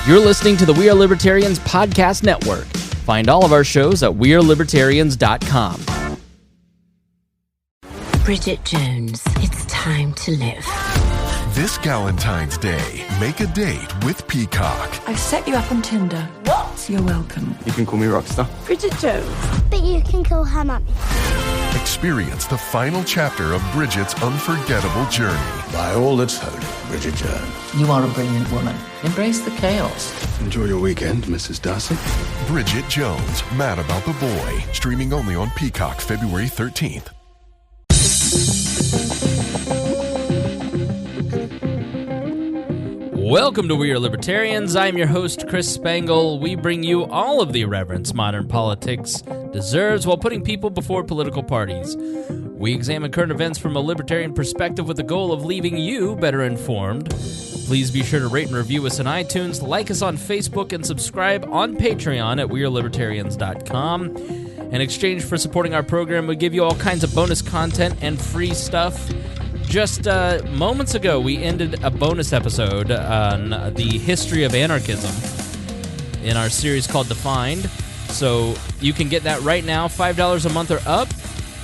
You're listening to the We Are Libertarians Podcast Network. Find all of our shows at wearelibertarians.com. Bridget Jones, it's time to live. This Galentine's Day, make a date with Peacock. I've set you up on Tinder. What? You're welcome. You can call me Rockstar. Bridget Jones. But you can call her mummy. Experience the final chapter of Bridget's unforgettable journey. By all that's holy, Bridget Jones. You are a brilliant woman. Embrace the chaos. Enjoy your weekend, Mrs. Darcy. Bridget Jones, Mad About the Boy. Streaming only on Peacock February 13th. Welcome to We Are Libertarians. I'm your host, Chris Spangle. We bring you all of the irreverence modern politics deserves while putting people before political parties. We examine current events from a libertarian perspective with the goal of leaving you better informed. Please be sure to rate and review us on iTunes, like us on Facebook, and subscribe on Patreon at wearelibertarians.com. In exchange for supporting our program, we give you all kinds of bonus content and free stuff. Just moments ago, we ended a bonus episode on the history of anarchism in our series called Defined. So you can get that right now, $5 a month or up.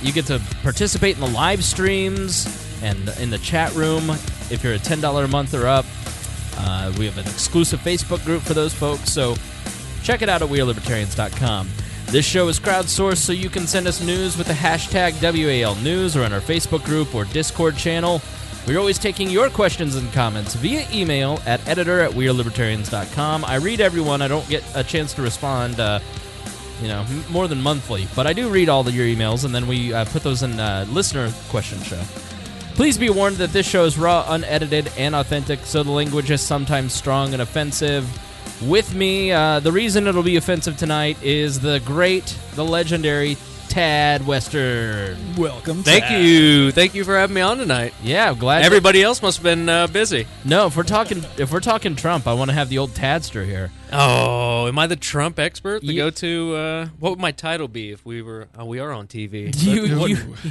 You get to participate in the live streams and in the chat room if you're a $10 a month or up. We have an exclusive Facebook group for those folks, so check it out at wearelibertarians.com. This show is crowdsourced, so you can send us news with the hashtag WALNews or on our Facebook group or Discord channel. We're always taking your questions and comments via email at editor@wearelibertarians.com. I read everyone. I don't get a chance to respond, more than monthly, but I do read all of your emails, and then we put those in listener question show. Please be warned that this show is raw, unedited, and authentic, so the language is sometimes strong and offensive. With me, the reason it'll be offensive tonight is the legendary Tad Western. Welcome, Thank you for having me on tonight. Yeah, I'm glad. Everybody else must have been busy. No, if we're talking Trump, I want to have the old Tadster here. Oh, am I the Trump expert? The go-to? What would my title be if we were? Oh, we are on TV.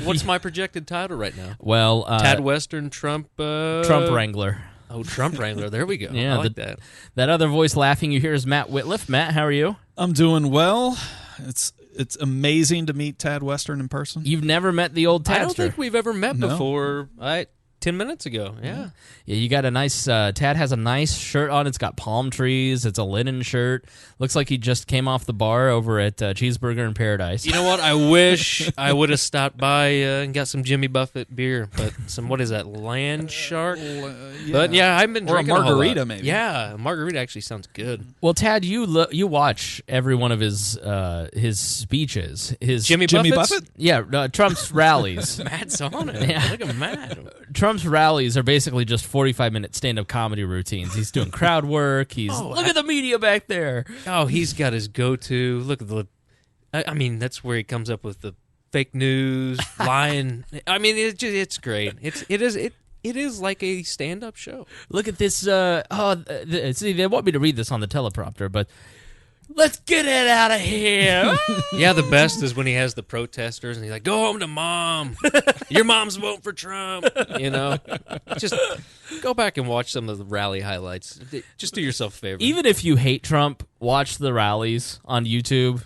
What's my projected title right now? Well, Tad Western, Trump Wrangler. Oh, Trump Wrangler. There we go. Yeah, I like that. That other voice laughing you hear is Matt Wittleif. Matt, how are you? I'm doing well. It's amazing to meet Tad Western in person. You've never met the old Tadster. I don't think we've ever met before. 10 minutes ago, yeah. Yeah, you got a nice, Tad has a nice shirt on. It's got palm trees. It's a linen shirt. Looks like he just came off the bar over at Cheeseburger in Paradise. You know what? I wish I would have stopped by and got some Jimmy Buffett beer, but what is that, Land Shark? Yeah. But yeah, I've been drinking a margarita, a whole lot. maybe. Yeah, margarita actually sounds good. Well, Tad, you watch every one of his speeches. His Jimmy Buffett? Yeah, Trump's rallies. Matt's on it. Yeah. Look at Matt. Trump's rallies are basically just 45-minute stand-up comedy routines. He's doing crowd work. Look at the media back there. Oh, he's got his go-to. Look at the. I mean, that's where he comes up with the fake news, lying. I mean, it's great. It is like a stand-up show. Look at this. See, they want me to read this on the teleprompter, but let's get it out of here. Yeah, the best is when he has the protesters and he's like, "Go home to mom. Your mom's voting for Trump." Just go back and watch some of the rally highlights. Just do yourself a favor. Even if you hate Trump, watch the rallies on YouTube.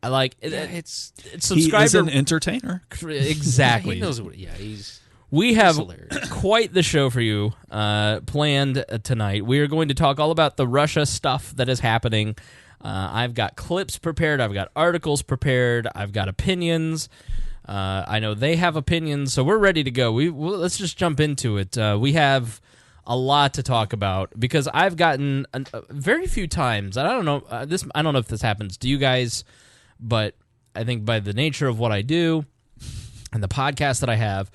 I like it. It's subscriber. He is an entertainer. Exactly. He knows what. Yeah, he's. We have hilarious. Quite the show for you planned tonight. We are going to talk all about the Russia stuff that is happening. I've got clips prepared. I've got articles prepared. I've got opinions. I know they have opinions, so we're ready to go. Let's just jump into it. We have a lot to talk about because I've gotten very few times. I don't know I don't know if this happens to you guys, but I think by the nature of what I do and the podcast that I have,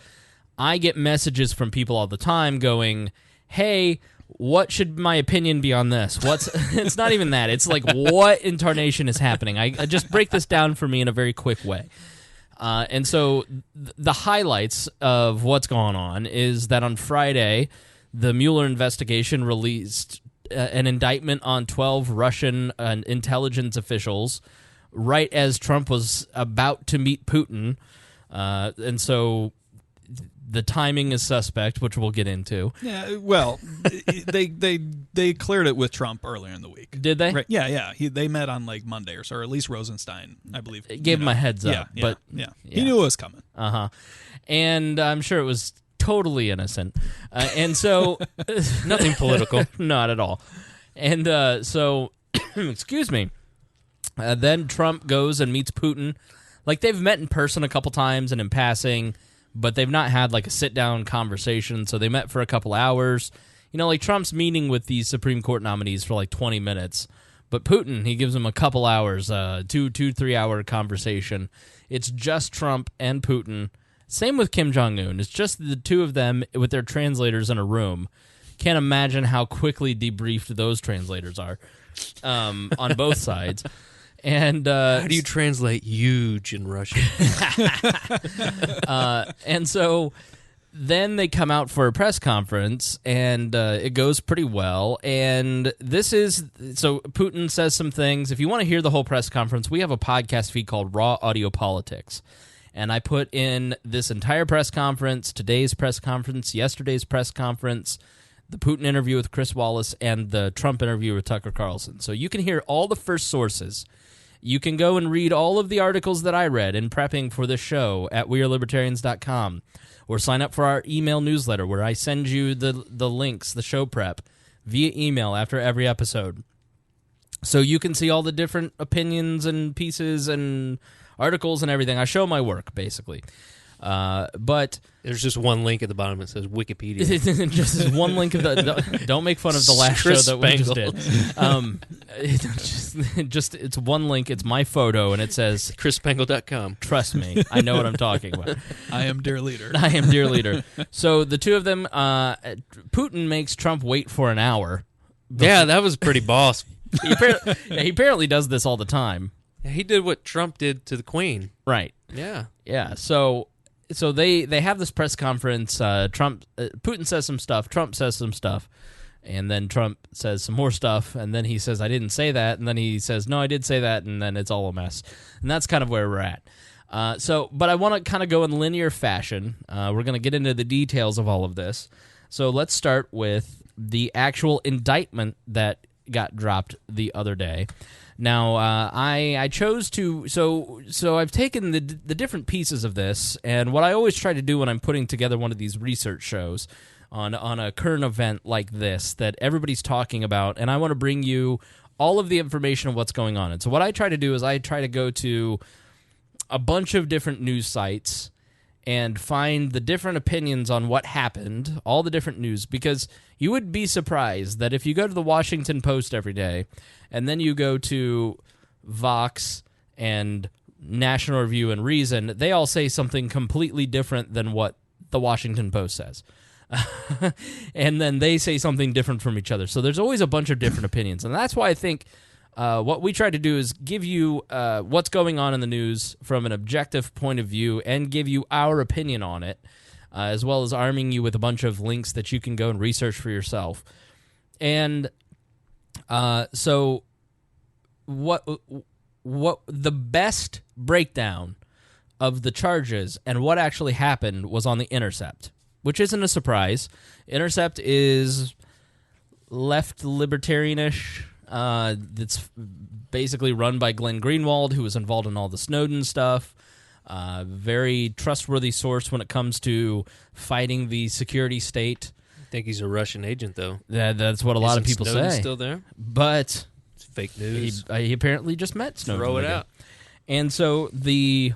I get messages from people all the time going, "Hey, what should my opinion be on this?" It's not even that. It's like, what incarnation is happening? I just break this down for me in a very quick way. And so the highlights of what's going on is that on Friday, the Mueller investigation released an indictment on 12 Russian intelligence officials right as Trump was about to meet Putin. And so the timing is suspect, which we'll get into. Yeah, well, they cleared it with Trump earlier in the week. Did they? Right, yeah. They met on like Monday or so, or at least Rosenstein, I believe. It gave him a heads up. But he knew it was coming. And I'm sure it was totally innocent. And so... Nothing political. Not at all. And so, excuse me, then Trump goes and meets Putin. Like, they've met in person a couple times and in passing, but they've not had, like, a sit-down conversation, so they met for a couple hours. You know, like, Trump's meeting with these Supreme Court nominees for, like, 20 minutes. But Putin, he gives him a couple hours, 3-hour conversation. It's just Trump and Putin. Same with Kim Jong-un. It's just the two of them with their translators in a room. Can't imagine how quickly debriefed those translators are on both sides. And how do you translate huge in Russian? And so then they come out for a press conference, and it goes pretty well. And this is so Putin says some things. If you want to hear the whole press conference, we have a podcast feed called Raw Audio Politics. And I put in this entire press conference, today's press conference, yesterday's press conference, the Putin interview with Chris Wallace, and the Trump interview with Tucker Carlson. So you can hear all the first sources. You can go and read all of the articles that I read in prepping for this show at wearelibertarians.com, or sign up for our email newsletter where I send you the links, the show prep, via email after every episode. So you can see all the different opinions and pieces and articles and everything. I show my work, basically. But there's just one link at the bottom that says Wikipedia. Just this one link of the. Don't make fun of the last show that we just did. It's one link. It's my photo, and it says ChrisSpangle.com. Trust me, I know what I'm talking about. I am dear leader. I am dear leader. So the two of them, Putin makes Trump wait for an hour. Yeah, that was pretty boss. He apparently does this all the time. Yeah, he did what Trump did to the Queen. Right. Yeah. Yeah. So they have this press conference. Putin says some stuff. Trump says some stuff. And then Trump says some more stuff. And then he says, I didn't say that. And then he says, no, I did say that. And then it's all a mess. And that's kind of where we're at. But I want to kind of go in linear fashion. We're going to get into the details of all of this. So let's start with the actual indictment that got dropped the other day. Now, I chose to so I've taken the different pieces of this, and what I always try to do when I'm putting together one of these research shows on a current event like this that everybody's talking about, and I want to bring you all of the information of what's going on. And so what I try to do is I try to go to a bunch of different news sites and find the different opinions on what happened, all the different news, because you would be surprised that if you go to the Washington Post every day, and then you go to Vox and National Review and Reason, they all say something completely different than what the Washington Post says. And then they say something different from each other. So there's always a bunch of different opinions. And that's why I think what we try to do is give you what's going on in the news from an objective point of view and give you our opinion on it, as well as arming you with a bunch of links that you can go and research for yourself. And so what the best breakdown of the charges and what actually happened was on The Intercept, which isn't a surprise. Intercept is left libertarianish. It's basically run by Glenn Greenwald, who was involved in all the Snowden stuff. Very trustworthy source when it comes to fighting the security state. I think he's a Russian agent, though. That's what a lot of people Snowden say. Still there? But it's fake news. He apparently just met Snowden. Throw it out. And so the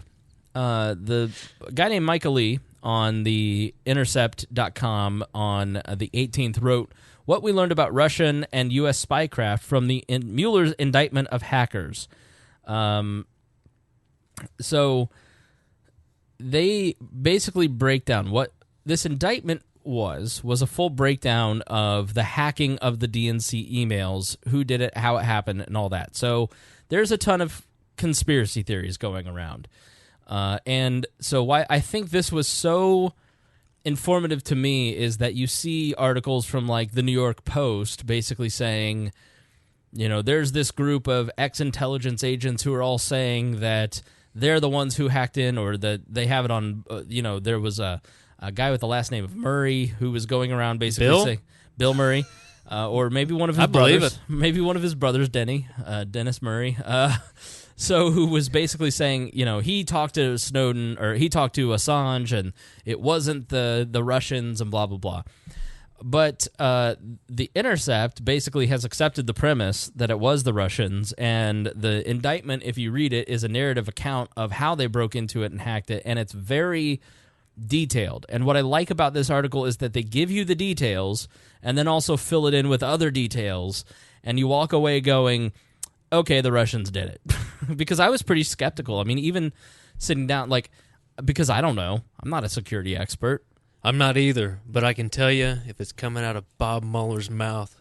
guy named Michael Lee on the Intercept.com on the 18th wrote, "What we learned about Russian and U.S. spycraft from the Mueller's indictment of hackers." So they basically break down what this indictment was a full breakdown of the hacking of the DNC emails, who did it, how it happened, and all that. So there's a ton of conspiracy theories going around. And so why I think this was so informative to me is that you see articles from like the New York Post basically saying, you know, there's this group of ex-intelligence agents who are all saying that they're the ones who hacked in, or that they have it on, there was a a guy with the last name of Murray, who was going around basically Bill? saying Bill Murray, or maybe one of his I believe brothers, maybe one of his brothers, Dennis Murray. So who was basically saying, he talked to Snowden, or he talked to Assange, and it wasn't the Russians and blah, blah, blah. But The Intercept basically has accepted the premise that it was the Russians, and the indictment, if you read it, is a narrative account of how they broke into it and hacked it, and it's very detailed. And what I like about this article is that they give you the details and then also fill it in with other details, and you walk away going, okay, the Russians did it. Because I was pretty skeptical. I mean, even sitting down, because I don't know. I'm not a security expert. I'm not either, but I can tell you, if it's coming out of Bob Mueller's mouth,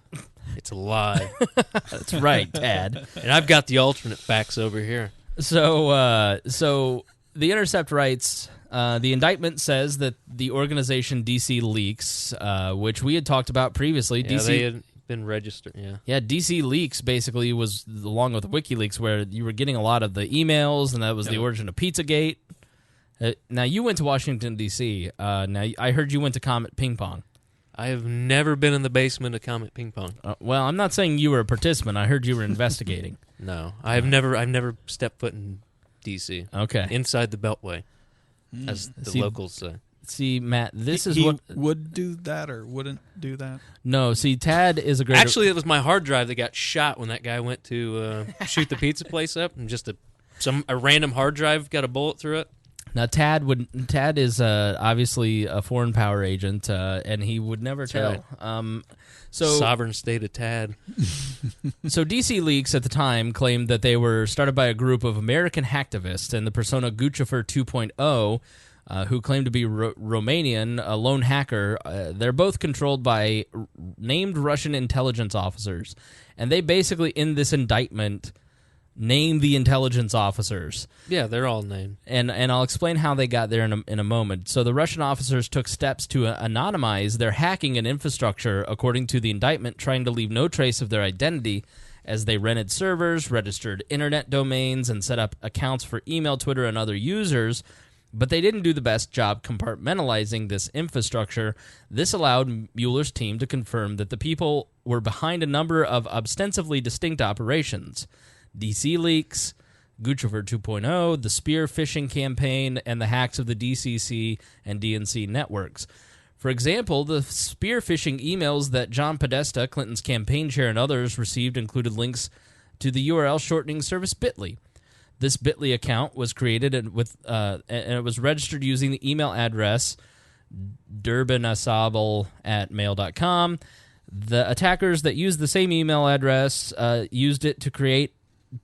it's a lie. That's right, Tad. And I've got the alternate facts over here. So The Intercept writes, the indictment says that the organization DC Leaks, which we had talked about previously, Yeah, they had been registered, yeah. Yeah, DC Leaks basically was, along with WikiLeaks, where you were getting a lot of the emails, and that was the origin of Pizzagate. Now, you went to Washington, D.C. Now, I heard you went to Comet Ping Pong. I have never been in the basement of Comet Ping Pong. Well, I'm not saying you were a participant. I heard you were investigating. No, I've never stepped foot in D.C. Okay. Inside the Beltway, as the locals say. See, Matt, He would do that or wouldn't do that? No, see, Tad is a great... Actually, it was my hard drive that got shot when that guy went to shoot the pizza place up, and just a random hard drive got a bullet through it. Now, Tad is obviously a foreign power agent, and he would never tell. Right. So sovereign state of Tad. So DC Leaks at the time claimed that they were started by a group of American hacktivists and the persona Guccifer 2.0, who claimed to be Romanian, a lone hacker. They're both controlled by named Russian intelligence officers, and they basically, in this indictment, name the intelligence officers. Yeah, they're all named. And I'll explain how they got there in a moment. So the Russian officers took steps to anonymize their hacking and infrastructure, according to the indictment, trying to leave no trace of their identity, as they rented servers, registered internet domains, and set up accounts for email, Twitter, and other users. But they didn't do the best job compartmentalizing this infrastructure. This allowed Mueller's team to confirm that the people were behind a number of ostensibly distinct operations: DC Leaks, Guccifer 2.0, the Spear phishing campaign, and the hacks of the DCC and DNC networks. For example, the Spear phishing emails that John Podesta, Clinton's campaign chair, and others received included links to the URL shortening service Bitly. This Bitly account was created and it was registered using the email address durbinasabel@mail.com. The attackers that used the same email address used it to create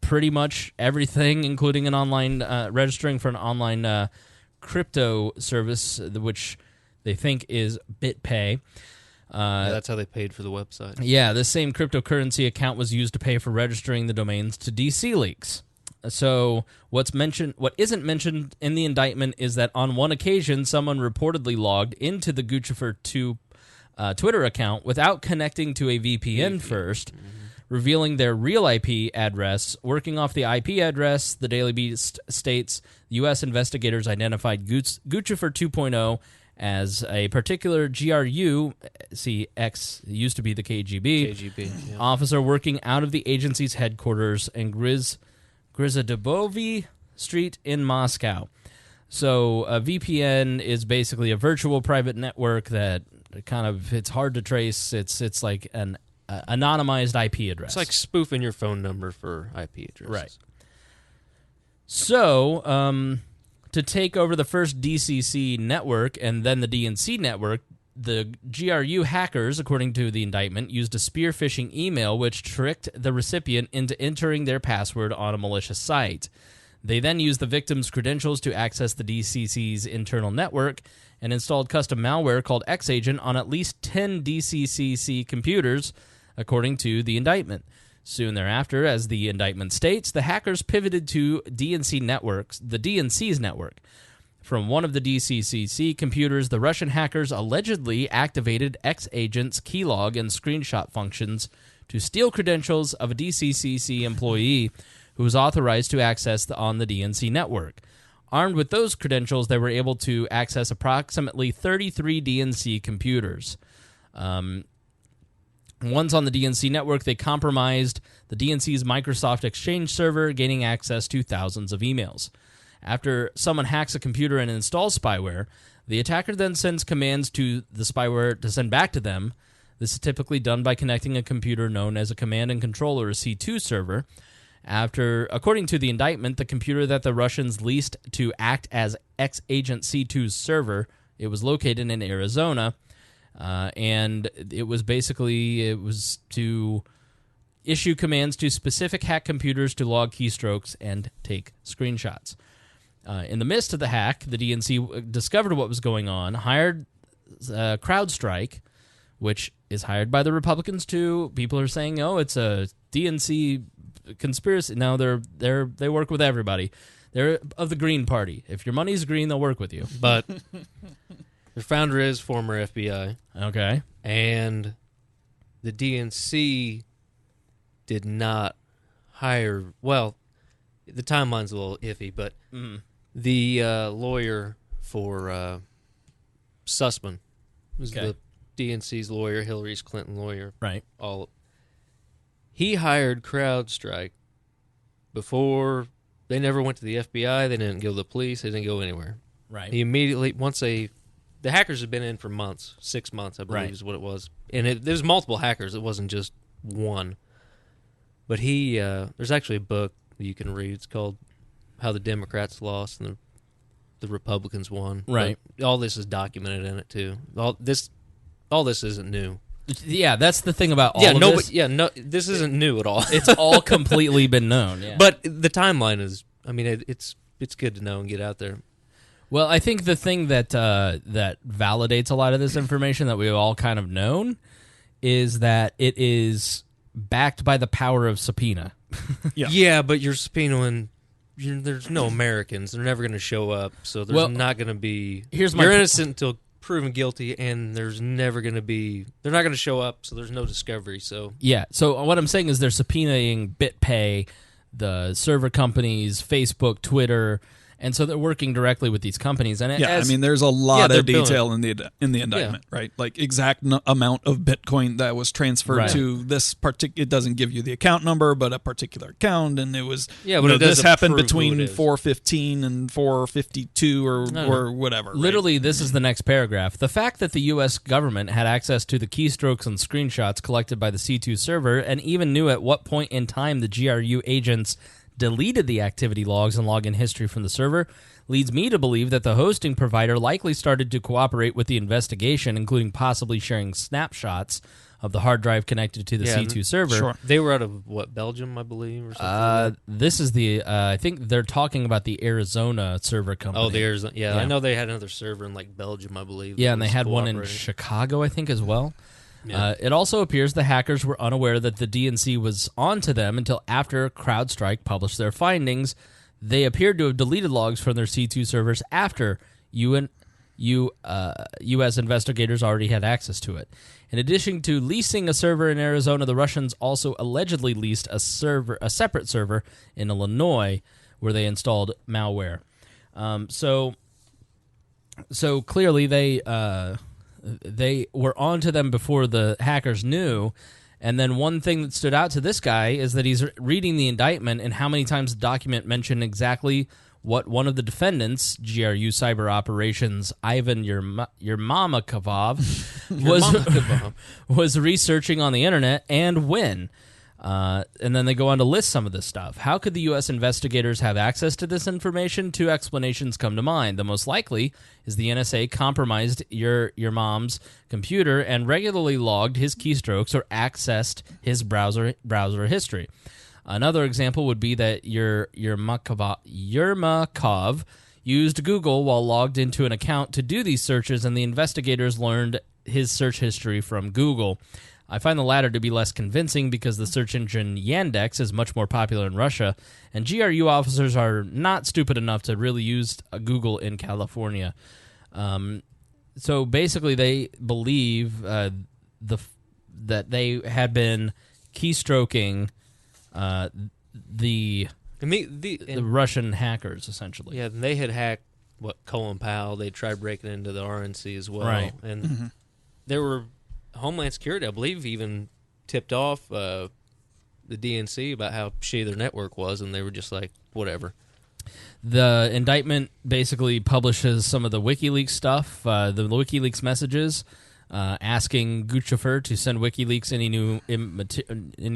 pretty much everything, including an online registering for an online crypto service, which they think is BitPay. That's how they paid for the website. Yeah, this same cryptocurrency account was used to pay for registering the domains to DC Leaks. So what isn't mentioned in the indictment is that on one occasion, someone reportedly logged into the Guccifer 2 Twitter account without connecting to a VPN first, revealing their real IP address. Working off the IP address, the Daily Beast states U.S. investigators identified Guccifer 2.0 as a particular GRU, X used to be the KGB, yeah. officer working out of the agency's headquarters in Grizadobovy Street in Moscow. So a VPN is basically a virtual private network that it's hard to trace. It's like an anonymized IP address. It's like spoofing your phone number for IP addresses. Right. So, to take over the first DCC network and then the DNC network, the GRU hackers, according to the indictment, used a spear phishing email which tricked the recipient into entering their password on a malicious site. They then used the victim's credentials to access the DCC's internal network and installed custom malware called X-Agent on at least 10 DCCC computers, according to the indictment. Soon thereafter, as the indictment states, the hackers pivoted to the DNC's network. From one of the DCCC computers, the Russian hackers allegedly activated X-Agent's keylog and screenshot functions to steal credentials of a DCCC employee who was authorized to access on the DNC network. Armed with those credentials, they were able to access approximately 33 DNC computers. Once on the DNC network, they compromised the DNC's Microsoft Exchange server, gaining access to thousands of emails. After someone hacks a computer and installs spyware, the attacker then sends commands to the spyware to send back to them. This is typically done by connecting a computer known as a command and control or a C2 server. According to the indictment, the computer that the Russians leased to act as ex-agent C2's server, it was located in Arizona, and it was to issue commands to specific hack computers to log keystrokes and take screenshots. In the midst of the hack, the DNC discovered what was going on, hired CrowdStrike, which is hired by the Republicans too. People are saying, "Oh, it's a DNC conspiracy." No, they work with everybody. They're of the Green Party. If your money's green, they'll work with you. But their founder is former FBI. Okay. And the DNC did not hire... Well, the timeline's a little iffy, but the lawyer for Sussman was the DNC's lawyer, Hillary's Clinton lawyer. Right. He hired CrowdStrike before. They never went to the FBI. They didn't go to the police. They didn't go anywhere. Right. He immediately, the hackers had been in for months, 6 months, I believe is what it was. And there was multiple hackers. It wasn't just one. But there's actually a book that you can read. It's called How the Democrats Lost and the Republicans Won. Right. But all this is documented in it, too. All this isn't new. Yeah, that's the thing about all of this. This isn't new at all. It's all completely been known. Yeah. But the timeline is, I mean, it's good to know and get out there. Well, I think the thing that validates a lot of this information that we've all kind of known is that it is backed by the power of subpoena. Yeah, but you're subpoenaing. There's no Americans. They're never going to show up, so there's not going to be... You're innocent until proven guilty, and there's never going to be... They're not going to show up, so there's no discovery, so... Yeah, so what I'm saying is they're subpoenaing BitPay, the server companies, Facebook, Twitter... And so they're working directly with these companies. And I mean, there's a lot of detail in the indictment, right? Like exact amount of Bitcoin that was transferred to this particular. It doesn't give you the account number, but a particular account, and it was this happened between 4:15 and 4:52 or whatever. Literally, this is the next paragraph. The fact that the U.S. government had access to the keystrokes and screenshots collected by the C2 server, and even knew at what point in time the GRU agents deleted the activity logs and login history from the server, leads me to believe that the hosting provider likely started to cooperate with the investigation, including possibly sharing snapshots of the hard drive connected to the C2 server. Sure. They were out of, Belgium, I believe? Or something this is the, I think they're talking about the Arizona server company. Oh, the Arizona. Yeah, I know they had another server in, Belgium, I believe. Yeah, and they had one in Chicago, I think, as well. Yeah. It also appears the hackers were unaware that the DNC was onto them until after CrowdStrike published their findings. They appeared to have deleted logs from their C2 servers after U.S. investigators already had access to it. In addition to leasing a server in Arizona, the Russians also allegedly leased a separate server in Illinois, where they installed malware. So clearly they were onto them before the hackers knew. And then one thing that stood out to this guy is that he's reading the indictment and how many times the document mentioned exactly what one of the defendants, GRU Cyber Operations, Ivan Yermakov, was researching on the internet and when. And then they go on to list some of this stuff. How could the U.S. investigators have access to this information? Two explanations come to mind. The most likely is the NSA compromised your mom's computer and regularly logged his keystrokes or accessed his browser history. Another example would be that Yermakov used Google while logged into an account to do these searches, and the investigators learned his search history from Google. I find the latter to be less convincing because the search engine Yandex is much more popular in Russia, and GRU officers are not stupid enough to really use Google in California. So basically, they believe that they had been keystroking the the Russian hackers, essentially. Yeah, they had hacked Colin Powell. They tried breaking into the RNC as well, right? And there were Homeland Security, I believe, even tipped off the DNC about how shitty their network was, and they were just like, whatever. The indictment basically publishes some of the WikiLeaks stuff, the WikiLeaks messages, asking Guccifer to send WikiLeaks any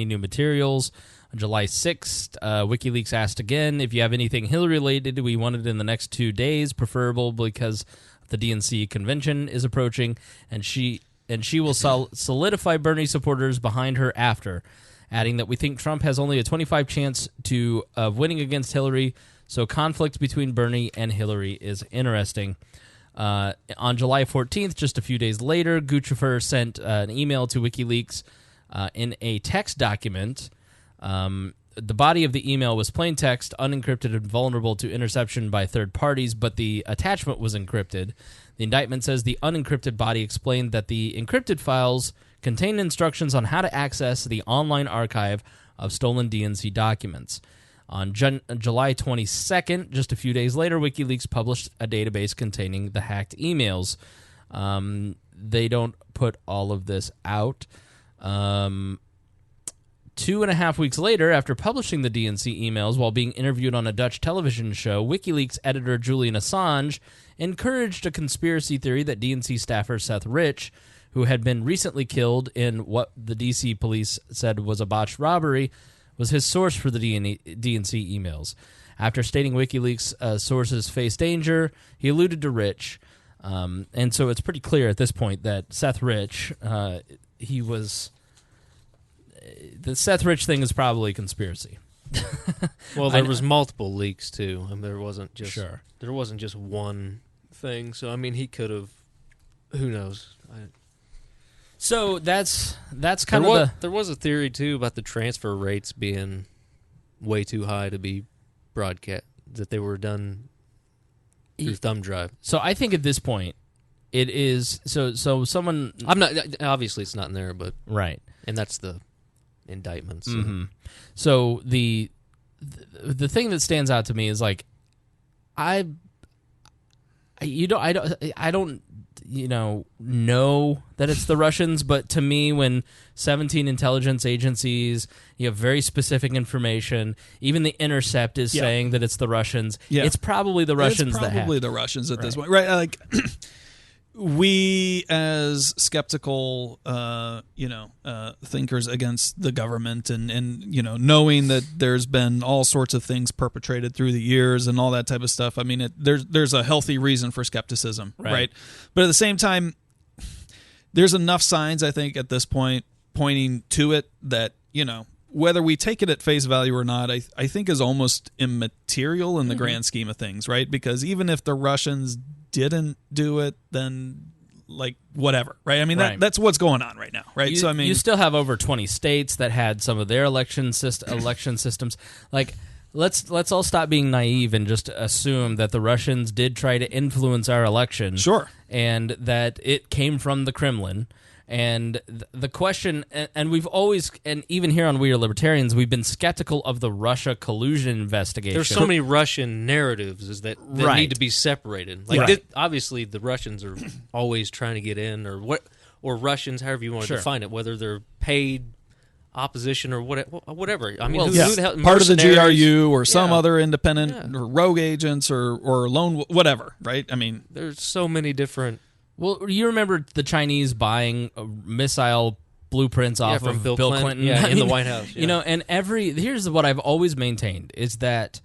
new materials. On July 6th, WikiLeaks asked again, if you have anything Hillary-related, we want it in the next 2 days, preferable because the DNC convention is approaching, and she will solidify Bernie supporters behind her after, adding that we think Trump has only a 25% chance of winning against Hillary, so conflict between Bernie and Hillary is interesting. On July 14th, just a few days later, Guccifer sent an email to WikiLeaks in a text document. The body of the email was plain text, unencrypted and vulnerable to interception by third parties, but the attachment was encrypted. The indictment says the unencrypted body explained that the encrypted files contain instructions on how to access the online archive of stolen DNC documents. On July 22nd, just a few days later, WikiLeaks published a database containing the hacked emails. They don't put all of this out. 2.5 weeks later, after publishing the DNC emails while being interviewed on a Dutch television show, WikiLeaks editor Julian Assange encouraged a conspiracy theory that DNC staffer Seth Rich, who had been recently killed in what the DC police said was a botched robbery, was his source for the DNC emails. After stating WikiLeaks sources face danger, he alluded to Rich. And so it's pretty clear at this point that Seth Rich, the Seth Rich thing is probably a conspiracy. Well, there was multiple leaks too. I mean, there wasn't just one thing. So I mean, he could have. Who knows? So that's kind of there was a theory too about the transfer rates being way too high to be broadcast, that they were done through thumb drive. So I think at this point it is so someone. I'm not obviously it's not in there, but right, and that's the indictments. So. Mm-hmm. So the thing that stands out to me is like I don't know that it's the Russians, but to me, when 17 intelligence agencies, you have very specific information, even the Intercept is saying that it's the Russians. Yeah. It's probably the Russians. It's probably the Russians at this point, right? Like we, as skeptical, thinkers against the government, and knowing that there's been all sorts of things perpetrated through the years and all that type of stuff. I mean, there's a healthy reason for skepticism, right? But at the same time, there's enough signs, I think, at this point pointing to it that whether we take it at face value or not, I think is almost immaterial in the grand scheme of things, right? Because even if the Russians didn't do it, then like whatever, right? I mean, that's what's going on right now, right? So I mean, you still have over 20 states that had some of their election systems. Like, let's all stop being naive and just assume that the Russians did try to influence our election, sure, and that it came from the Kremlin. And the question, and we've always, and even here on We Are Libertarians, we've been skeptical of the Russia collusion investigation. There's so many Russian narratives that need to be separated. Like obviously, the Russians are always trying to get in, or Russians, however you want to define it, whether they're paid opposition or whatever. I mean, who the hell, part of the GRU or some other independent or rogue agents or lone whatever, right? I mean, there's so many different. Well, you remember the Chinese buying missile blueprints off of Bill Clinton? Yeah, in the White House. Yeah. And here's what I've always maintained is that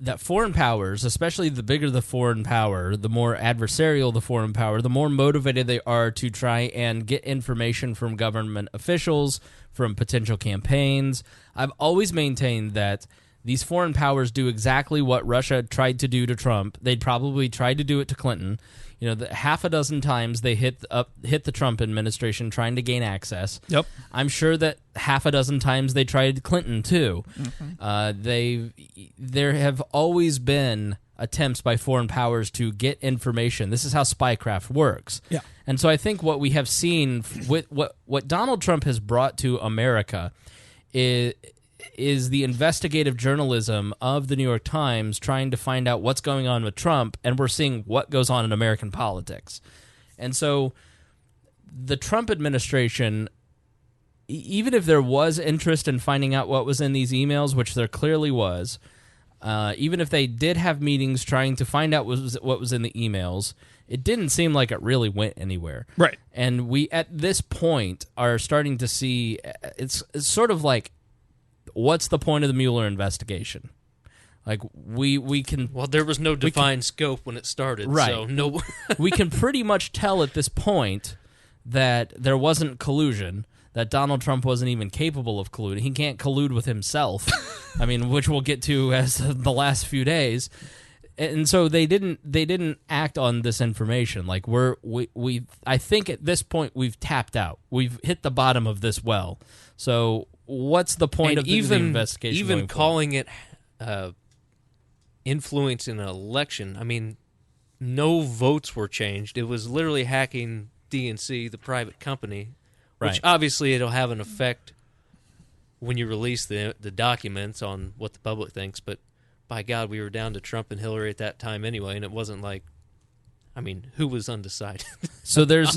that foreign powers, especially the bigger the foreign power, the more adversarial the foreign power, the more motivated they are to try and get information from government officials, from potential campaigns. I've always maintained that these foreign powers do exactly what Russia tried to do to Trump. They'd probably tried to do it to Clinton. Half a dozen times they hit the Trump administration trying to gain access. Yep. I'm sure that half a dozen times they tried Clinton too. Mm-hmm. There have always been attempts by foreign powers to get information. This is how spycraft works. Yeah. And so I think what we have seen with what Donald Trump has brought to America is the investigative journalism of the New York Times trying to find out what's going on with Trump, and we're seeing what goes on in American politics. And so the Trump administration, even if there was interest in finding out what was in these emails, which there clearly was, even if they did have meetings trying to find out what was in the emails, it didn't seem like it really went anywhere. Right. And we, at this point, are starting to see, it's sort of like, what's the point of the Mueller investigation? Like, we can... Well, there was no defined scope when it started, right. So no... We can pretty much tell at this point that there wasn't collusion, that Donald Trump wasn't even capable of colluding. He can't collude with himself, I mean, which we'll get to as the last few days. And so they didn't act on this information. Like, I think at this point we've tapped out. We've hit the bottom of this well. So what's the point of the investigation? Even calling it influence in an election, I mean, no votes were changed. It was literally hacking DNC, the private company, which obviously it'll have an effect when you release the documents on what the public thinks. But by God, we were down to Trump and Hillary at that time anyway, and it wasn't like, I mean, who was undecided? So there's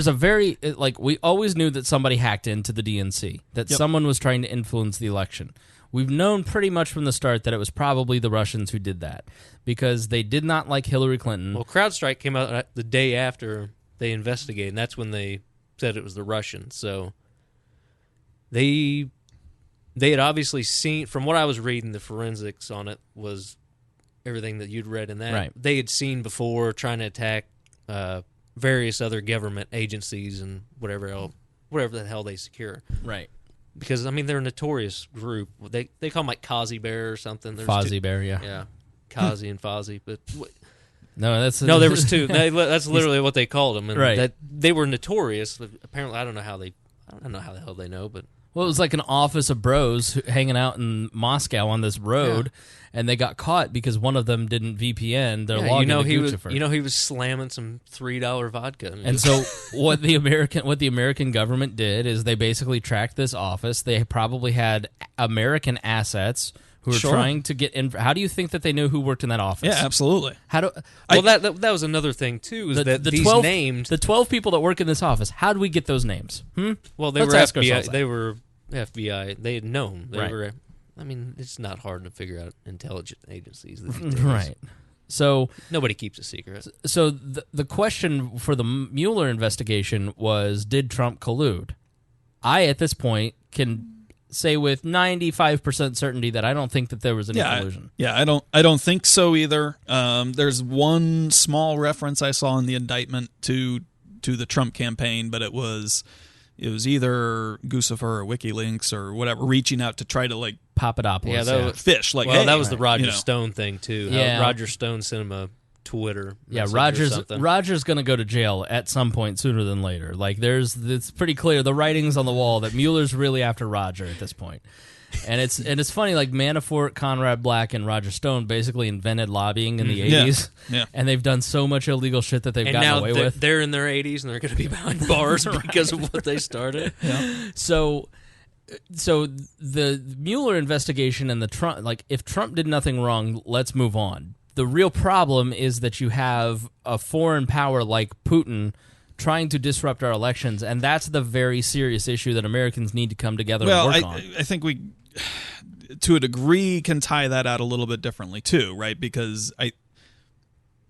a very, like, we always knew that somebody hacked into the DNC, that someone was trying to influence the election. We've known pretty much from the start that it was probably the Russians who did that, because they did not like Hillary Clinton. Well, CrowdStrike came out the day after they investigated, and that's when they said it was the Russians. So they had obviously seen, from what I was reading, the forensics on it was everything that you'd read in that. Right. They had seen before trying to attack various other government agencies and whatever the hell they secure. Right. Because, I mean, they're a notorious group. They call them like Kazi Bear or something. Fozzie Bear, yeah. Yeah, Kazi and Fozzie. But no, there was two. That's literally what they called them. And right. That they were notorious. Apparently, I don't know how the hell they know, but... Well, it was like an office of bros hanging out in Moscow on this road, and they got caught because one of them didn't VPN their login to Guccifer. He was slamming some $3 vodka. And so what the American government did is they basically tracked this office. They probably had American assets who were trying to get in. How do you think that they knew who worked in that office? Yeah, absolutely. That was another thing too. Is that these 12, named the 12 people that work in this office? How do we get those names? Well, they were FBI. They were FBI. They had known. They were. I mean, it's not hard to figure out intelligence agencies. Right. So nobody keeps a secret. So the question for the Mueller investigation was, did Trump collude? I, at this point, can say with 95% certainty that I don't think that there was any collusion. I don't think so either. There's one small reference I saw in the indictment to the Trump campaign, but it was either Guccifer or WikiLeaks or whatever reaching out to try to like Papadopoulos, fish. Like, that was the Roger Stone thing too. Yeah. Roger Stone sent him a Twitter. Yeah, Roger's going to go to jail at some point sooner than later. Like, it's pretty clear, the writing's on the wall that Mueller's really after Roger at this point. And it's funny, like Manafort, Conrad Black, and Roger Stone basically invented lobbying in the 80s. Yeah. And they've done so much illegal shit that they've gotten away with. They're in their 80s and they're going to be behind bars because of what they started. Yeah. So the Mueller investigation and the Trump, like, if Trump did nothing wrong, let's move on. The real problem is that you have a foreign power like Putin trying to disrupt our elections, and that's the very serious issue that Americans need to come together and work on. I think we, to a degree, can tie that out a little bit differently too, right? Because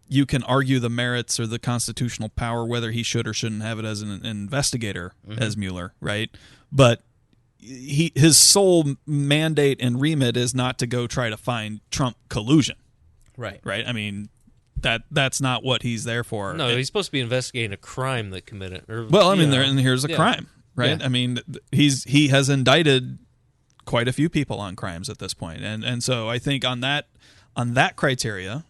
you can argue the merits or the constitutional power, whether he should or shouldn't have it as an investigator, as Mueller, right? But his sole mandate and remit is not to go try to find Trump collusion. Right. I mean, that's not what he's there for. No, he's supposed to be investigating a crime that committed. Here's a crime, right? Yeah. I mean, he has indicted quite a few people on crimes at this point, and so I think on that criteria,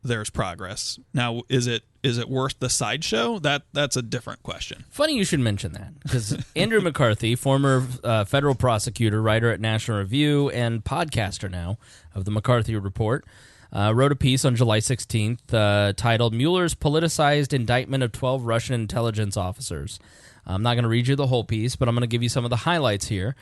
there's progress. Now, is it worth the sideshow? That's a different question. Funny you should mention that, because Andrew McCarthy, former federal prosecutor, writer at National Review, and podcaster now of the McCarthy Report, wrote a piece on July 16th titled Mueller's Politicized Indictment of 12 Russian Intelligence Officers. I'm not going to read you the whole piece, but I'm going to give you some of the highlights here.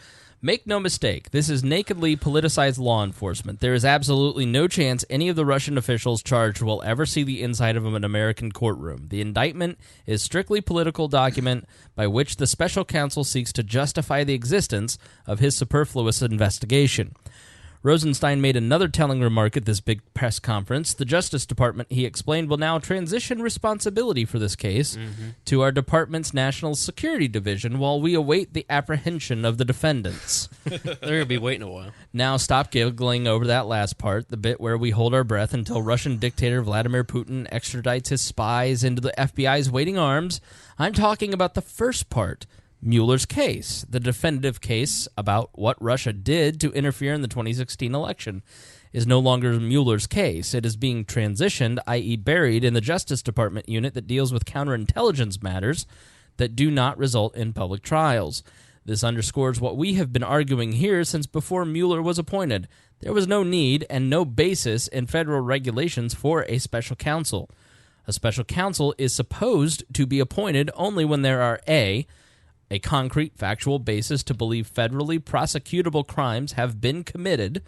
Make no mistake, this is nakedly politicized law enforcement. There is absolutely no chance any of the Russian officials charged will ever see the inside of an American courtroom. The indictment is strictly political document by which the special counsel seeks to justify the existence of his superfluous investigation. Rosenstein made another telling remark at this big press conference. The Justice Department, he explained, will now transition responsibility for this case to our department's National Security Division while we await the apprehension of the defendants. They're going to be waiting a while. Now stop giggling over that last part, the bit where we hold our breath until Russian dictator Vladimir Putin extradites his spies into the FBI's waiting arms. I'm talking about the first part, Mueller's case, the definitive case about what Russia did to interfere in the 2016 election, is no longer Mueller's case. It is being transitioned, i.e. buried, in the Justice Department unit that deals with counterintelligence matters that do not result in public trials. This underscores what we have been arguing here since before Mueller was appointed. There was no need and no basis in federal regulations for a special counsel. A special counsel is supposed to be appointed only when there are a concrete factual basis to believe federally prosecutable crimes have been committed,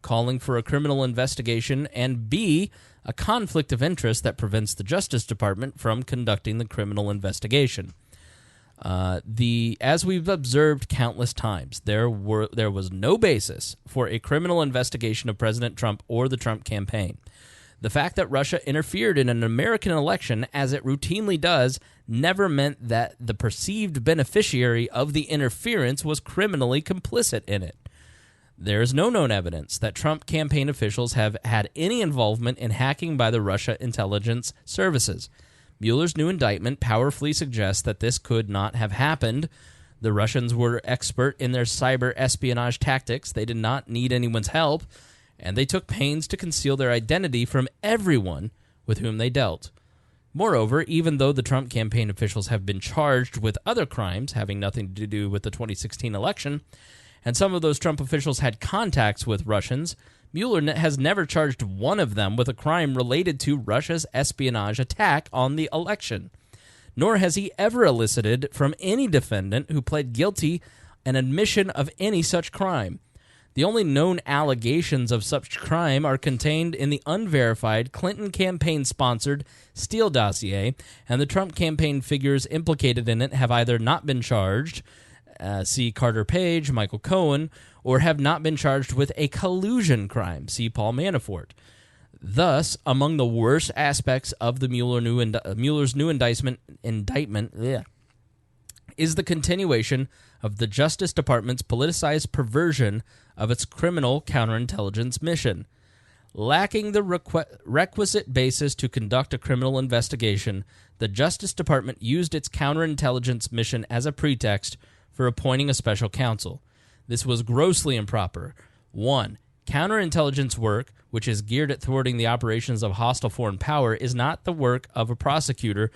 calling for a criminal investigation, and B, a conflict of interest that prevents the Justice Department from conducting the criminal investigation. As we've observed countless times, there was no basis for a criminal investigation of President Trump or the Trump campaign. The fact that Russia interfered in an American election, as it routinely does, never meant that the perceived beneficiary of the interference was criminally complicit in it. There is no known evidence that Trump campaign officials have had any involvement in hacking by the Russia intelligence services. Mueller's new indictment powerfully suggests that this could not have happened. The Russians were expert in their cyber espionage tactics. They did not need anyone's help, and they took pains to conceal their identity from everyone with whom they dealt. Moreover, even though the Trump campaign officials have been charged with other crimes having nothing to do with the 2016 election, and some of those Trump officials had contacts with Russians, Mueller has never charged one of them with a crime related to Russia's espionage attack on the election. Nor has he ever elicited from any defendant who pled guilty an admission of any such crime. The only known allegations of such crime are contained in the unverified Clinton campaign-sponsored Steele dossier, and the Trump campaign figures implicated in it have either not been charged, see Carter Page, Michael Cohen, or have not been charged with a collusion crime, see Paul Manafort. Thus, among the worst aspects of the Mueller's new indictment is the continuation of the Justice Department's politicized perversion of its criminal counterintelligence mission. Lacking the requisite basis to conduct a criminal investigation, the Justice Department used its counterintelligence mission as a pretext for appointing a special counsel. This was grossly improper. 1. Counterintelligence work, which is geared at thwarting the operations of hostile foreign power, is not the work of a prosecutor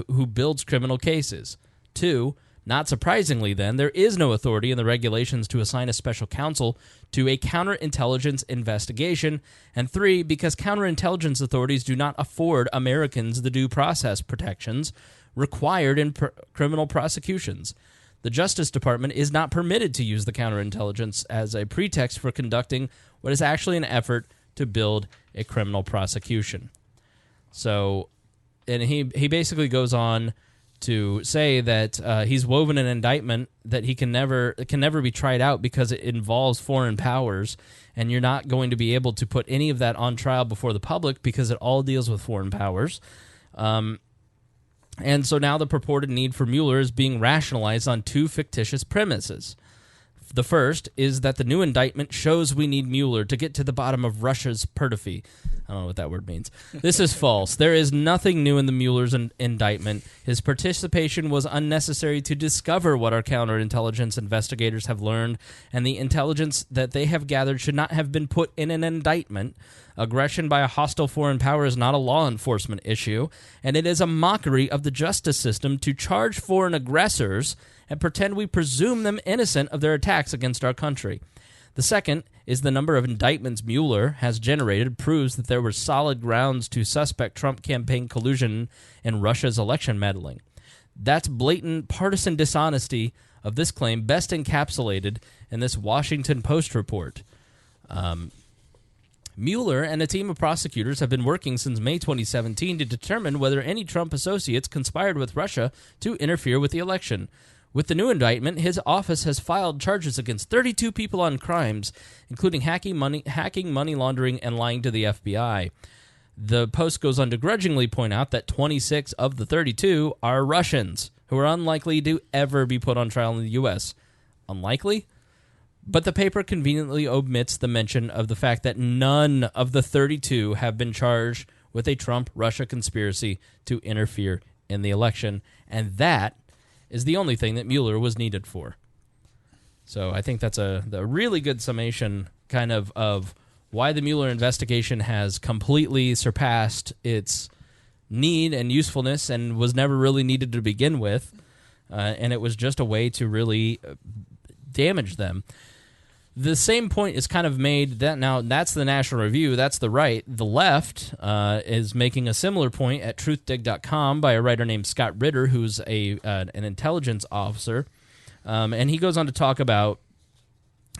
who builds criminal cases. 2. Not surprisingly, then, there is no authority in the regulations to assign a special counsel to a counterintelligence investigation. And 3, because counterintelligence authorities do not afford Americans the due process protections required in criminal prosecutions. The Justice Department is not permitted to use the counterintelligence as a pretext for conducting what is actually an effort to build a criminal prosecution. So, and he basically goes on to say that he's woven an indictment that can never be tried out because it involves foreign powers, and you're not going to be able to put any of that on trial before the public because it all deals with foreign powers. And so now the purported need for Mueller is being rationalized on 2 fictitious premises. The first is that the new indictment shows we need Mueller to get to the bottom of Russia's perfidy. I don't know what that word means. This is false. There is nothing new in the Mueller's indictment. His participation was unnecessary to discover what our counterintelligence investigators have learned, and the intelligence that they have gathered should not have been put in an indictment. Aggression by a hostile foreign power is not a law enforcement issue, and it is a mockery of the justice system to charge foreign aggressors and pretend we presume them innocent of their attacks against our country. The second is the number of indictments Mueller has generated proves that there were solid grounds to suspect Trump campaign collusion in Russia's election meddling. That's blatant partisan dishonesty of this claim best encapsulated in this Washington Post report. Mueller and a team of prosecutors have been working since May 2017 to determine whether any Trump associates conspired with Russia to interfere with the election. With the new indictment, his office has filed charges against 32 people on crimes, including hacking, money laundering, and lying to the FBI. The Post goes on to grudgingly point out that 26 of the 32 are Russians, who are unlikely to ever be put on trial in the U.S. Unlikely? But the paper conveniently omits the mention of the fact that none of the 32 have been charged with a Trump-Russia conspiracy to interfere in the election, and that is the only thing that Mueller was needed for. So I think that's a really good summation kind of why the Mueller investigation has completely surpassed its need and usefulness and was never really needed to begin with, and it was just a way to really damage them. The same point is kind of made that now that's the National Review, that's the right. The left is making a similar point at truthdig.com by a writer named Scott Ritter, who's an intelligence officer, and he goes on to talk about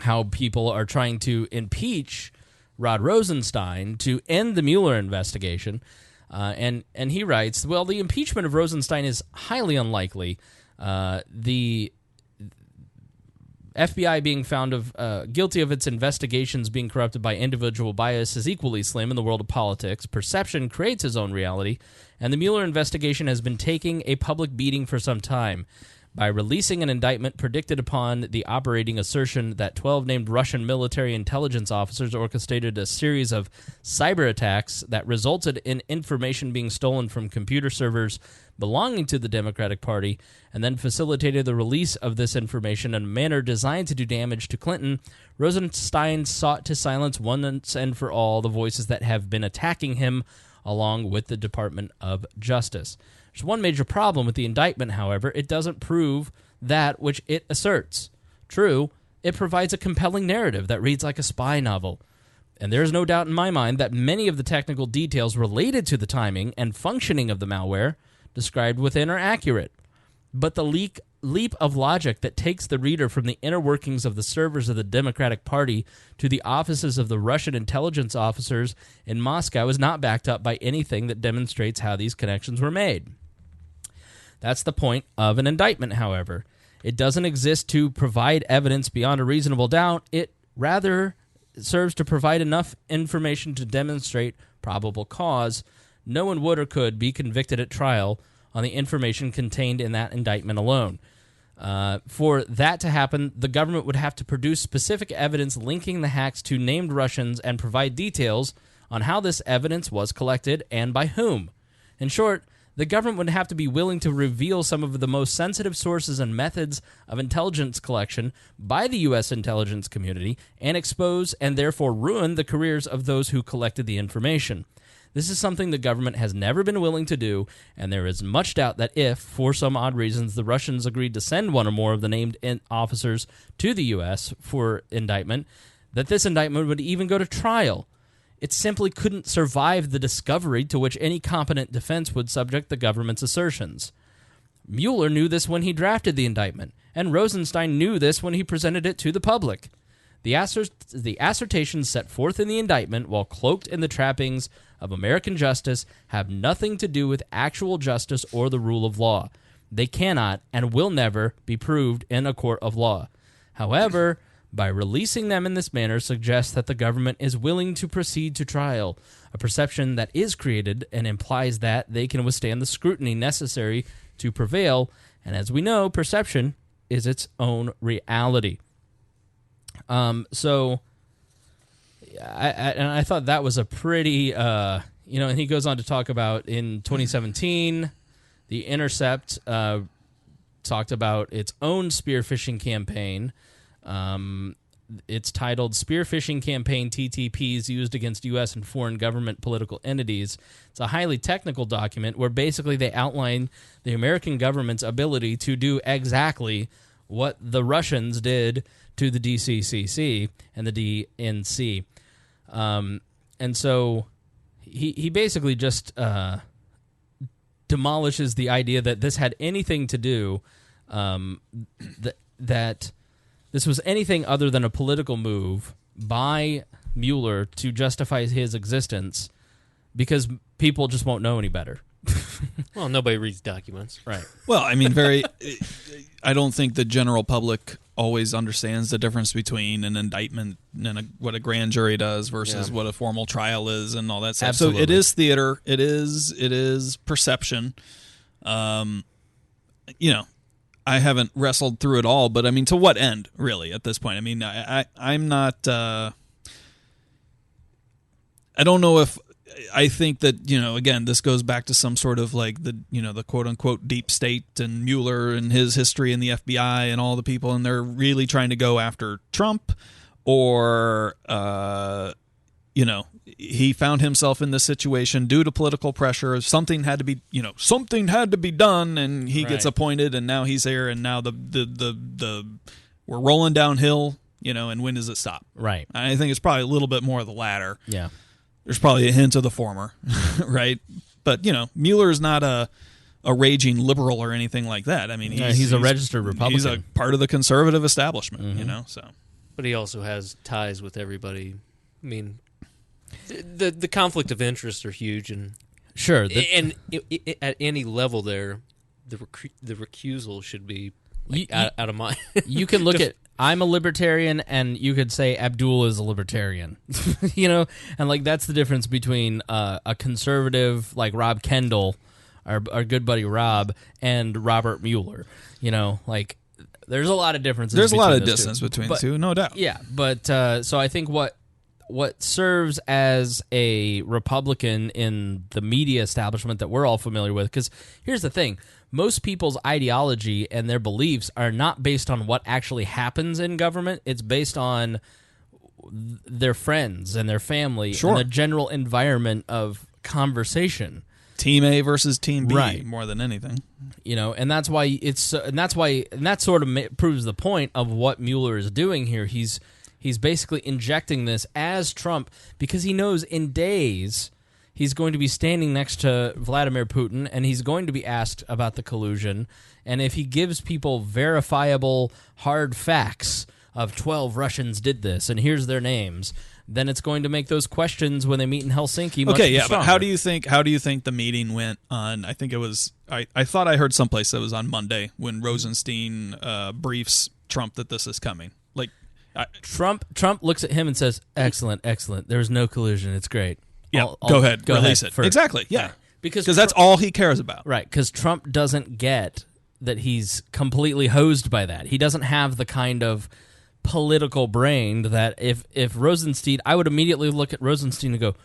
how people are trying to impeach Rod Rosenstein to end the Mueller investigation, and he writes, well, the impeachment of Rosenstein is highly unlikely. The FBI being found guilty of its investigations being corrupted by individual bias is equally slim in the world of politics. Perception creates its own reality, and the Mueller investigation has been taking a public beating for some time. By releasing an indictment predicted upon the operating assertion that 12 named Russian military intelligence officers orchestrated a series of cyber attacks that resulted in information being stolen from computer servers belonging to the Democratic Party, and then facilitated the release of this information in a manner designed to do damage to Clinton, Rosenstein sought to silence once and for all the voices that have been attacking him, along with the Department of Justice. There's one major problem with the indictment, however. It doesn't prove that which it asserts. True, it provides a compelling narrative that reads like a spy novel. And there's no doubt in my mind that many of the technical details related to the timing and functioning of the malware described within are accurate. But the leap of logic that takes the reader from the inner workings of the servers of the Democratic Party to the offices of the Russian intelligence officers in Moscow is not backed up by anything that demonstrates how these connections were made. That's the point of an indictment, however. It doesn't exist to provide evidence beyond a reasonable doubt. It rather serves to provide enough information to demonstrate probable cause. No one would or could be convicted at trial on the information contained in that indictment alone. For that to happen, the government would have to produce specific evidence linking the hacks to named Russians and provide details on how this evidence was collected and by whom. In short, the government would have to be willing to reveal some of the most sensitive sources and methods of intelligence collection by the U.S. intelligence community and expose and therefore ruin the careers of those who collected the information. This is something the government has never been willing to do, and there is much doubt that if, for some odd reasons, the Russians agreed to send one or more of the named officers to the U.S. for indictment, that this indictment would even go to trial. It simply couldn't survive the discovery to which any competent defense would subject the government's assertions. Mueller knew this when he drafted the indictment, and Rosenstein knew this when he presented it to the public. The assertions set forth in the indictment, while cloaked in the trappings of American justice, have nothing to do with actual justice or the rule of law. They cannot and will never be proved in a court of law. However, by releasing them in this manner suggests that the government is willing to proceed to trial, a perception that is created and implies that they can withstand the scrutiny necessary to prevail, and as we know, perception is its own reality. So I thought that was a pretty, and he goes on to talk about in 2017, The Intercept talked about its own spear phishing campaign. It's titled Spear Phishing Campaign TTPs Used Against U.S. and Foreign Government Political Entities. It's a highly technical document where basically they outline the American government's ability to do exactly what the Russians did to the DCCC and the DNC. And so he basically just demolishes the idea that this had anything to do that this was anything other than a political move by Mueller to justify his existence because people just won't know any better. Well, nobody reads documents. Right. Well, I mean, I don't think the general public always understands the difference between an indictment and what a grand jury does versus what a formal trial is and all that stuff. Absolutely. So it is theater. It is perception. I haven't wrestled through it all, but I mean, to what end, really, at this point? I mean, I'm not. I don't know if. I think that, again, this goes back to some sort of like the quote unquote deep state and Mueller and his history in the FBI and all the people, and they're really trying to go after Trump, or, he found himself in this situation due to political pressure. Something had to be done, and he gets appointed, and now he's here, and now the we're rolling downhill, and when does it stop? Right. I think it's probably a little bit more of the latter. Yeah. There's probably a hint of the former, right? But, Mueller is not a raging liberal or anything like that. I mean, he's a registered Republican. He's a part of the conservative establishment, so. But he also has ties with everybody. I mean, the conflict of interest are huge, and sure, and at any level there, the recusal should be out of mind. You can look at, I'm a libertarian, and you could say Abdul is a libertarian, and like that's the difference between a conservative like Rob Kendall, our good buddy Rob, and Robert Mueller. Like there's a lot of differences. There's a lot of those distance two. between the two, no doubt. Yeah, but so I think what serves as a Republican in the media establishment that we're all familiar with, because here's the thing. Most people's ideology and their beliefs are not based on what actually happens in government. It's based on their friends and their family and the general environment of conversation. Team A versus Team B, right. More than anything. And that's why that sort of proves the point of what Mueller is doing here. He's basically injecting this as Trump because he knows in days he's going to be standing next to Vladimir Putin, and he's going to be asked about the collusion. And if he gives people verifiable, hard facts of 12 Russians did this, and here's their names, then it's going to make those questions when they meet in Helsinki much stronger. But how do you think the meeting went on? I think it was. I thought I heard someplace that was on Monday when Rosenstein briefs Trump that this is coming. Like Trump looks at him and says, "Excellent, excellent. There's no collusion. It's great." Yeah, go ahead. Release it. First. Exactly, yeah. Right. Because that's all he cares about. Right, because Trump doesn't get that he's completely hosed by that. He doesn't have the kind of political brain that if Rosenstein, I would immediately look at Rosenstein and go,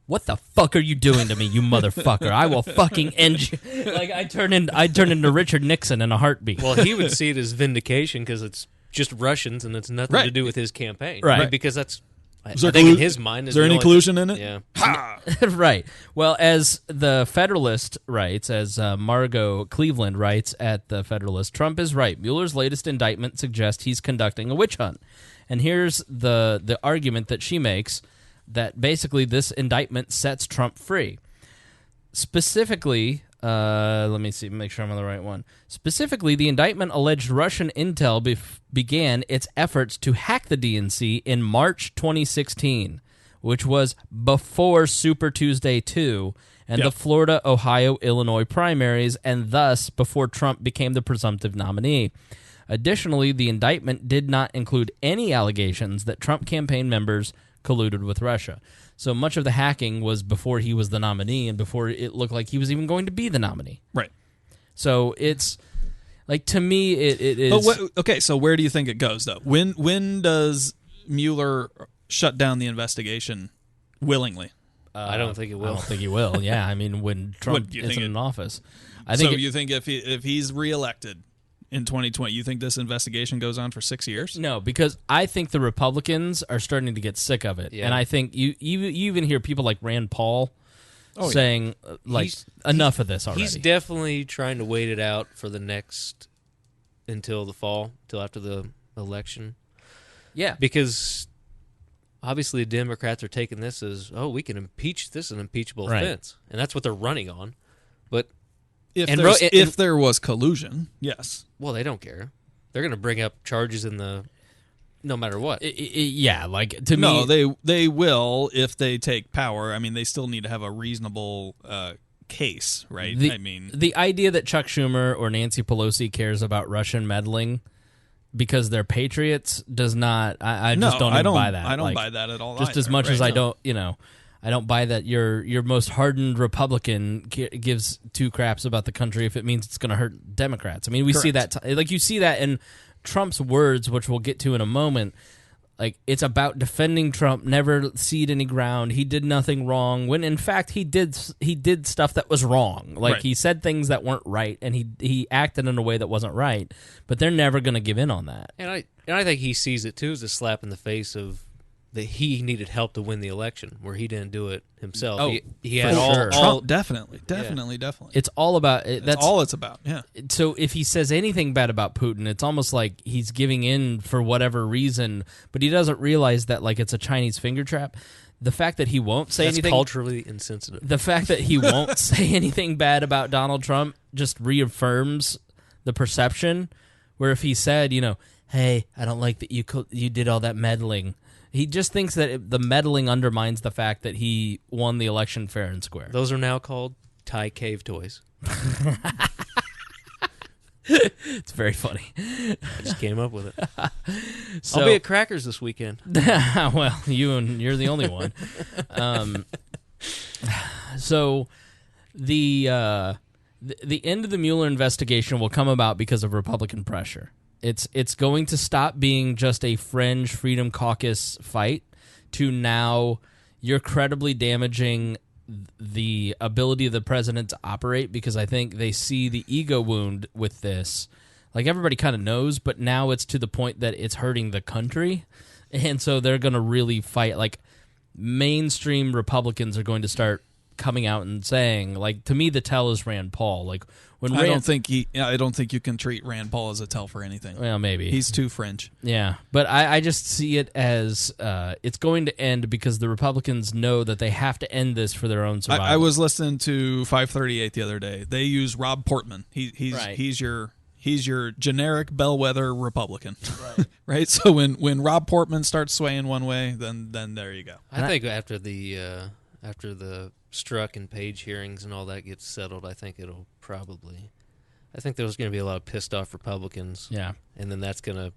what the fuck are you doing to me, you motherfucker? I will fucking end you. Like, I turn into Richard Nixon in a heartbeat. Well, he would see it as vindication because it's just Russians and it's nothing to do with his campaign. Right. Because that's... I think in his mind... Is there any collusion in it? Yeah. Ha! Right. Well, as the Federalist writes, as Margot Cleveland writes at the Federalist, Trump is right. Mueller's latest indictment suggests he's conducting a witch hunt. And here's the argument that she makes, that basically this indictment sets Trump free. Specifically... let me see, make sure I'm on the right one. Specifically, the indictment alleged Russian intel began its efforts to hack the DNC in March 2016, which was before Super Tuesday 2 and the Florida, Ohio, Illinois primaries, and thus before Trump became the presumptive nominee. Additionally, the indictment did not include any allegations that Trump campaign members colluded with Russia. So much of the hacking was before he was the nominee and before it looked like he was even going to be the nominee. Right. So it's, like, to me, it is... But okay, so where do you think it goes, though? When does Mueller shut down the investigation willingly? I don't think it will. I don't think he will, yeah. I mean, when Trump is in office. You think if he's reelected in 2020, you think this investigation goes on for 6 years? No, because I think the Republicans are starting to get sick of it. Yeah. And I think you even hear people like Rand Paul saying, enough of this already. He's definitely trying to wait it out for the next, until the fall, until after the election. Yeah. Because obviously the Democrats are taking this as, we can impeach this, an impeachable offense. And that's what they're running on. But... If there was collusion, yes. Well, they don't care. They're going to bring up charges no matter what. Yeah, like to me, no, they will if they take power. I mean, they still need to have a reasonable case, right? The idea that Chuck Schumer or Nancy Pelosi cares about Russian meddling because they're patriots does not. I just don't buy that. I don't buy that at all. Just either, as much right? as I don't, I don't buy that your most hardened Republican gives two craps about the country if it means it's going to hurt Democrats. I mean, we see that, like you see that in Trump's words, which we'll get to in a moment. Like, it's about defending Trump, never cede any ground. He did nothing wrong, when in fact he did stuff that was wrong. Like, he said things that weren't right, and he acted in a way that wasn't right. But they're never going to give in on that. And I think he sees it too as a slap in the face of that he needed help to win the election, where he didn't do it himself. Oh, he had all Trump, definitely. It's all about it. That's all it's about. Yeah. So if he says anything bad about Putin, it's almost like he's giving in for whatever reason, but he doesn't realize that like it's a Chinese finger trap. The fact that he won't say anything culturally insensitive. The fact that he won't say anything bad about Donald Trump just reaffirms the perception. Where if he said, hey, I don't like that you did all that meddling. He just thinks that the meddling undermines the fact that he won the election fair and square. Those are now called Thai cave toys. It's very funny. I just came up with it. I'll be at Crackers this weekend. Well, you're the only one. So the end of the Mueller investigation will come about because of Republican pressure. It's going to stop being just a fringe Freedom Caucus fight to now you're credibly damaging the ability of the president to operate, because I think they see the ego wound with this. Like, everybody kind of knows, but now it's to the point that it's hurting the country. And so they're going to really fight. Like, mainstream Republicans are going to start coming out and saying, like, to me, the tell is Rand Paul. Like, when I don't think you can treat Rand Paul as a tell for anything. Well, maybe he's too fringe. Yeah, but I just see it as it's going to end because the Republicans know that they have to end this for their own survival. I was listening to 538 the other day. They use Rob Portman. He's your generic bellwether Republican, right? Right. So when Rob Portman starts swaying one way, then there you go. I think after the Strzok and Page hearings and all that gets settled, I think there's going to be a lot of pissed off Republicans. Yeah. And then that's going to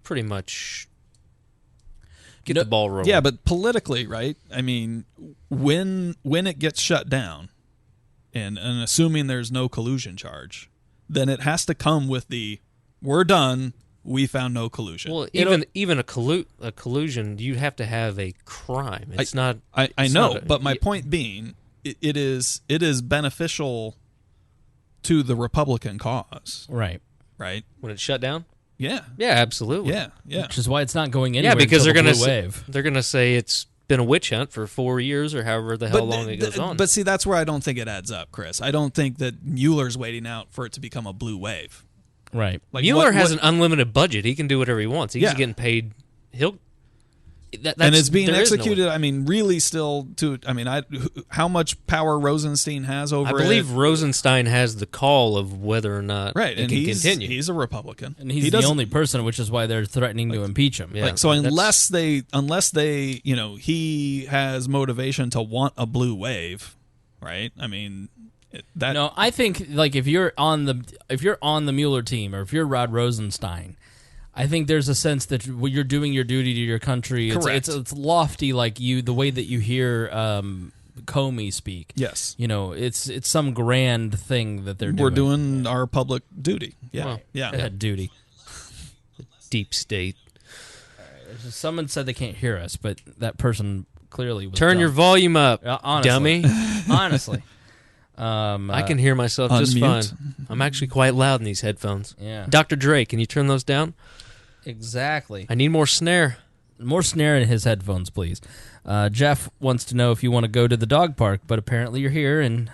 pretty much get the ball rolling. Yeah, but politically, right? I mean, when it gets shut down, and assuming there's no collusion charge, then it has to come with we're done. We found no collusion. Well, even a collusion, you have to have a crime. It's not. I know, but my point being, it is beneficial to the Republican cause. Right. Right. When it's shut down. Yeah. Yeah. Absolutely. Yeah. Which is why it's not going anywhere. Yeah, because they're going to say it's been a witch hunt for 4 years or however the hell long it goes on. But see, that's where I don't think it adds up, Chris. I don't think that Mueller's waiting out for it to become a blue wave. Right. Like Mueller has an unlimited budget. He can do whatever he wants. He's getting paid. And it's being executed. I mean, really, still to. I mean, how much power Rosenstein has over it? I believe Rosenstein has the call of whether or not it can continue. He's a Republican, and he's the only person, which is why they're threatening to impeach him. Yeah. So unless they, he has motivation to want a blue wave, right? I mean. No, I think like if you're on the Mueller team or if you're Rod Rosenstein, I think there's a sense that you're doing your duty to your country. Correct. It's lofty, like the way that you hear Comey speak. Yes, it's some grand thing that they're doing. We're doing our public duty. Yeah, well, yeah, duty. Deep state. Someone said they can't hear us, but that person clearly was Turn dumb. your volume up, honestly. dummy. Honestly. I can hear myself just fine. I'm actually quite loud in these headphones. Yeah. Dr. Dre, can you turn those down? Exactly. I need more snare. More snare in his headphones, please. Jeff wants to know if you want to go to the dog park, but apparently you're here, and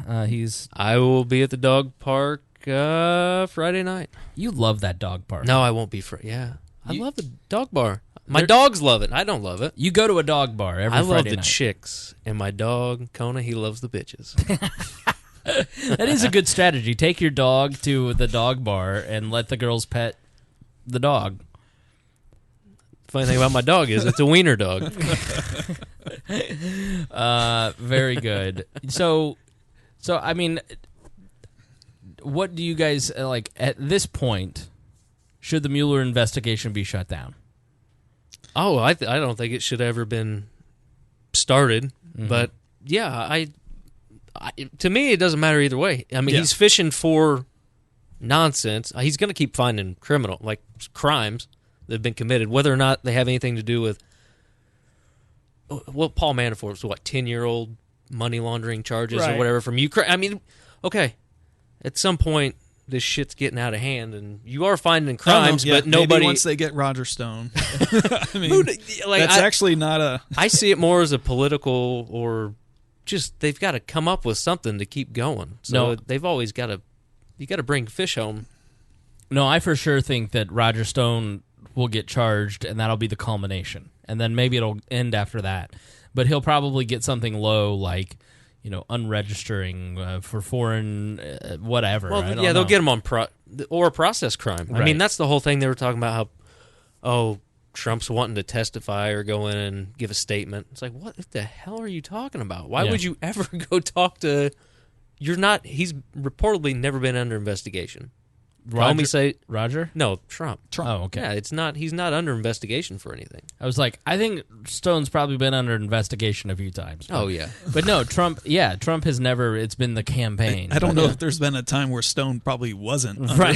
I will be at the dog park Friday night. You love that dog park. No, I won't be I love the dog bar. My dogs love it. I don't love it. You go to a dog bar every Friday night. I love the chicks, and my dog, Kona, he loves the bitches. That is a good strategy. Take your dog to the dog bar and let the girls pet the dog. Funny thing about my dog is it's a wiener dog. Very good. So I mean, what do you guys like at this point? Should the Mueller investigation be shut down? Oh, I don't think it should have ever been started. But yeah, to me, it doesn't matter either way. I mean, he's fishing for nonsense. He's going to keep finding crimes that have been committed, whether or not they have anything to do with. Well, Paul Manafort's 10-year-old money laundering charges or whatever from Ukraine. I mean, okay, at some point this shit's getting out of hand, and you are finding crimes, but nobody. Maybe once they get Roger Stone. I mean, that's actually not a. I see it more as a political, or just they've got to come up with something to keep going. So they've always got to. You got to bring fish home. No, I for sure think that Roger Stone will get charged, and that'll be the culmination, and then maybe it'll end after that. But he'll probably get something low like, unregistering for foreign whatever. Well, they'll get him on or a process crime. Right. I mean, that's the whole thing they were talking about. How, Trump's wanting to testify or go in and give a statement. It's like, what the hell are you talking about? Why would you ever go talk to? He's reportedly never been under investigation. Roger? No, Trump. Oh, okay. Yeah, he's not under investigation for anything. I was like, I think Stone's probably been under investigation a few times. Oh, yeah. But no, Trump has never, it's been the campaign. I don't know if there's been a time where Stone probably wasn't under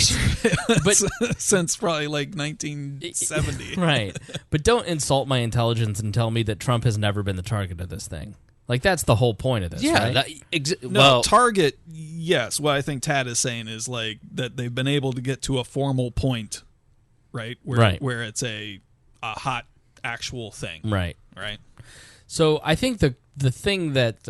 but since probably 1970. Right. But don't insult my intelligence and tell me that Trump has never been the target of this thing. Like, that's the whole point of this, right? Target, yes. What I think Tad is saying is that they've been able to get to a formal point, right? Where it's a hot actual thing. Right. Right. So I think the thing that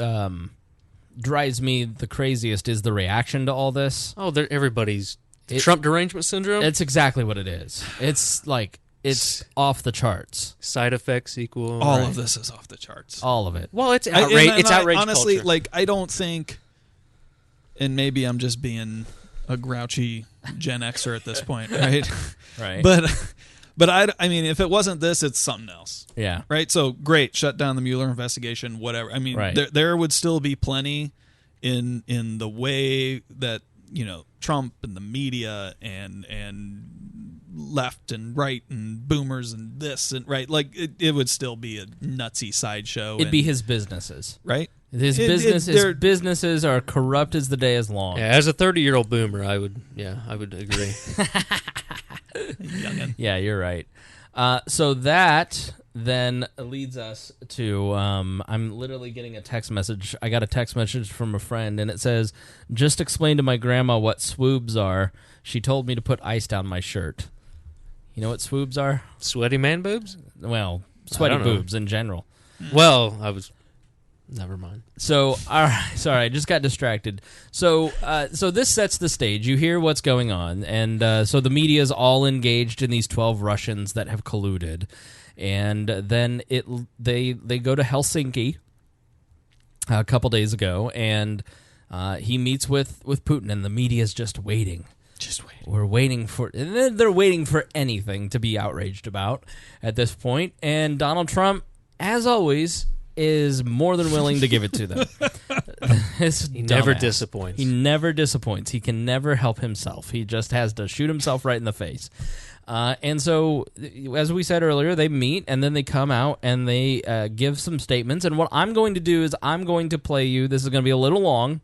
drives me the craziest is the reaction to all this. Oh, everybody's Trump derangement syndrome? It's exactly what it is. It's like... It's off the charts. Side effects equal. All of this is off the charts. All of it. Well, it's outrage. It's outrage. Honestly, culture. I don't think, and maybe I'm just being a grouchy Gen Xer at this point, right? Right. But I mean, if it wasn't this, it's something else. Yeah. Right. So great, shut down the Mueller investigation. Whatever. I mean, there would still be plenty in the way that Trump and the media and left and right and boomers and this and right, it would still be a nutsy sideshow. It'd be his businesses, right? His businesses are corrupt as the day is long. Yeah, as a 30-year-old boomer, I would agree. Yeah, you're right. So that then leads us to I'm literally getting a text message. I got a text message from a friend, and it says, "Just explain to my grandma what swoobs are. She told me to put ice down my shirt." You know what swoobs are? Sweaty man boobs? Well, sweaty boobs in general. Well, never mind. So, all right, sorry, I just got distracted. So this sets the stage. You hear what's going on, and so the media is all engaged in these 12 Russians that have colluded, and then they go to Helsinki a couple days ago, and he meets with Putin, and the media is just waiting. We're waiting they're waiting for anything to be outraged about at this point, and Donald Trump, as always, is more than willing to give it to them. He never disappoints. He never disappoints. He can never help himself. He just has to shoot himself right in the face. And so, as we said earlier, they meet, and then they come out, and they give some statements. And what I'm going to do is I'm going to play you, this is going to be a little long,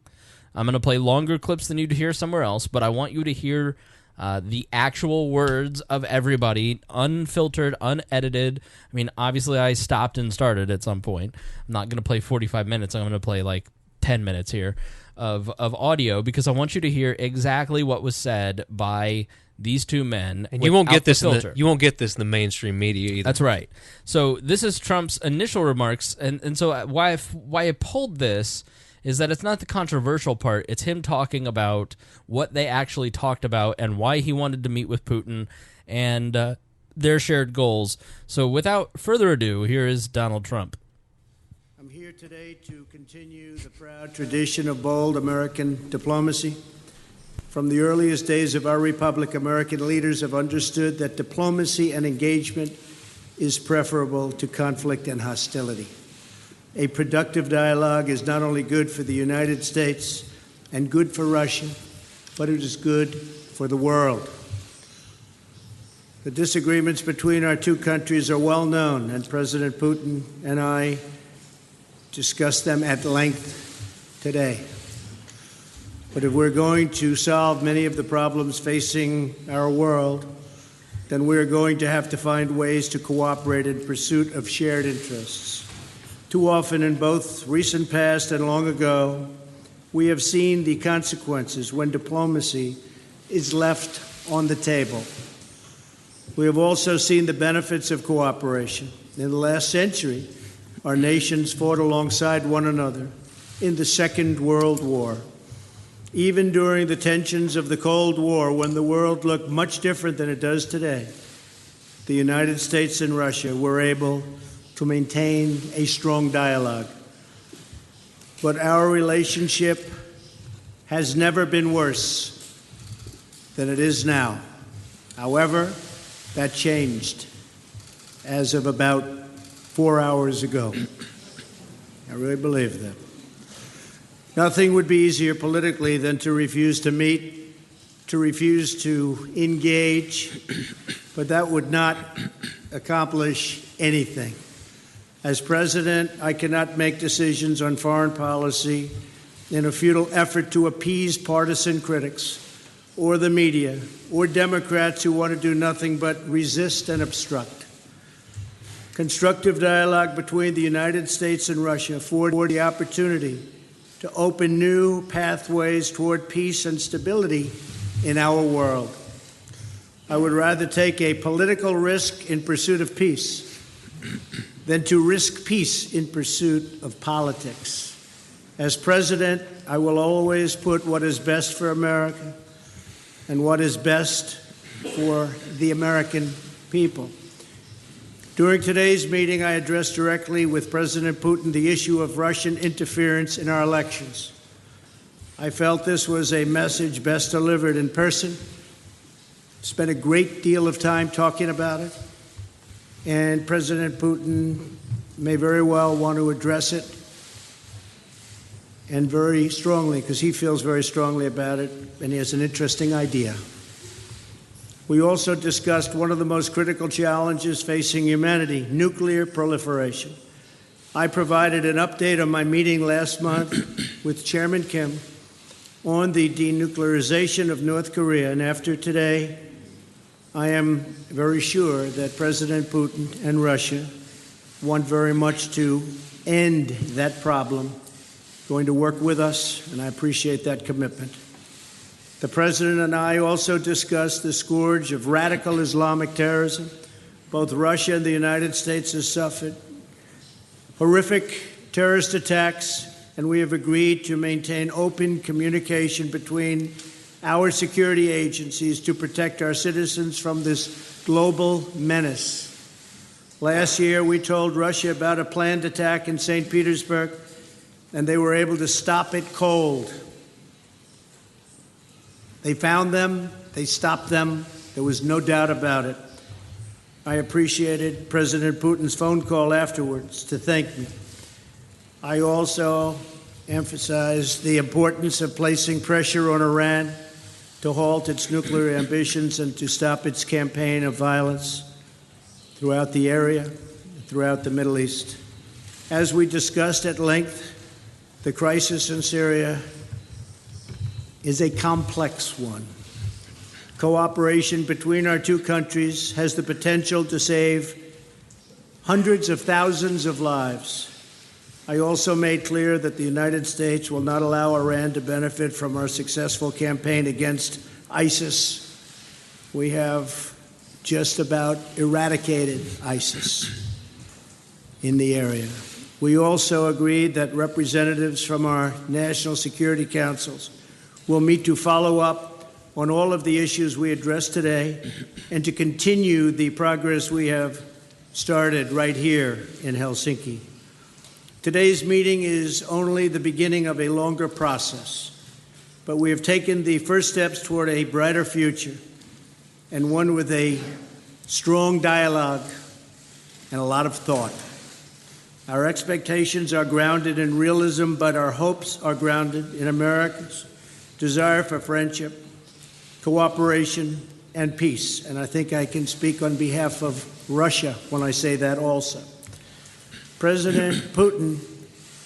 I'm going to play longer clips than you'd hear somewhere else, but I want you to hear the actual words of everybody, unfiltered, unedited. I mean, obviously I stopped and started at some point. I'm not going to play 45 minutes. I'm going to play 10 minutes here of audio, because I want you to hear exactly what was said by these two men. And you won't get this you won't get this in the mainstream media either. That's right. So this is Trump's initial remarks, and so why I pulled this is that it's not the controversial part. It's him talking about what they actually talked about and why he wanted to meet with Putin and their shared goals. So without further ado, here is Donald Trump. I'm here today to continue the proud tradition of bold American diplomacy From the earliest days of our republic, American leaders have understood that diplomacy and engagement is preferable to conflict and hostility. A productive dialogue is not only good for the United States and good for Russia, but it is good for the world. The disagreements between our two countries are well known, and President Putin and I discussed them at length today. But if we're going to solve many of the problems facing our world, then we're going to have to find ways to cooperate in pursuit of shared interests. Too often in both recent past and long ago, we have seen the consequences when diplomacy is left on the table. We have also seen the benefits of cooperation. In the last century, our nations fought alongside one another in the Second World War. Even during the tensions of the Cold War, when the world looked much different than it does today, the United States and Russia were able to maintain a strong dialogue. But our relationship has never been worse than it is now. However, that changed as of about 4 hours ago. I really believe that. Nothing would be easier politically than to refuse to meet, to refuse to engage, but that would not accomplish anything. As president, I cannot make decisions on foreign policy in a futile effort to appease partisan critics or the media or Democrats who want to do nothing but resist and obstruct. Constructive dialogue between the United States and Russia afford the opportunity to open new pathways toward peace and stability in our world. I would rather take a political risk in pursuit of peace than to risk peace in pursuit of politics. As president, I will always put what is best for America and what is best for the American people. During today's meeting, I addressed directly with President Putin the issue of Russian interference in our elections. I felt this was a message best delivered in person. Spent a great deal of time talking about it, and President Putin may very well want to address it, and very strongly, because he feels very strongly about it, and he has an interesting idea. We also discussed one of the most critical challenges facing humanity, nuclear proliferation. I provided an update on my meeting last month with Chairman Kim on the denuclearization of North Korea, and after today, I am very sure that President Putin and Russia want very much to end that problem, going to work with us, and I appreciate that commitment. The President and I also discussed the scourge of radical Islamic terrorism. Both Russia and the United States have suffered horrific terrorist attacks, and we have agreed to maintain open communication between our security agencies to protect our citizens from this global menace. Last year, we told Russia about a planned attack in St. Petersburg, and they were able to stop it cold. They found them, they stopped them, there was no doubt about it. I appreciated President Putin's phone call afterwards to thank me. I also emphasized the importance of placing pressure on Iran to halt its nuclear ambitions and to stop its campaign of violence throughout the area, throughout the Middle East. As we discussed at length, the crisis in Syria is a complex one. Cooperation between our two countries has the potential to save hundreds of thousands of lives. I also made clear that the United States will not allow Iran to benefit from our successful campaign against ISIS. We have just about eradicated ISIS in the area. We also agreed that representatives from our national security councils will meet to follow up on all of the issues we addressed today and to continue the progress we have started right here in Helsinki. Today's meeting is only the beginning of a longer process. but we have taken the first steps toward a brighter future, and one with a strong dialogue and a lot of thought. Our expectations are grounded in realism, but our hopes are grounded in America's desire for friendship, cooperation, and peace. And I think I can speak on behalf of Russia when I say that also. President Putin,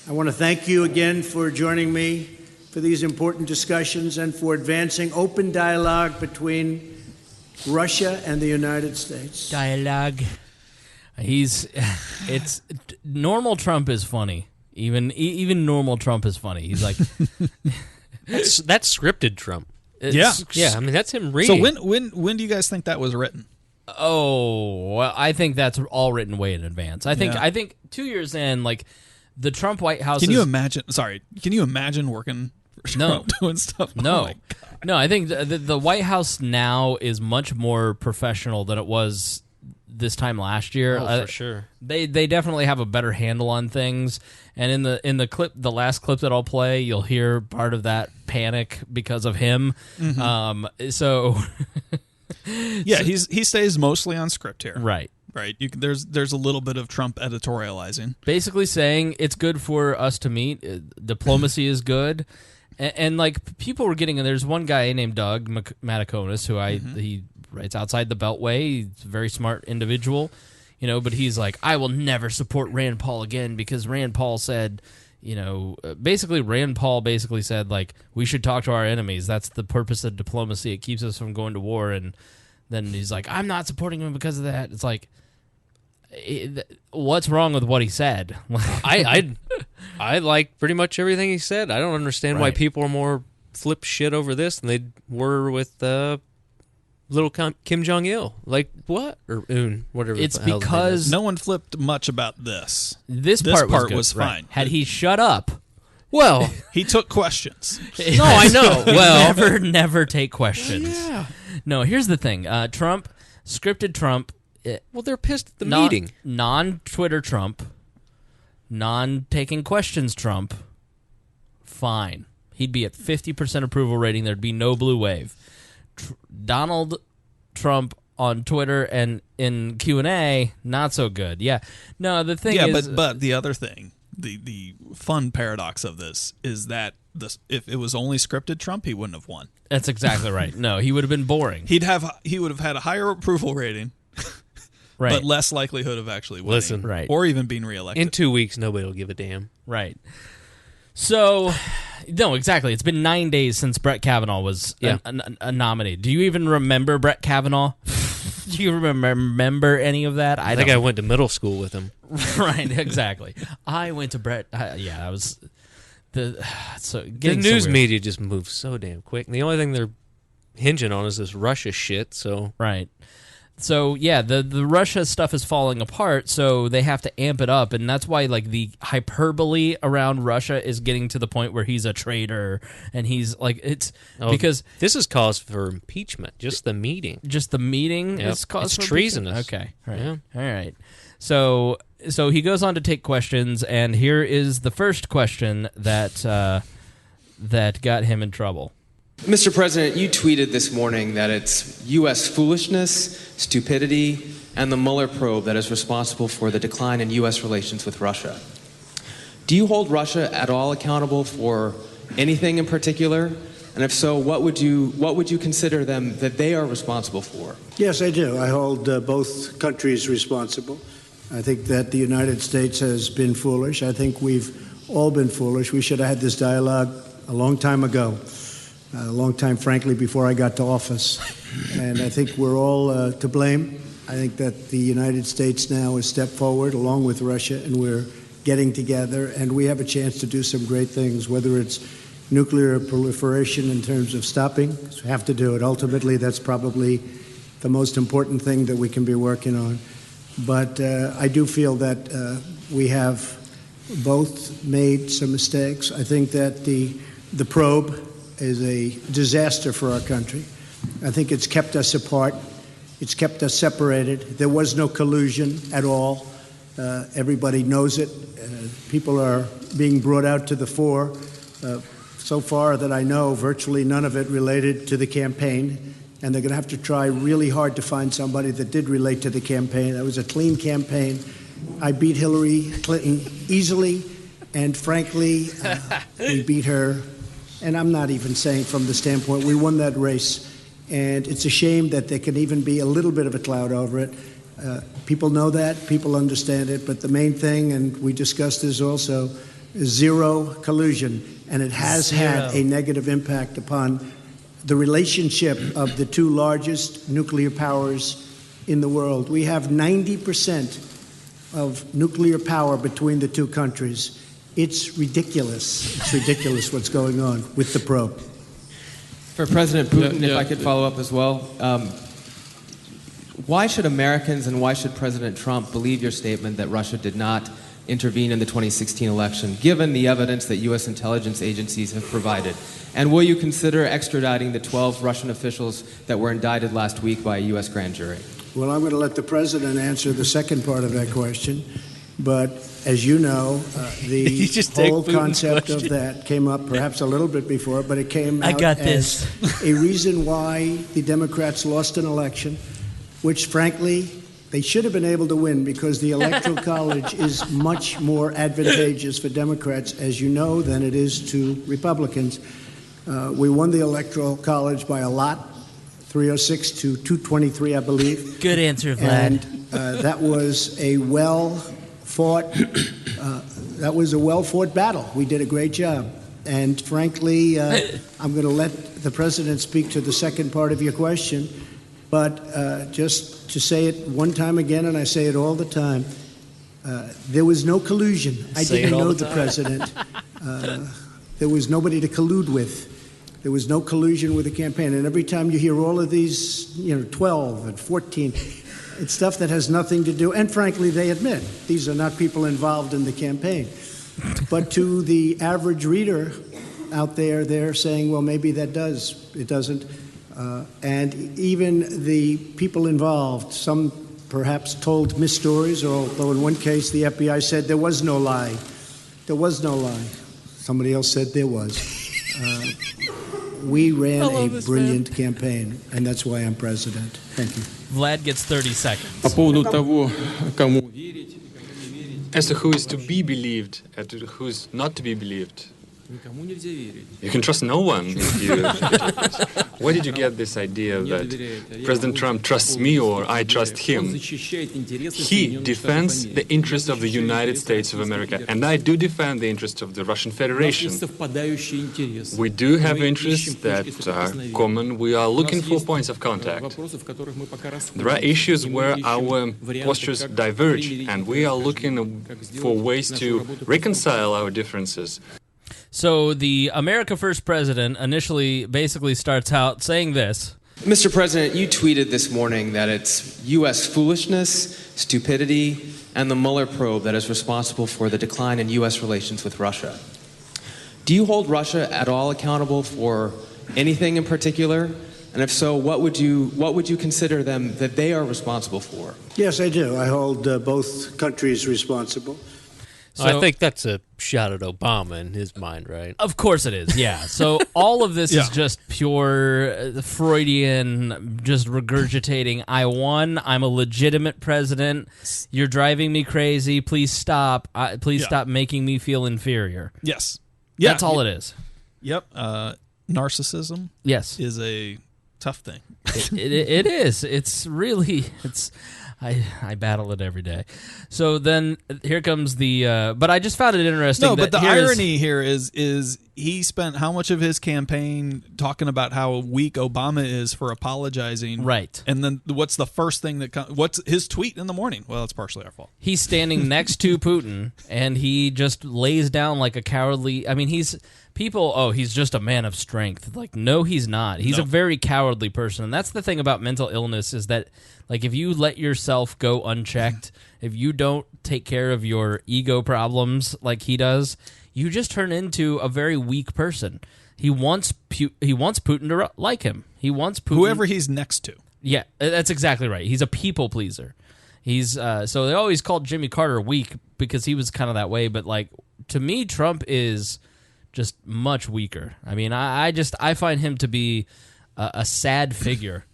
I want to thank you again for joining me for these important discussions and for advancing open dialogue between Russia and the United States. Dialogue. It's normal Trump is funny. Even normal Trump is funny. He's like, that's scripted Trump. Yeah. I mean, that's him reading. So when do you guys think that was written? Oh, well, I think that's all written way in advance. I think 2 years in, like the Trump White House. Can you imagine? Sorry, can you imagine working for Trump doing stuff? No, oh my God. No. I think the White House now is much more professional than it was this time last year. Oh, for sure. They definitely have a better handle on things. And in the clip, the last clip that I'll play, you'll hear part of that panic because of him. Mm-hmm. So yeah, he stays mostly on script here. Right. There's a little bit of Trump editorializing, basically saying it's good for us to meet. Diplomacy is good, and like people were getting. There's one guy named Doug Mataconis who he writes Outside the Beltway. He's a very smart individual, but he's like, I will never support Rand Paul again because Rand Paul said, Rand Paul basically said, like, we should talk to our enemies. That's the purpose of diplomacy. It keeps us from going to war. And then he's like, I'm not supporting him because of that. It's like, what's wrong with what he said? I like pretty much everything he said. I don't understand why people are more flip shit over this than they were with little Kim Jong-il. Like, what? Or Un, whatever. It's because no one flipped much about this. This part was fine. Right. Had he shut up, well, he took questions. No, I know. Well, never take questions. Yeah. No, here's the thing. Scripted Trump. Well, they're pissed at the meeting. Non-Twitter Trump. Non-taking questions Trump. Fine. He'd be at 50% approval rating. There'd be no blue wave. Donald Trump on Twitter and in Q&A, not so good. Yeah. No, the thing is... Yeah, but the other thing, the fun paradox of this is that if it was only scripted Trump, he wouldn't have won. That's exactly right. No, he would have been boring. He would have had a higher approval rating, right, but less likelihood of actually winning, right, or even being reelected. In 2 weeks, nobody will give a damn. Right. So, no, exactly. It's been 9 days since Brett Kavanaugh was a nominee. Do you even remember Brett Kavanaugh? Do you remember any of that? I think I went to middle school with him. Right, exactly. I went to Brett. I was the news media just moves so damn quick. And the only thing they're hinging on is this Russia shit. So right. So, yeah, the Russia stuff is falling apart, so they have to amp it up, and that's why, like, the hyperbole around Russia is getting to the point where he's a traitor, and he's, like, because... This is cause for impeachment, just the meeting. Just the meeting is cause for treasonous. Okay, all right. Yeah. All right. So he goes on to take questions, and here is the first question that got him in trouble. Mr. President, you tweeted this morning that it's U.S. foolishness, stupidity, and the Mueller probe that is responsible for the decline in U.S. relations with Russia. Do you hold Russia at all accountable for anything in particular? And if so, what would you consider them that they are responsible for? Yes, I do. I hold both countries responsible. I think that the United States has been foolish. I think we've all been foolish. We should have had this dialogue a long time ago. A long time, frankly, before I got to office. And I think we're all to blame. I think that the United States now has stepped forward along with Russia, and we're getting together, and we have a chance to do some great things, whether it's nuclear proliferation in terms of stopping, because we have to do it. Ultimately, that's probably the most important thing that we can be working on. But I do feel that we have both made some mistakes. I think that the probe is a disaster for our country. I think it's kept us apart. It's kept us separated. There was no collusion at all. Everybody knows it. People are being brought out to the fore. so far that I know, virtually none of it related to the campaign. And they're going to have to try really hard to find somebody that did relate to the campaign. That was a clean campaign. I beat Hillary Clinton easily, and frankly, we beat her. And I'm not even saying from the standpoint, we won that race. And it's a shame that there can even be a little bit of a cloud over it. People know that, people understand it, but the main thing, and we discussed this also, is zero collusion. And it has had a negative impact upon the relationship of the two largest nuclear powers in the world. We have 90% of nuclear power between the two countries. It's ridiculous. It's ridiculous what's going on with the probe. For President Putin, if I could follow up as well, why should Americans and why should President Trump believe your statement that Russia did not intervene in the 2016 election, given the evidence that U.S. intelligence agencies have provided? And will you consider extraditing the 12 Russian officials that were indicted last week by a U.S. grand jury? Well, I'm going to let the president answer the second part of that question. But as you know, the whole concept of that came up perhaps a little bit before, but it came out as a reason why the Democrats lost an election, which, frankly, they should have been able to win because the Electoral College is much more advantageous for Democrats, as you know, than it is to Republicans. We won the Electoral College by a lot, 306 to 223, I believe. Good answer, Vlad. And that was a well-fought battle. We did a great job. And frankly, I'm going to let the president speak to the second part of your question. But just to say it one time again, and I say it all the time, there was no collusion. I didn't know the president. There was nobody to collude with. There was no collusion with the campaign. And every time you hear all of these, 12 and 14, it's stuff that has nothing to do. And frankly, they admit these are not people involved in the campaign. But to the average reader out there, they're saying, well, maybe that does. It doesn't. And even the people involved, some perhaps told misstories, although in one case the FBI said there was no lie. There was no lie. Somebody else said there was. We ran a brilliant campaign, and that's why I'm president. Thank you. Vlad gets 30 seconds. As to who is to be believed and who is not to be believed. You can trust no one. Where did you get this idea that President Trump trusts me or I trust him? He defends the interests of the United States of America, and I do defend the interests of the Russian Federation. We do have interests that are common. We are looking for points of contact. There are issues where our postures diverge, and we are looking for ways to reconcile our differences. So the America First president initially basically starts out saying this. Mr. President, you tweeted this morning that it's U.S. foolishness, stupidity, and the Mueller probe that is responsible for the decline in U.S. relations with Russia. Do you hold Russia at all accountable for anything in particular? And if so, what would you consider them that they are responsible for? Yes, I do. I hold both countries responsible. So, I think that's a shot at Obama in his mind, right? Of course it is, yeah. So all of this is just pure Freudian, just regurgitating, I won, I'm a legitimate president, you're driving me crazy, please stop, stop making me feel inferior. Yes. That's all it is. Yep. Narcissism is a tough thing. It is. It's really... I battle it every day. So then here comes the... but I just found it interesting. No, but the irony here is he spent how much of his campaign talking about how weak Obama is for apologizing. Right. And then what's the first thing that comes? What's his tweet in the morning? Well, it's partially our fault. He's standing next to Putin, and he just lays down like a cowardly... I mean, he's just a man of strength. Like, no, he's not. He's a very cowardly person. And that's the thing about mental illness is that, like, if you let yourself go unchecked, if you don't take care of your ego problems like he does, you just turn into a very weak person. He wants Putin to like him. He wants Putin... Whoever he's next to. Yeah, that's exactly right. He's a people pleaser. He's so they always called Jimmy Carter weak because he was kind of that way. But, like, to me, Trump is just much weaker. I mean, I find him to be a sad figure.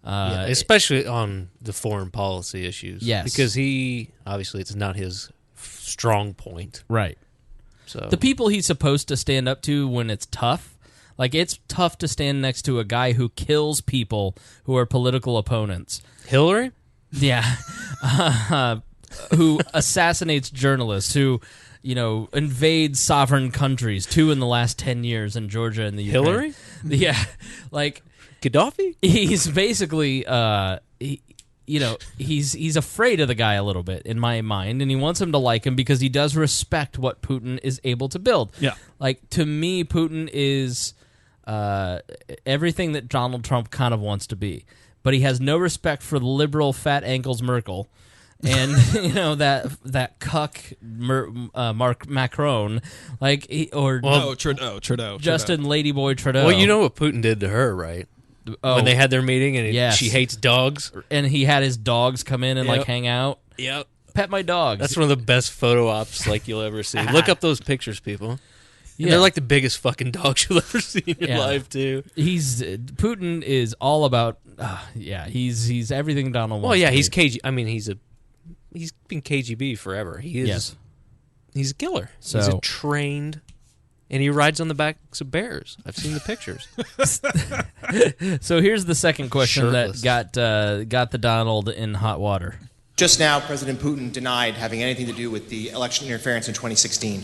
Especially on the foreign policy issues. Yes. Because obviously it's not his strong point. Right. So the people he's supposed to stand up to when it's tough, like it's tough to stand next to a guy who kills people who are political opponents. Hillary? Yeah. Who assassinates journalists, who, invades sovereign countries, 2 in the last 10 years in Georgia and the Ukraine. Hillary? Yeah. Like Gaddafi? He's basically he's afraid of the guy a little bit, in my mind, and he wants him to like him because he does respect what Putin is able to build. Yeah. Like, to me, Putin is everything that Donald Trump kind of wants to be, but he has no respect for the liberal fat ankles Merkel. And that cuck Mark Macron, Trudeau, Justin Ladyboy Trudeau. Well, you know what Putin did to her, right? Oh, when they had their meeting, and yes. she hates dogs, and he had his dogs come in and hang out. Yep, pet my dogs. That's one of the best photo ops you'll ever see. Look up those pictures, people. Yeah. They're like the biggest fucking dogs you'll ever see in your life, too. Putin is all about. He's everything Donald wants. Well, yeah, to he's be. KG. I mean, he's been KGB forever. He is. Yes. He's a killer. So, he's a trained, and he rides on the backs of bears. I've seen the pictures. So here's the second question Shirtless. that got the Donald in hot water. Just now, President Putin denied having anything to do with the election interference in 2016.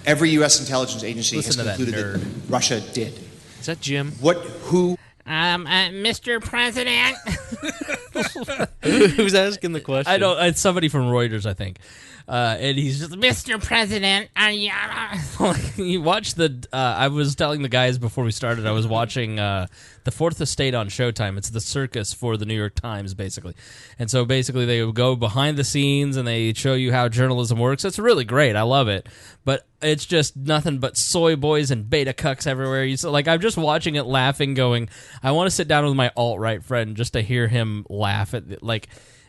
Every U.S. intelligence agency has concluded that Russia did. Is that Jim? Who? Mr. President. Who's asking the question? I don't. It's somebody from Reuters, I think. And he's just, Mr. President. You watch the. I was telling the guys before we started. I was watching the Fourth Estate on Showtime. It's the circus for the New York Times, basically. And so basically, they go behind the scenes and they show you how journalism works. It's really great. I love it. But it's just nothing but soy boys and beta cucks everywhere. I'm just watching it, laughing, going, I want to sit down with my alt-right friend just to hear him laugh at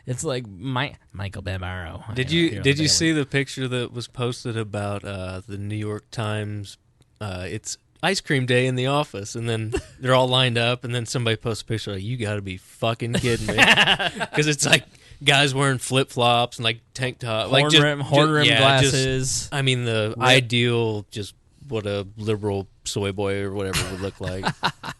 it's like Michael Bambaro. Did you see the picture that was posted about the New York Times? It's ice cream day in the office, and then they're all lined up, and then somebody posts a picture like, you got to be fucking kidding me, because it's like guys wearing flip flops and like tank top, horn rim glasses. The ideal, just what a liberal soy boy or whatever would look like.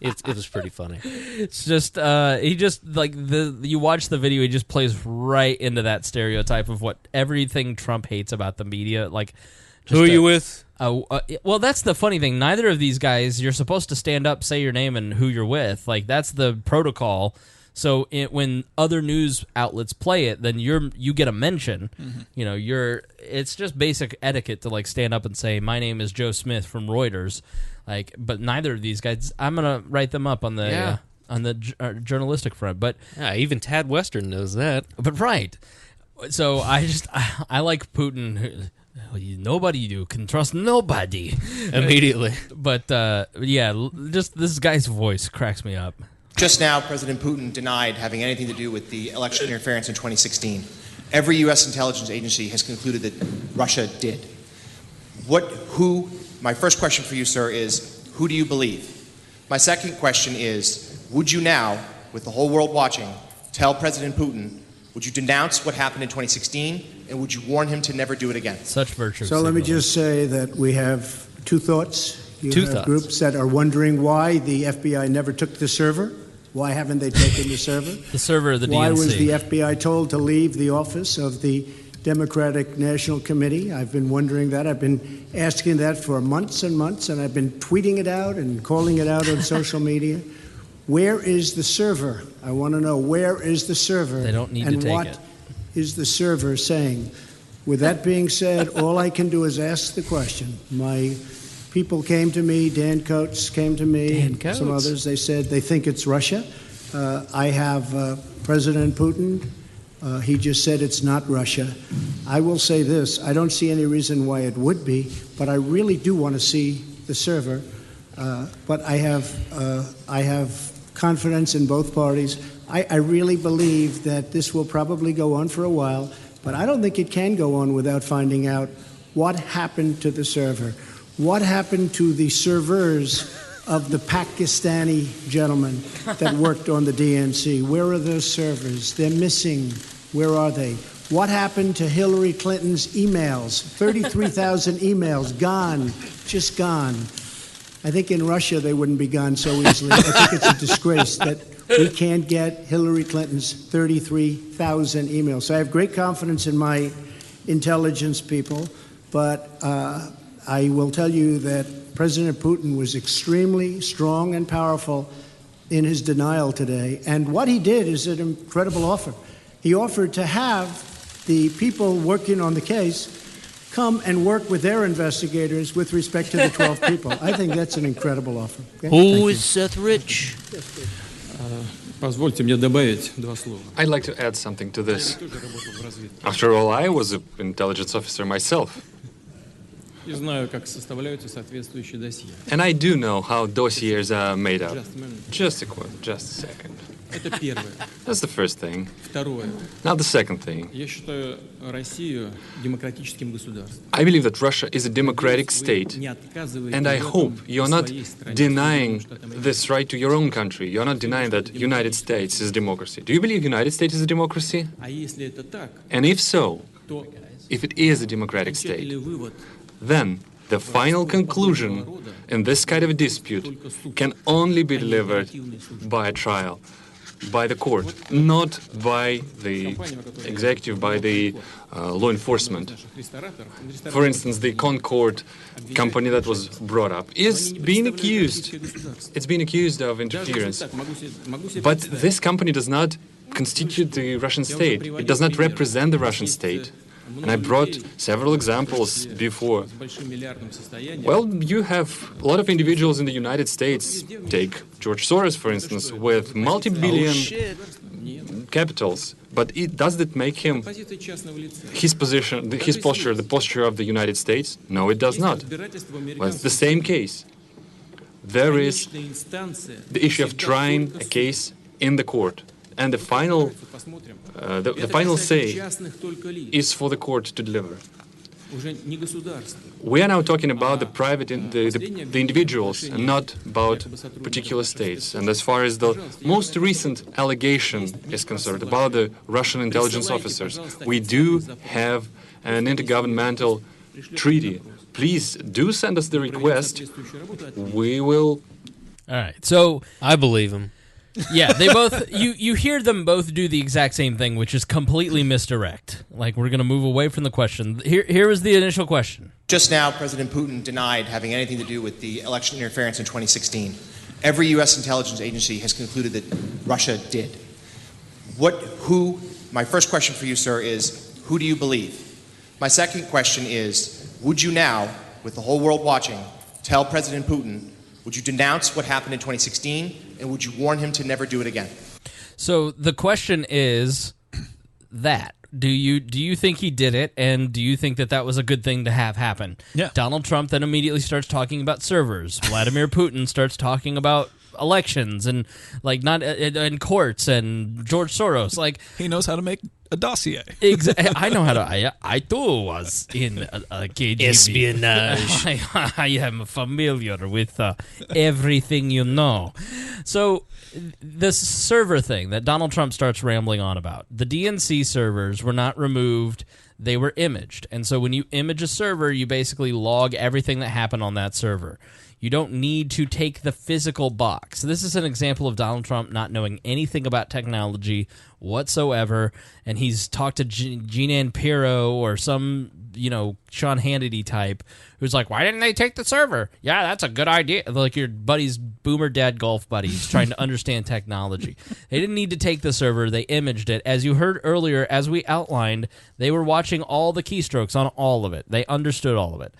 It was pretty funny. It's just he just you watch the video, he just plays right into that stereotype of what everything Trump hates about the media. Who are you with? Well, that's the funny thing. Neither of these guys, you're supposed to stand up, say your name, and who you're with. That's the protocol. So when other news outlets play it, then you get a mention. Mm-hmm. It's just basic etiquette to stand up and say, my name is Joe Smith from Reuters. But neither of these guys, I'm gonna write them up on the journalistic front. But even Tad Western knows that. But right. So I like Putin. You can trust nobody immediately. But just this guy's voice cracks me up. Just now, President Putin denied having anything to do with the election interference in 2016. Every U.S. intelligence agency has concluded that Russia did. My first question for you, sir, is who do you believe? My second question is, would you now, with the whole world watching, tell President Putin, would you denounce what happened in 2016, and would you warn him to never do it again? Such virtue. So let me just say that we have two thoughts. You have groups that are wondering why the FBI never took the server. Why haven't they taken the server? The server of the DNC. Why was the FBI told to leave the office of the Democratic National Committee? I've been wondering that. I've been asking that for months and months, and I've been tweeting it out and calling it out on social media. Where is the server? I want to know, where is the server? They don't need to take it. And what is the server saying? With that being said, all I can do is ask the question. My people came to me, Dan Coates came to me, and some others. They said they think it's Russia. I have President Putin. He just said it's not Russia. I will say this. I don't see any reason why it would be, but I really do want to see the server. But I have confidence in both parties. I really believe that this will probably go on for a while, but I don't think it can go on without finding out what happened to the server. What happened to the servers of the Pakistani gentleman that worked on the DNC? Where are those servers? They're missing. Where are they? What happened to Hillary Clinton's emails? 33,000 emails, gone, just gone. I think in Russia they wouldn't be gone so easily. I think it's a disgrace that we can't get Hillary Clinton's 33,000 emails. So I have great confidence in my intelligence people, but I will tell you that President Putin was extremely strong and powerful in his denial today. And what he did is an incredible offer. He offered to have the people working on the case come and work with their investigators with respect to the 12 people. I think that's an incredible offer. Okay? Who is Seth Rich? I'd like to add something to this. After all, I was an intelligence officer myself. And I do know how dossiers are made up. Just a second. That's the first thing. Now the second thing. I believe that Russia is a democratic state, and I hope you're not denying this right to your own country. You're not denying that United States is a democracy. Do you believe United States is a democracy? And if so, if it is a democratic state, then the final conclusion in this kind of a dispute can only be delivered by a trial, by the court, not by the executive, by the law enforcement. For instance, the Concord company that was brought up is being accused. It's being accused of interference. But this company does not constitute the Russian state. It does not represent the Russian state. And I brought several examples before. Well, you have a lot of individuals in the United States. Take George Soros, for instance, with multi-billion capitals. But does that make him his position, his posture, the posture of the United States? No, it does not. Well, it's the same case. There is the issue of trying a case in the court. And the final say is for the court to deliver. We are now talking about the private, the individuals, and not about particular states. And as far as the most recent allegation is concerned about the Russian intelligence officers, we do have an intergovernmental treaty. Please do send us the request. We will. All right. So I believe him. Yeah, they both. You hear them both do the exact same thing, which is completely misdirect. Like, we're going to move away from the question. Here is the initial question. Just now, President Putin denied having anything to do with the election interference in 2016. Every U.S. intelligence agency has concluded that Russia did. My first question for you, sir, is who do you believe? My second question is, would you now, with the whole world watching, tell President Putin, would you denounce what happened in 2016, and would you warn him to never do it again? So the question is that. Do you think he did it, and do you think that that was a good thing to have happen? Yeah. Donald Trump then immediately starts talking about servers. Vladimir Putin starts talking about elections and and courts and George Soros. Like, he knows how to make a dossier. Exactly. I know how to. I too was in a KGB. Espionage. I am familiar with everything you know. So this server thing that Donald Trump starts rambling on about, the DNC servers were not removed. They were imaged. And so when you image a server, you basically log everything that happened on that server. You don't need to take the physical box. This is an example of Donald Trump not knowing anything about technology whatsoever, and he's talked to Jean Pirro or some, Sean Hannity type who's like, why didn't they take the server? Yeah, that's a good idea. Like your buddy's boomer dad golf buddies trying to understand technology. They didn't need to take the server. They imaged it. As you heard earlier, as we outlined, they were watching all the keystrokes on all of it. They understood all of it.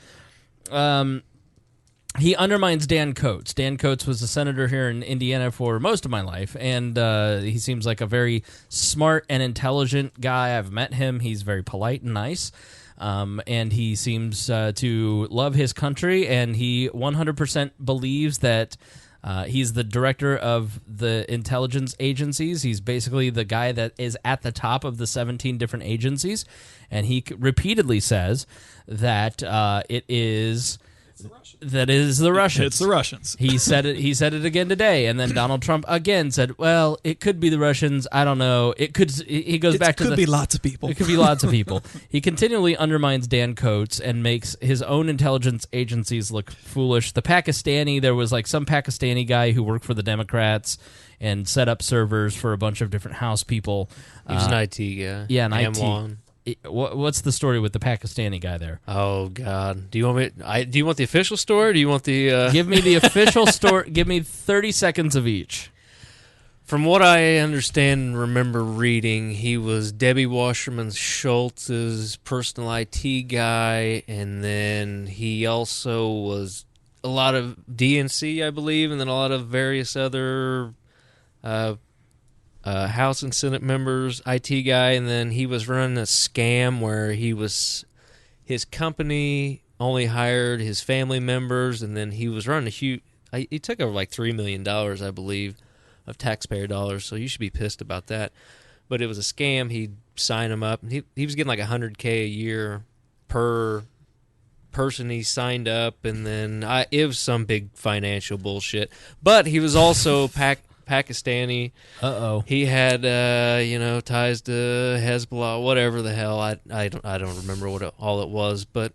He undermines Dan Coates. Dan Coates was a senator here in Indiana for most of my life, and he seems like a very smart and intelligent guy. I've met him. He's very polite and nice, and he seems to love his country, and he 100% believes that he's the director of the intelligence agencies. He's basically the guy that is at the top of the 17 different agencies, and he repeatedly says that it is That is the Russians. It's the Russians. He said it. He said it again today, and then Donald Trump again said, "Well, it could be the Russians. I don't know. It could." He goes back to could be lots of people. It could be lots of people. He continually undermines Dan Coates and makes his own intelligence agencies look foolish. The Pakistani, there was like some Pakistani guy who worked for the Democrats and set up servers for a bunch of different House people. He was an IT guy. Yeah, an Amwan. IT. What's the story with the Pakistani guy there? Oh God! Do you want me? Do you want the official story? Or do you want the? Give me the official story. Give me 30 seconds of each. From what I understand and remember reading, he was Debbie Wasserman Schultz's personal IT guy, and then he also was a lot of DNC, I believe, and then a lot of various other House and Senate members, IT guy, and then he was running a scam where his company only hired his family members, and then he was running he took over like $3 million, I believe, of taxpayer dollars, so you should be pissed about that. But it was a scam. He'd sign him up, and he was getting like $100K a year per person he signed up, and then it was some big financial bullshit. But he was also Pakistani. He had ties to Hezbollah, whatever the hell. I don't remember what all it was, but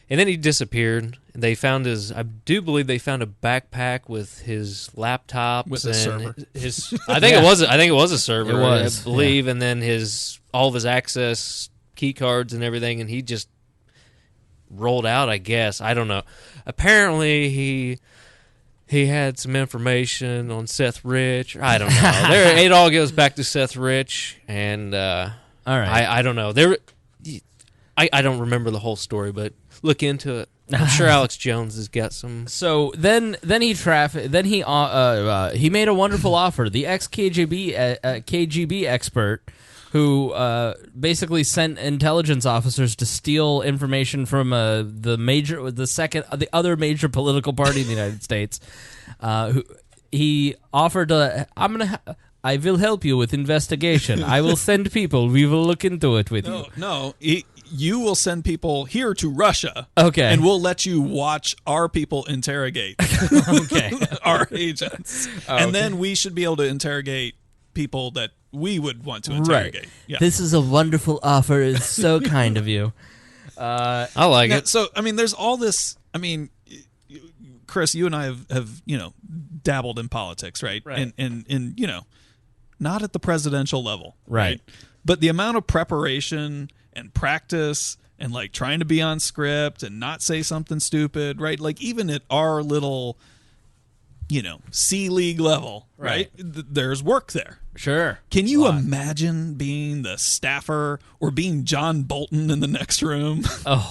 and then he disappeared. They found I do believe they found a backpack with his laptop with a server. I think it was a server. It was, I believe, and then all of his access key cards and everything, and he just rolled out. I guess I don't know. Apparently he had some information on Seth Rich. I don't know. It all goes back to Seth Rich, and all right. I don't know. I don't remember the whole story, but look into it. I'm sure Alex Jones has got some. So then he made a wonderful offer. The KGB expert who basically sent intelligence officers to steal information from the other major political party in the United States. He offered, I will help you with investigation. I will send people. We will look into it with you. No, you will send people here to Russia. Okay. And we'll let you watch our people interrogate our agents. And then we should be able to interrogate people that we would want to interrogate. Right. Yeah. This is a wonderful offer. It's so kind of you. I like it. So, I mean, there's all this. I mean, Chris, you and I have dabbled in politics, right? Right. And not at the presidential level, right? But the amount of preparation and practice and like trying to be on script and not say something stupid, right? Like even at our little, C League level, right? There's work there. Sure. Can you imagine being the staffer or being John Bolton in the next room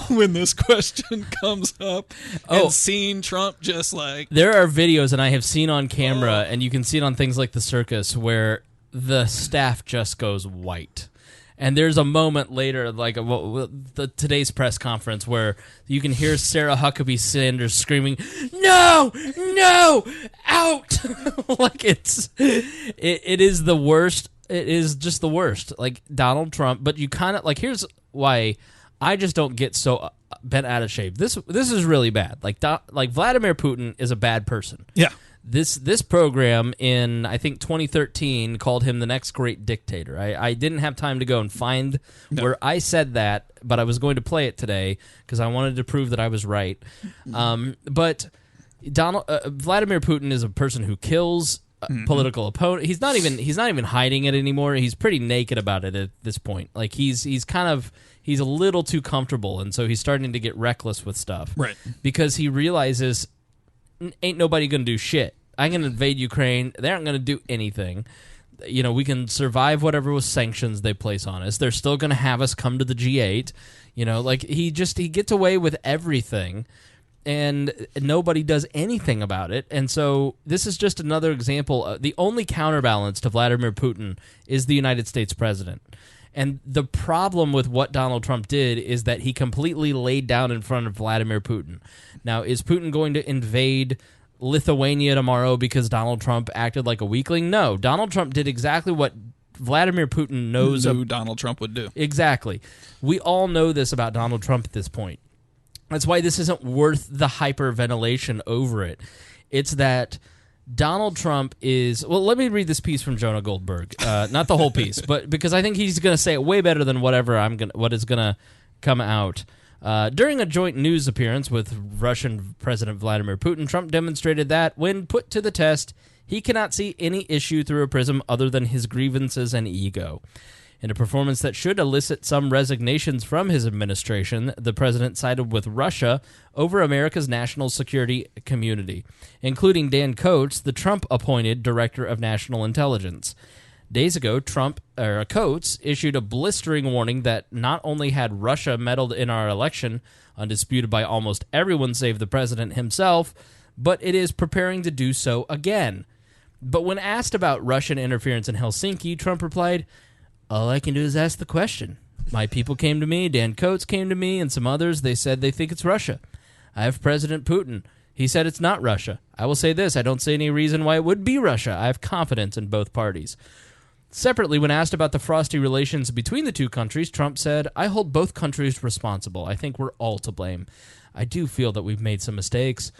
when this question comes up and seeing Trump just like... There are videos, and I have seen on camera, and you can see it on things like The Circus, where the staff just goes white. And there's a moment later, like today's press conference, where you can hear Sarah Huckabee Sanders screaming, "No, out!" Like it is the worst. It is just the worst. Like Donald Trump, but you kind of like. Here's why I just don't get so bent out of shape. This is really bad. Like Vladimir Putin is a bad person. Yeah. This program in, I think, 2013 called him the next great dictator. I didn't have time to go and find where I said that, but I was going to play it today because I wanted to prove that I was right. But Vladimir Putin is a person who kills political opponent. He's not even hiding it anymore. He's pretty naked about it at this point. Like he's a little too comfortable, and so he's starting to get reckless with stuff. Right. Because he realizes ain't nobody going to do shit. I'm going to invade Ukraine. They aren't going to do anything. We can survive whatever sanctions they place on us. They're still going to have us come to the G8. He gets away with everything, and nobody does anything about it. And so this is just another example. The only counterbalance to Vladimir Putin is the United States president. And the problem with what Donald Trump did is that he completely laid down in front of Vladimir Putin. Now, is Putin going to invade Lithuania tomorrow because Donald Trump acted like a weakling? No. Donald Trump did exactly what Vladimir Putin knows. Who Donald Trump would do. Exactly. We all know this about Donald Trump at this point. That's why this isn't worth the hyperventilation over it. It's that Donald Trump is... Well, let me read this piece from Jonah Goldberg. Not the whole piece, but because I think he's going to say it way better than what is going to come out. During a joint news appearance with Russian President Vladimir Putin, Trump demonstrated that, when put to the test, he cannot see any issue through a prism other than his grievances and ego. In a performance that should elicit some resignations from his administration, the president sided with Russia over America's national security community, including Dan Coats, the Trump-appointed Director of National Intelligence. Days ago, Coats issued a blistering warning that not only had Russia meddled in our election, undisputed by almost everyone save the president himself, but it is preparing to do so again. But when asked about Russian interference in Helsinki, Trump replied, "All I can do is ask the question. My people came to me, Dan Coats came to me, and some others. They said they think it's Russia. I have President Putin. He said it's not Russia. I will say this, I don't see any reason why it would be Russia. I have confidence in both parties." Separately, when asked about the frosty relations between the two countries, Trump said, "I hold both countries responsible. I think we're all to blame. I do feel that we've made some mistakes."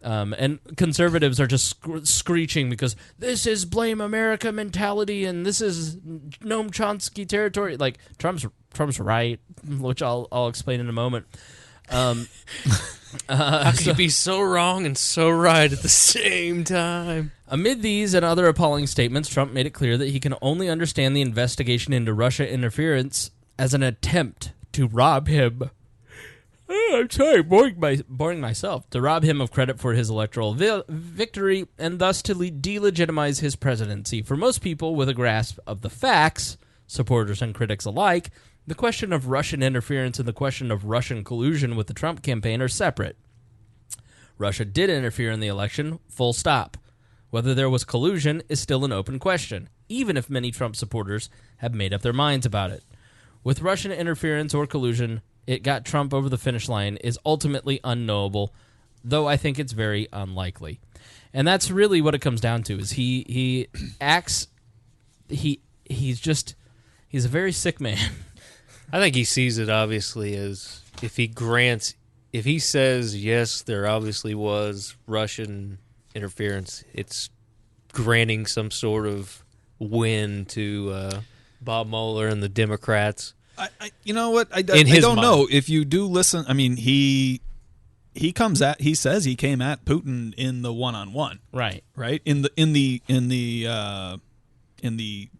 And conservatives are just screeching because this is blame America mentality and this is Noam Chomsky territory. Like, Trump's right, which I'll explain in a moment. How could you be so wrong and so right at the same time? Amid these and other appalling statements, Trump made it clear that he can only understand the investigation into Russia interference as an attempt to rob him. I'm sorry, boring myself. To rob him of credit for his electoral victory and thus to delegitimize his presidency. For most people with a grasp of the facts, supporters and critics alike, the question of Russian interference and the question of Russian collusion with the Trump campaign are separate. Russia did interfere in the election, full stop. Whether there was collusion is still an open question, even if many Trump supporters have made up their minds about it. With Russian interference or collusion, it got Trump over the finish line is ultimately unknowable, though I think it's very unlikely. And that's really what it comes down to, is he's a very sick man. I think he sees it obviously as if he says, yes, there obviously was Russian interference, it's granting some sort of win to Bob Mueller and the Democrats. You know what? I don't know. If you do listen, I mean, he says he came at Putin in the one-on-one. Right. In the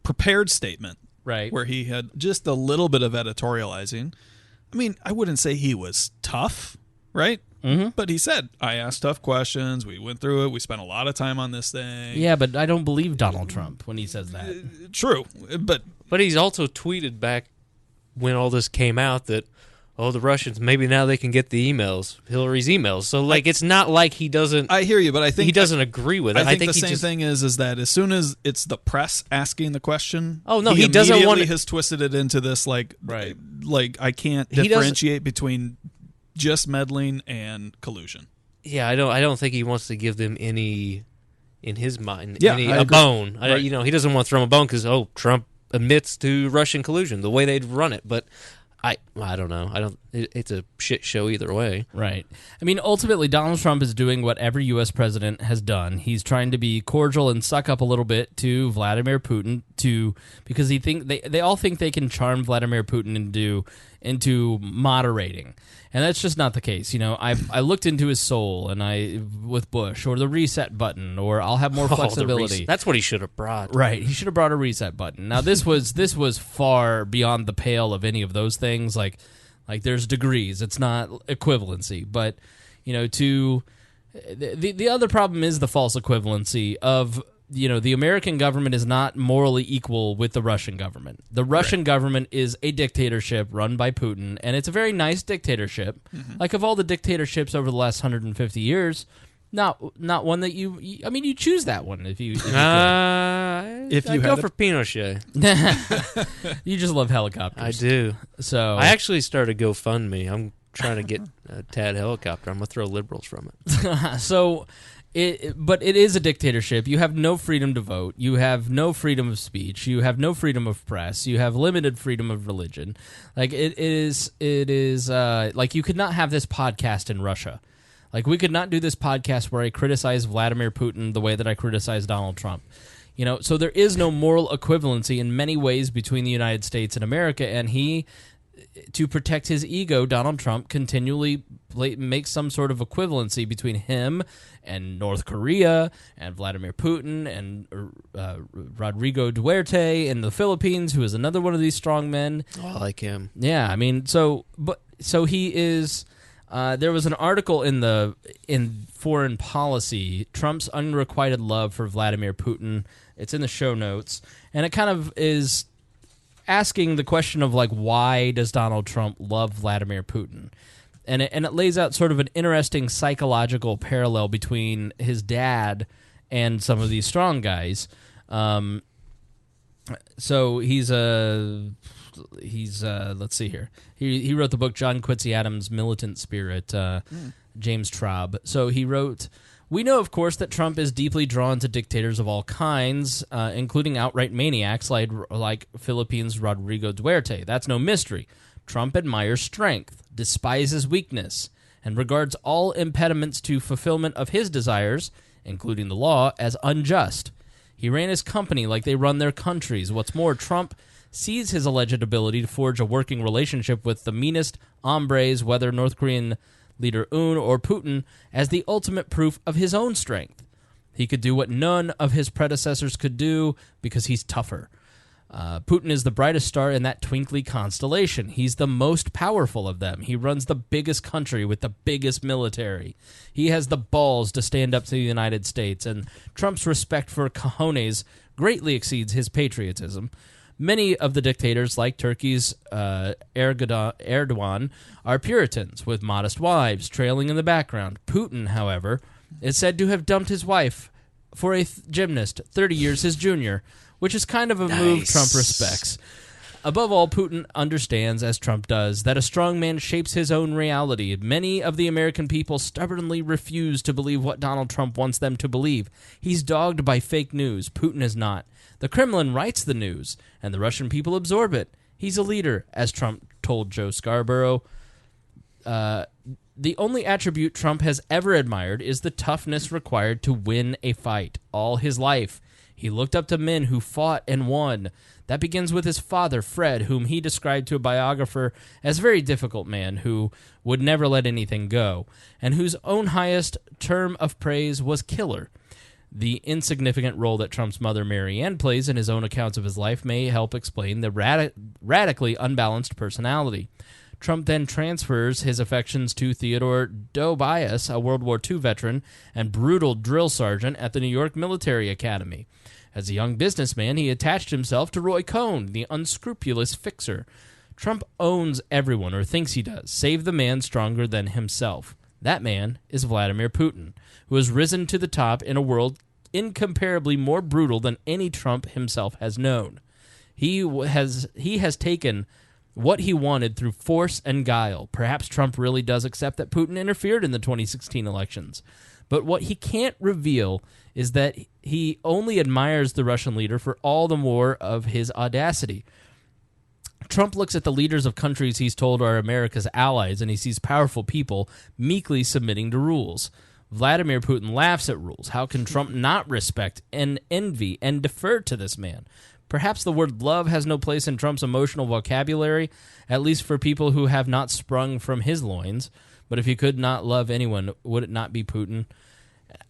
prepared statement. Right. Where he had just a little bit of editorializing. I mean, I wouldn't say he was tough, right? Mm-hmm. But he said, I asked tough questions. We went through it. We spent a lot of time on this thing. Yeah, but I don't believe Donald Trump when he says that. True. But he's also tweeted back when all this came out that, the Russians, maybe now they can get the emails, Hillary's emails. So, it's not like he doesn't... I hear you, but I think... He doesn't agree with it. I think the same thing is that as soon as it's the press asking the question... Oh, no, he doesn't want... He has twisted it into this, Right. I can't differentiate between just meddling and collusion. Yeah, I don't think he wants to give them any, in his mind, a bone. Right. He doesn't want to throw him a bone because, Trump admits to Russian collusion, the way they'd run it, but... I don't know. It's a shit show either way. Right. I mean, ultimately, Donald Trump is doing what every U.S. president has done. He's trying to be cordial and suck up a little bit to Vladimir Putin because they all think they can charm Vladimir Putin into moderating. And that's just not the case. I looked into his soul with Bush or the reset button, or I'll have more flexibility. That's what he should have brought. Right. He should have brought a reset button. Now this was far beyond the pale of any of those things. Like there's degrees. It's not equivalency. But the other problem is the false equivalency of the American government is not morally equal with the Russian government. The Russian government is a dictatorship run by Putin, and it's a very nice dictatorship. Mm-hmm. Like, of all the dictatorships over the last 150 years, not one that you choose that one if you I'd go for Pinochet. You just love helicopters. I do. So I actually started GoFundMe. trying to get a Tad helicopter. I'm going to throw liberals from it. So, but it is a dictatorship. You have no freedom to vote. You have no freedom of speech. You have no freedom of press. You have limited freedom of religion. Like it is like you could not have this podcast in Russia. Like we could not do this podcast where I criticize Vladimir Putin the way that I criticize Donald Trump. You know, so there is no moral equivalency in many ways between the United States and America, and to protect his ego, Donald Trump continually makes some sort of equivalency between him and North Korea and Vladimir Putin and Rodrigo Duterte in the Philippines, who is another one of these strong men. Oh, I like him. Yeah, I mean, so he is. There was an article in Foreign Policy, Trump's unrequited love for Vladimir Putin. It's in the show notes, and it kind of is asking the question of like, why does Donald Trump love Vladimir Putin? And it lays out sort of an interesting psychological parallel between his dad and some of these strong guys. So he's let's see here. He wrote the book John Quincy Adams' Militant Spirit, James Traub. So he wrote, "We know, of course, that Trump is deeply drawn to dictators of all kinds, including outright maniacs like Philippines' Rodrigo Duterte. That's no mystery. Trump admires strength, despises weakness, and regards all impediments to fulfillment of his desires, including the law, as unjust. He ran his company like they run their countries. What's more, Trump sees his alleged ability to forge a working relationship with the meanest hombres, whether North Korean leader Un or Putin, as the ultimate proof of his own strength. He could do what none of his predecessors could do because he's tougher. Putin is the brightest star in that twinkly constellation. He's the most powerful of them. He runs the biggest country with the biggest military. He has the balls to stand up to the United States, and Trump's respect for cojones greatly exceeds his patriotism. Many of the dictators, like Turkey's Erdogan, are Puritans with modest wives trailing in the background. Putin, however, is said to have dumped his wife for a gymnast 30 years his junior, which is kind of a move Trump respects. Above all, Putin understands, as Trump does, that a strong man shapes his own reality. Many of the American people stubbornly refuse to believe what Donald Trump wants them to believe. He's dogged by fake news. Putin is not. The Kremlin writes the news, and the Russian people absorb it. He's a leader, as Trump told Joe Scarborough. The only attribute Trump has ever admired is the toughness required to win a fight. All his life, he looked up to men who fought and won. That begins with his father, Fred, whom he described to a biographer as a very difficult man who would never let anything go, and whose own highest term of praise was killer. The insignificant role that Trump's mother, Mary Ann, plays in his own accounts of his life may help explain the radically unbalanced personality. Trump then transfers his affections to Theodore Dobias, a World War II veteran and brutal drill sergeant at the New York Military Academy. As a young businessman, he attached himself to Roy Cohn, the unscrupulous fixer. Trump owns everyone, or thinks he does, save the man stronger than himself. That man is Vladimir Putin, who has risen to the top in a world incomparably more brutal than any Trump himself has known. He has taken what he wanted through force and guile. Perhaps Trump really does accept that Putin interfered in the 2016 elections. But what he can't reveal is that he only admires the Russian leader for all the more of his audacity. Trump looks at the leaders of countries he's told are America's allies, and he sees powerful people meekly submitting to rules. Vladimir Putin laughs at rules. How can Trump not respect and envy and defer to this man? Perhaps the word love has no place in Trump's emotional vocabulary, at least for people who have not sprung from his loins. But if he could not love anyone, would it not be Putin?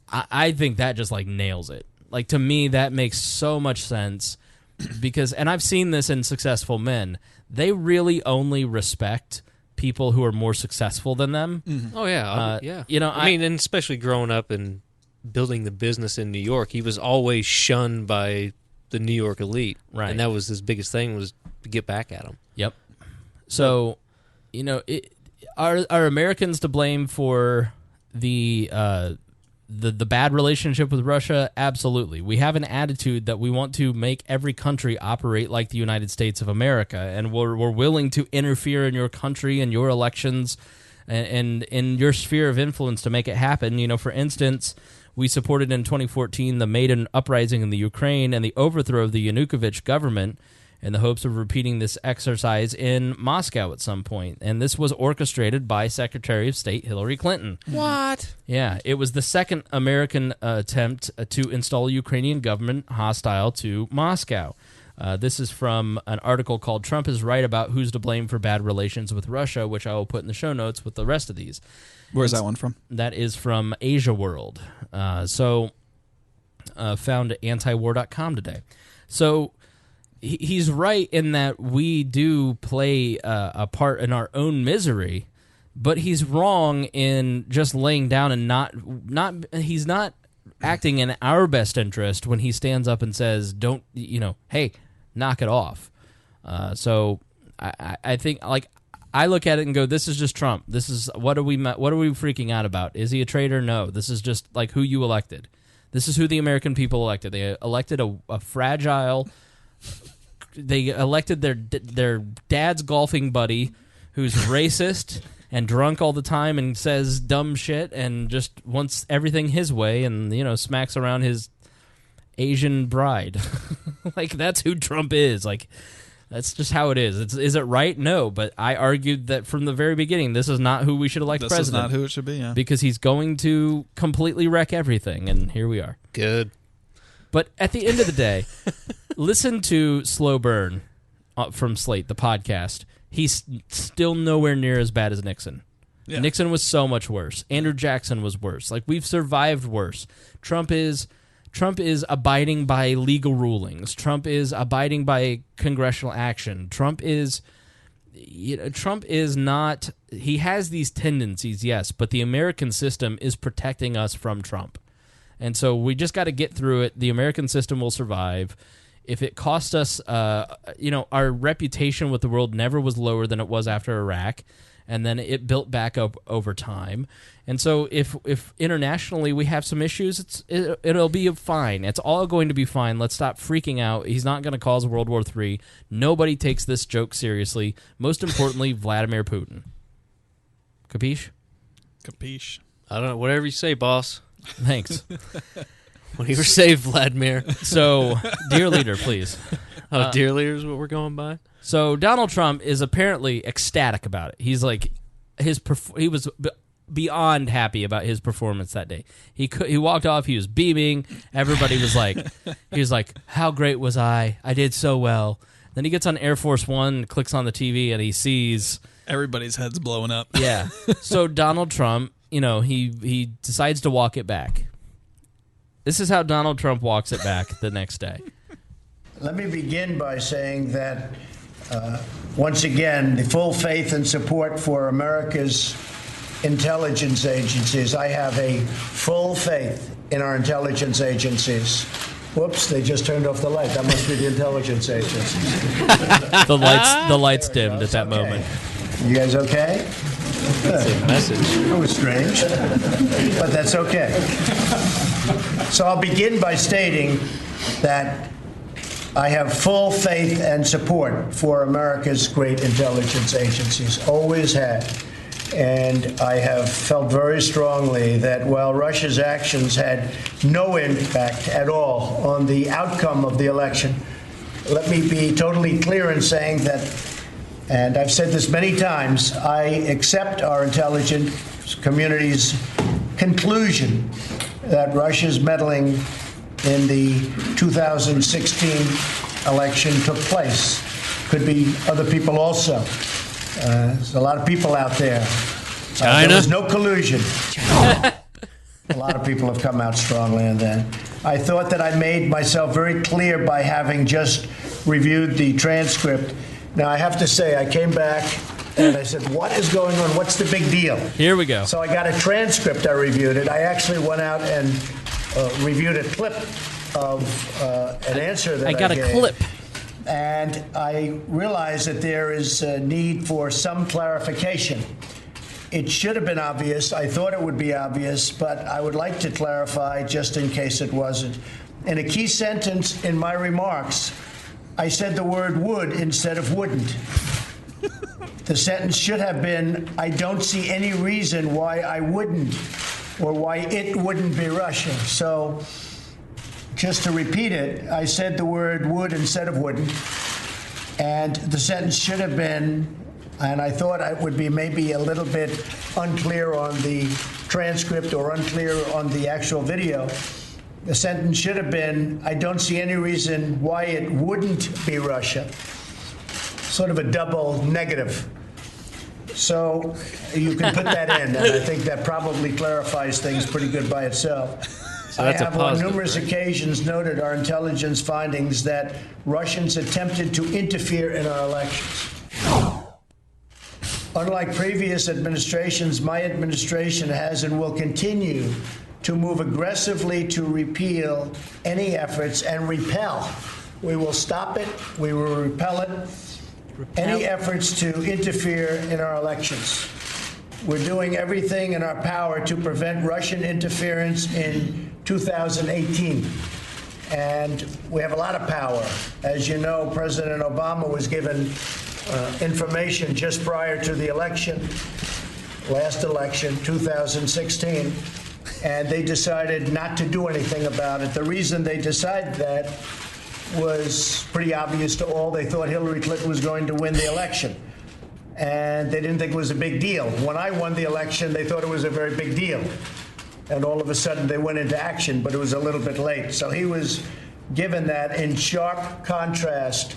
I think that just like nails it. Like, to me, that makes so much sense because, and I've seen this in successful men, they really only respect people who are more successful than them. Mm-hmm. Oh yeah, yeah. You know, I mean, and especially growing up and building the business in New York, he was always shunned by the New York elite, right? And that was his biggest thing, was to get back at him. Yep. So, you know, are Americans to blame for the bad relationship with Russia? Absolutely. We have an attitude that we want to make every country operate like the United States of America, and we're willing to interfere in your country and your elections and in your sphere of influence to make it happen. You know, for instance, we supported in 2014 the Maidan uprising in the Ukraine and the overthrow of the Yanukovych government in the hopes of repeating this exercise in Moscow at some point. And this was orchestrated by Secretary of State Hillary Clinton. What? Yeah, it was the second American attempt to install a Ukrainian government hostile to Moscow. This is from an article called "Trump is Right About Who's to Blame for Bad Relations with Russia," which I will put in the show notes with the rest of these. Where's that one from? That is from Asia World. Found at antiwar.com today. So he's right in that we do play a part in our own misery, but he's wrong in just laying down and he's not acting in our best interest when he stands up and says, "Don't, hey, knock it off." So I think, like, I look at it and go, this is just Trump. This is what are we freaking out about? Is he a traitor? No. This is just like who you elected. This is who the American people elected. They elected a fragile. They elected their dad's golfing buddy, who's racist and drunk all the time and says dumb shit and just wants everything his way and smacks around his Asian bride. Like, that's who Trump is. Like, that's just how it is. Is it right? No, but I argued that from the very beginning, this is not who we should elect president. This is not who it should be, yeah. Because he's going to completely wreck everything, and here we are. Good. But at the end of the day, listen to Slow Burn from Slate, the podcast. He's still nowhere near as bad as Nixon. Yeah. Nixon was so much worse. Andrew Jackson was worse. Like, we've survived worse. Trump is abiding by legal rulings. Trump is abiding by congressional action. Trump is not. He has these tendencies, yes, but the American system is protecting us from Trump, and so we just got to get through it. The American system will survive. If it costs us, our reputation with the world never was lower than it was after Iraq, and then it built back up over time. And so if internationally we have some issues, it'll be fine. It's all going to be fine. Let's stop freaking out. He's not going to cause World War III. Nobody takes this joke seriously. Most importantly, Vladimir Putin. Capiche? Capiche. I don't know. Whatever you say, boss. Thanks. Whatever you say, Vladimir. So, dear leader, please. Dear leader is what we're going by? So Donald Trump is apparently ecstatic about it. He's like, he was beyond happy about his performance that day. He walked off. He was beaming. Everybody was like, how great was I? I did so well. Then he gets on Air Force One, clicks on the TV, and he sees everybody's heads blowing up. Yeah. So Donald Trump, he decides to walk it back. This is how Donald Trump walks it back the next day. Let me begin by saying that, once again, the full faith and support for America's intelligence agencies. I have a full faith in our intelligence agencies. Whoops, they just turned off the light. That must be the intelligence agencies. The lights dimmed at that moment. You guys okay? That's a message. That was strange, but that's okay. So I'll begin by stating that I have full faith and support for America's great intelligence agencies, always had. And I have felt very strongly that while Russia's actions had no impact at all on the outcome of the election, let me be totally clear in saying that, and I've said this many times, I accept our intelligence community's conclusion that Russia's meddling in the 2016 election took place. Could be other people also. There's a lot of people out there. China? There was no collusion. A lot of people have come out strongly on that. I thought that I made myself very clear by having just reviewed the transcript. Now, I have to say, I came back and I said, what is going on? What's the big deal? Here we go. So I got a transcript. I reviewed it. I actually went out and reviewed a clip of an answer that I got gave. A clip. And I realized that there is a need for some clarification. It should have been obvious. I thought it would be obvious, but I would like to clarify just in case it wasn't. In a key sentence in my remarks, I said the word would instead of wouldn't. The sentence should have been, I don't see any reason why I wouldn't, or why it wouldn't be Russia. So, just to repeat it, I said the word would instead of wouldn't. And the sentence should have been, and I thought it would be maybe a little bit unclear on the transcript or unclear on the actual video. The sentence should have been, I don't see any reason why it wouldn't be Russia. Sort of a double negative. So you can put that in, and I think that probably clarifies things pretty good by itself. So that's I have a positive, on numerous occasions noted our intelligence findings that Russians attempted to interfere in our elections. Unlike previous administrations, my administration has and will continue to move aggressively to repeal any efforts and repel. We will stop it. We will repel it. Any efforts to interfere in our elections. We're doing everything in our power to prevent Russian interference in 2018. And we have a lot of power. As you know, President Obama was given information just prior to the election, last election, 2016, and they decided not to do anything about it. The reason they decided that was pretty obvious to all. They thought Hillary Clinton was going to win the election, and they didn't think it was a big deal. When I won the election, they thought it was a very big deal, and all of a sudden they went into action, but it was a little bit late. So he was given that in sharp contrast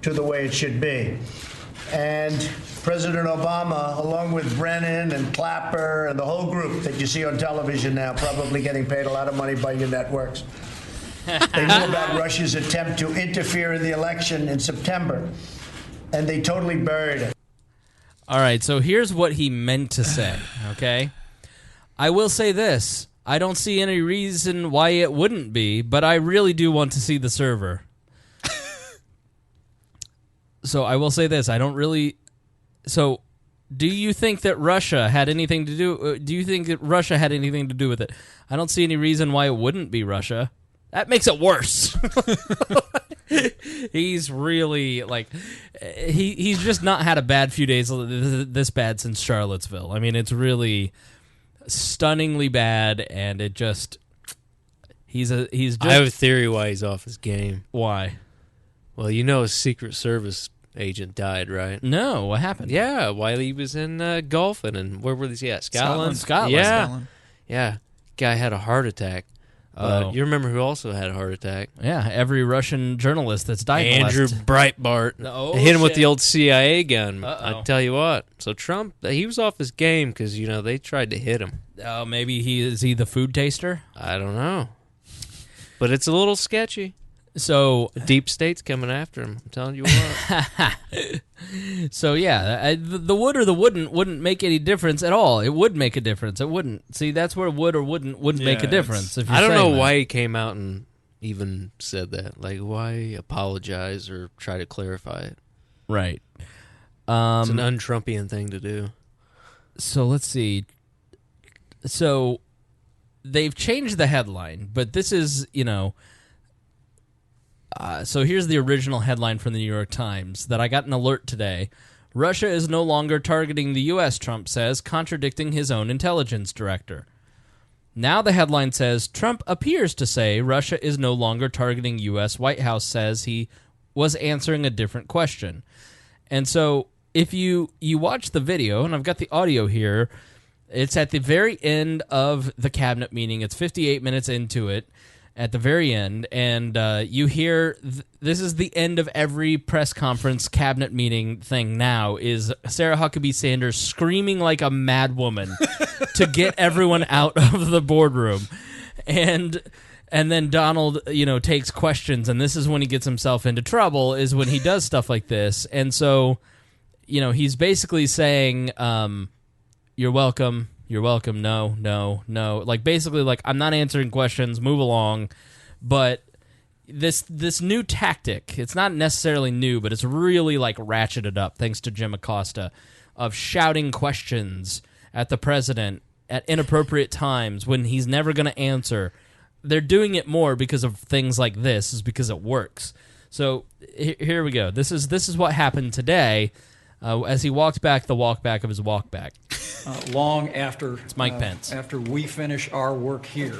to the way it should be. And President Obama, along with Brennan and Clapper and the whole group that you see on television now, probably getting paid a lot of money by your networks, they knew about Russia's attempt to interfere in the election in September, and they totally buried it. All right, so here's what he meant to say, okay? I will say this. I don't see any reason why it wouldn't be, but I really do want to see the server. So I will say this. I don't really... So do you think that Russia had anything to do... do you think that Russia had anything to do with it? I don't see any reason why it wouldn't be Russia. That makes it worse. He's really, like... He's just not had a bad few days this bad since Charlottesville. I mean, it's really stunningly bad, and it just... He's just... I have a theory why he's off his game. Why? Well, you know his Secret Service agent died, right? No, what happened? Yeah, while he was in golfing, and where was he at? Scotland? Yeah. Scotland. Yeah. Guy had a heart attack. You remember who also had a heart attack? Yeah, every Russian journalist that's died. Andrew Breitbart. Oh, hit him with the old CIA gun. Uh-oh. I tell you what. So Trump, he was off his game because, you know, they tried to hit him. Oh, maybe is he the food taster? I don't know. But it's a little sketchy. So the deep state's coming after him. I'm telling you what. So yeah, the would or the wouldn't make any difference at all. It would make a difference. It wouldn't. See, that's where would or wouldn't make a difference. If I don't know why he came out and even said that. Like, why apologize or try to clarify it? Right. It's an un-Trumpian thing to do. So let's see. So they've changed the headline, but this is, you know... so here's the original headline from the New York Times that I got an alert today. Russia is no longer targeting the U.S., Trump says, contradicting his own intelligence director. Now the headline says, Trump appears to say Russia is no longer targeting U.S. White House says he was answering a different question. And so if you watch the video, and I've got the audio here, it's at the very end of the cabinet meeting. It's 58 minutes into it. At the very end, and you hear, this is the end of every press conference, cabinet meeting thing now, is Sarah Huckabee Sanders screaming like a mad woman to get everyone out of the boardroom. And then Donald, you know, takes questions, and this is when he gets himself into trouble, is when he does stuff like this. And so, you know, he's basically saying, you're welcome. You're welcome. No, no, no. Like, basically, like, I'm not answering questions. Move along. But this new tactic, it's not necessarily new, but it's really, like, ratcheted up, thanks to Jim Acosta, of shouting questions at the president at inappropriate times when he's never going to answer. They're doing it more because of things like this, is because it works. So here we go. This is what happened today. as he walked back the walk back of his walk back. Long after it's Mike Pence. After we finish our work here,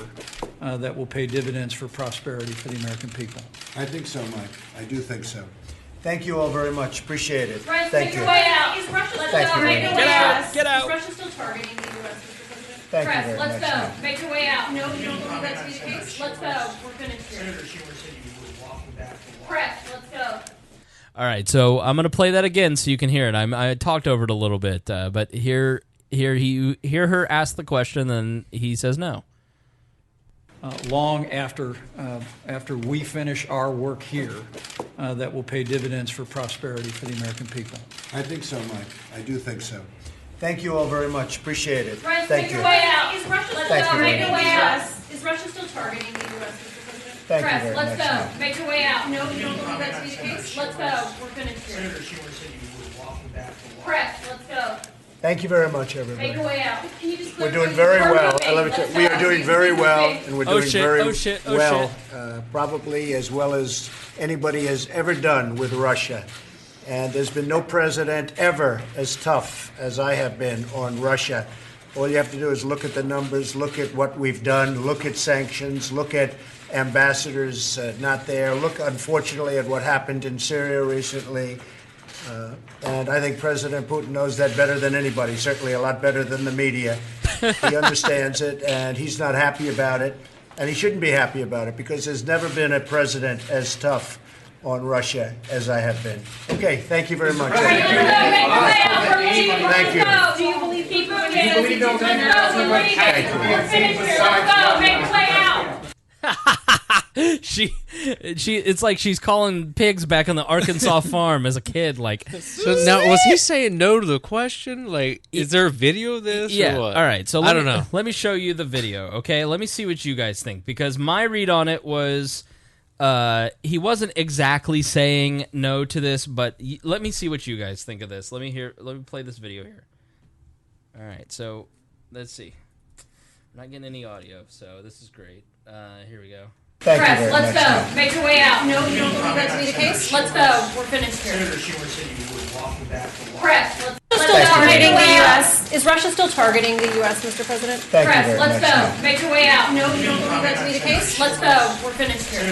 that will pay dividends for prosperity for the American people. I think so, Mike. I do think so. Thank you all very much. Appreciate it. Press, Thank make you. your way out. Is Russia still Thank you very make your much. way out? Get out. Is Russia still targeting the U.S., Mr. President? Thank you Press, very let's much, go. ma'am. Make your way out. No, you don't believe that to be the case? Let's go. We're finished here. Press, let's go. All right, so I'm going to play that again so you can hear it. I talked over it a little bit, but hear her ask the question, then he says no. Long after we finish our work here, that will pay dividends for prosperity for the American people. I think so, Mike. I do think so. Thank you all very much. Appreciate it. Press, Thank make you. your way out. Is Russia still Thank you very make your much. way out? Is Russia still targeting the U.S., Mr. President? Thank you Press, very let's much, go. ma'am. Make your way out. No, you don't believe that to be the case? Let's go. We're finished here. Press, let's go. Thank you very much, everybody. Make your way out. Can you just We're clear doing very we're well. moving. Let me tell Let's you, we go. are doing Please, very please well, move. and we're Oh, doing shit. very Oh, shit. Oh, well, probably as well as anybody has ever done with Russia. And there's been no president ever as tough as I have been on Russia. All you have to do is look at the numbers, look at what we've done, look at sanctions, look at ambassadors not there, look, unfortunately, at what happened in Syria recently. And I think President Putin knows that better than anybody, certainly a lot better than the media. He understands it, and he's not happy about it. And he shouldn't be happy about it, because there's never been a president as tough on Russia as I have been. Okay, thank you very much. Thank you. Do you believe people are getting us? Let's go. We're finished here. Let's go. Make your way out. she it's like she's calling pigs back on the Arkansas farm as a kid. Like, so now, was he saying no to the question? Like, is there a video of this? yeah. Or what? All right. So I don't know. Let me show you the video. Okay. Let me see what you guys think, because my read on it was he wasn't exactly saying no to this, but let me see what you guys think of this. Let me play this video here. All right. So let's see. I'm not getting any audio, so this is great. Here we go. Press, let's go. Make your way out. No, you don't believe that to be the case? Let's go. We're finished here. Press, let's go. Targeting the U.S. Is Russia still targeting the U.S., Mr. President? Press, let's go. Make your way out. No, you don't believe that to be the case? Let's go. We're finished here.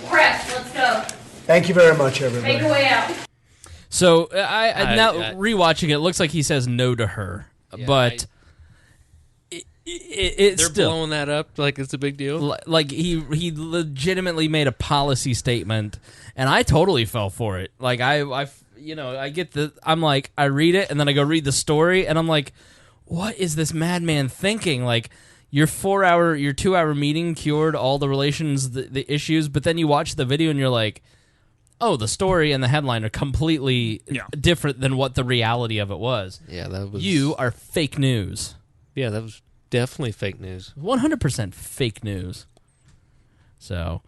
Press, let's go. Thank you very much, everybody. Make your way out. So now rewatching it looks like he says no to her, but it's they're still blowing that up like it's a big deal. Like he legitimately made a policy statement, and I totally fell for it. Like I get I'm like, I read it and then I go read the story, and I'm like, what is this madman thinking? Like, your 2-hour meeting cured all the relations, the issues, but then you watch the video and you're like, oh, the story and the headline are completely different than what the reality of it was. Yeah, that was. You are fake news. Yeah, that was definitely fake news. 100% fake news. So.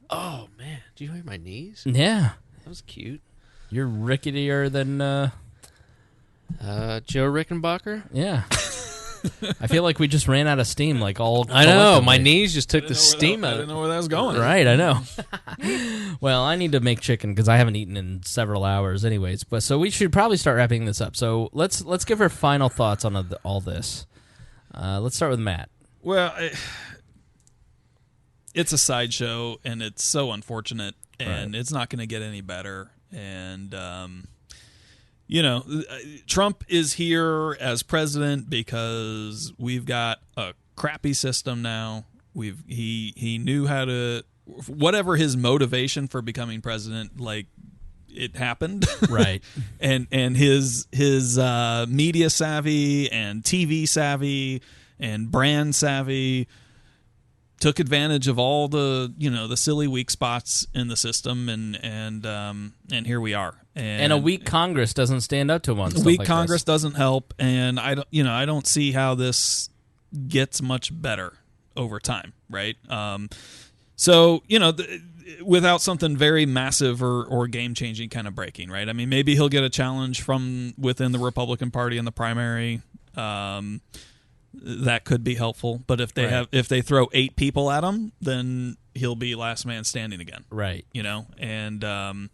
Oh man, do you hear my knees? Yeah, that was cute. You're ricketier than Joe Rickenbacker. Yeah. I feel like we just ran out of steam, like all. I know, my knees just took the steam out. I didn't know where that was going. Right, I know. Well, I need to make chicken because I haven't eaten in several hours, anyways. But so we should probably start wrapping this up. So let's give her final thoughts on all this. Let's start with Matt. Well, it's a sideshow, and it's so unfortunate, and it's not going to get any better. And Trump is here as president because we've got a crappy system now. He knew how to, whatever his motivation for becoming president, like, it happened. Right. and his media savvy and TV savvy and brand savvy took advantage of all the the silly weak spots in the system, and here we are. And a weak Congress doesn't stand up to him on stuff weak like Congress this. doesn't help, and I don't see how this gets much better over time, right? So without something very massive or game changing kind of breaking, right? I mean, maybe he'll get a challenge from within the Republican Party in the primary. That could be helpful, but if they throw 8 people at him, then he'll be last man standing again. Right. And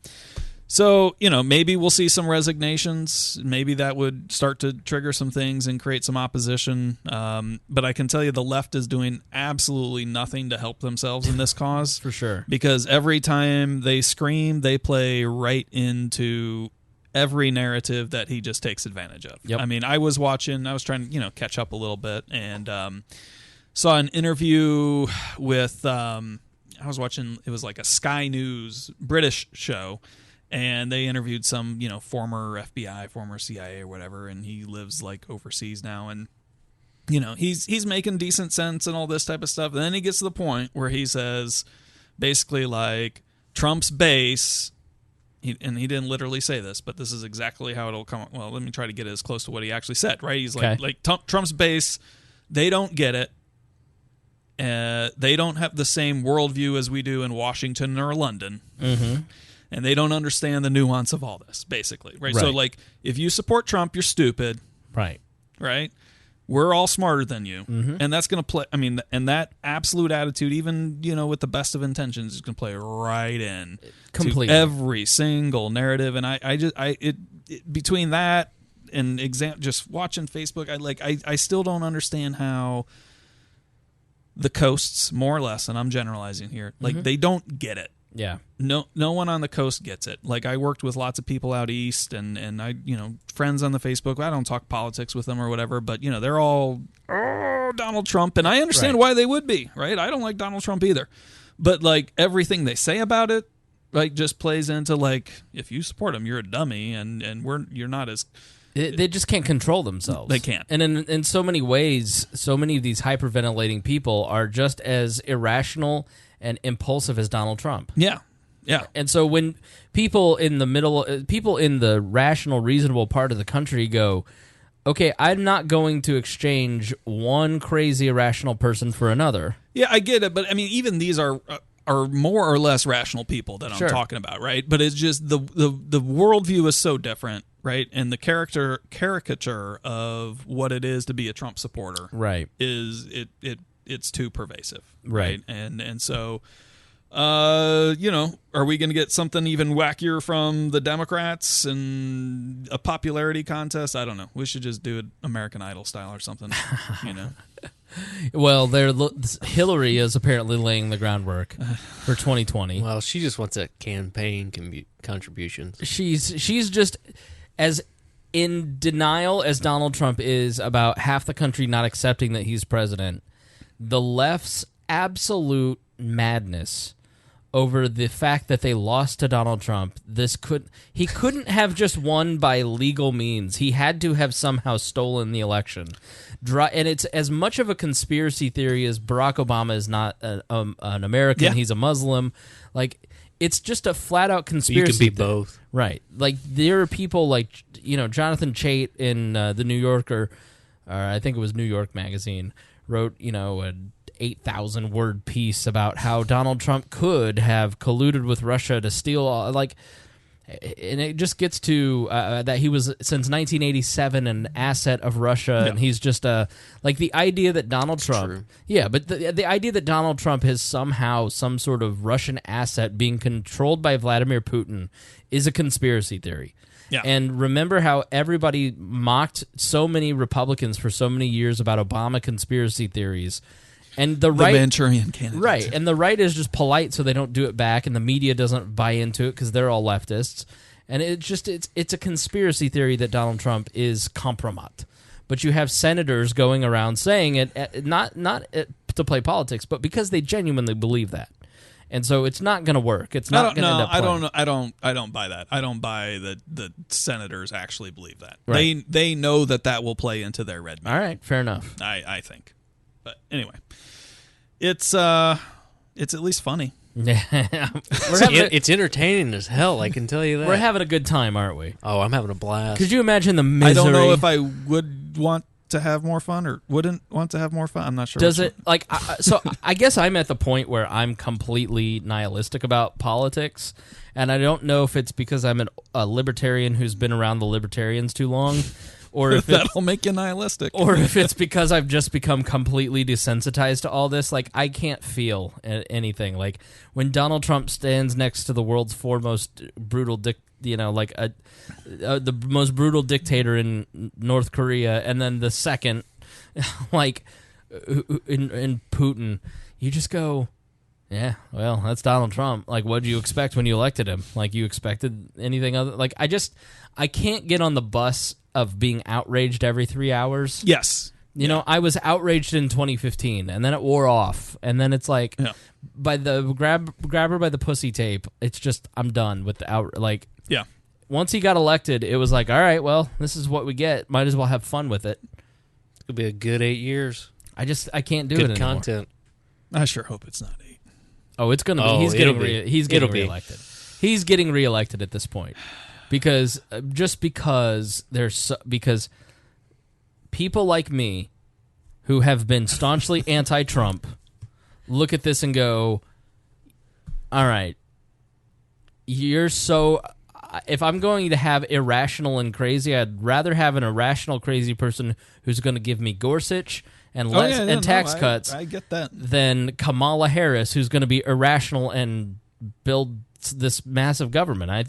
So, maybe we'll see some resignations. Maybe that would start to trigger some things and create some opposition. But I can tell you the left is doing absolutely nothing to help themselves in this cause. For sure. Because every time they scream, they play right into every narrative that he just takes advantage of. Yep. I mean, I was trying to, catch up a little bit and saw an interview with, I was watching, it was like a Sky News British show. And they interviewed some, former FBI, former CIA or whatever, and he lives like overseas now. And, he's making decent sense and all this type of stuff. And then he gets to the point where he says, basically like, Trump's base, and he didn't literally say this, but this is exactly how it'll come. Well, let me try to get it as close to what he actually said, right? He's like Trump's base, they don't get it. They don't have the same worldview as we do in Washington or London. Mm-hmm. And they don't understand the nuance of all this, basically, right? So, like, if you support Trump, you're stupid. Right. We're all smarter than you. Mm-hmm. And that's going to play, and that absolute attitude, even, with the best of intentions, is going to play right in completely to every single narrative. And between that and just watching Facebook, I still don't understand how the coasts, more or less, and I'm generalizing here, like, they don't get it. Yeah. No one on the coast gets it. Like, I worked with lots of people out east and I, friends on the Facebook. I don't talk politics with them or whatever, but, they're all, Donald Trump. And I understand why they would be, right? I don't like Donald Trump either. But, like, everything they say about it, like, just plays into, like, if you support him, you're a dummy and you're not as... They just can't control themselves. They can't. And in so many ways, so many of these hyperventilating people are just as irrational and impulsive as Donald Trump. Yeah. And so when people in the rational, reasonable part of the country go, okay, I'm not going to exchange one crazy, irrational person for another. Yeah, I get it. But, even these are more or less rational people that I'm talking about, right? But it's just the worldview is so different, right? And the caricature of what it is to be a Trump supporter, right, is it's too pervasive, right? And so, are we going to get something even wackier from the Democrats and a popularity contest? I don't know. We should just do it American Idol style or something, Well, Hillary is apparently laying the groundwork for 2020. Well, she just wants a campaign contributions. She's just as in denial as Donald Trump is about half the country not accepting that he's president. The left's absolute madness over the fact that they lost to Donald Trump. He couldn't have just won by legal means. He had to have somehow stolen the election. And it's as much of a conspiracy theory as Barack Obama is not an American. Yeah. He's a Muslim. Like, it's just a flat out conspiracy. You could be both, right? Like, there are people like Jonathan Chait in the New Yorker, or I think it was New York Magazine, wrote an 8,000 word piece about how Donald Trump could have colluded with Russia to steal and it just gets to that he was since 1987 an asset of Russia, and he's just the idea that Donald Trump, but the idea that Donald Trump has somehow some sort of Russian asset being controlled by Vladimir Putin is a conspiracy theory. Yeah. And remember how everybody mocked so many Republicans for so many years about Obama conspiracy theories. And the right, Manchurian candidate, right? And the right is just polite, so they don't do it back, and the media doesn't buy into it because they're all leftists. And it's a conspiracy theory that Donald Trump is compromat. But you have senators going around saying it, not to play politics, but because they genuinely believe that. And so it's not going to work. It's not going to end up playing. I don't buy that. I don't buy that the senators actually believe that. Right. They know that will play into their red meat. All right, fair enough. I think. But anyway, it's at least funny. It's entertaining as hell, I can tell you that. We're having a good time, aren't we? Oh, I'm having a blast. Could you imagine the misery? I don't know if I would want to have more fun or wouldn't want to have more fun. I'm not sure. Does it so I guess I'm at the point where I'm completely nihilistic about politics, and I don't know if it's because I'm a libertarian who's been around the libertarians too long, or if that'll make you nihilistic, or if it's because I've just become completely desensitized to all this. Like, I can't feel anything. Like, when Donald Trump stands next to the world's foremost brutal the most brutal dictator in North Korea, and then the second, like, in Putin, you just go, yeah, well, that's Donald Trump. Like, what did you expect when you elected him? Like, you expected anything other? Like, I can't get on the bus of being outraged every 3 hours. Yes. You know, I was outraged in 2015, and then it wore off, and then it's like, by the grab her by the pussy tape, it's just, I'm done with the yeah. Once he got elected, it was like, all right, well, this is what we get. Might as well have fun with it. It'll be a good 8 years. I can't do good it anymore. Content. I sure hope it's not 8. Oh, it's going to be. He's getting reelected. He's getting reelected at this point because because people like me who have been staunchly anti-Trump look at this and go, all right, if I'm going to have irrational and crazy, I'd rather have an irrational crazy person who's going to give me Gorsuch and tax cuts. I get that. Than Kamala Harris, who's going to be irrational and build this massive government. I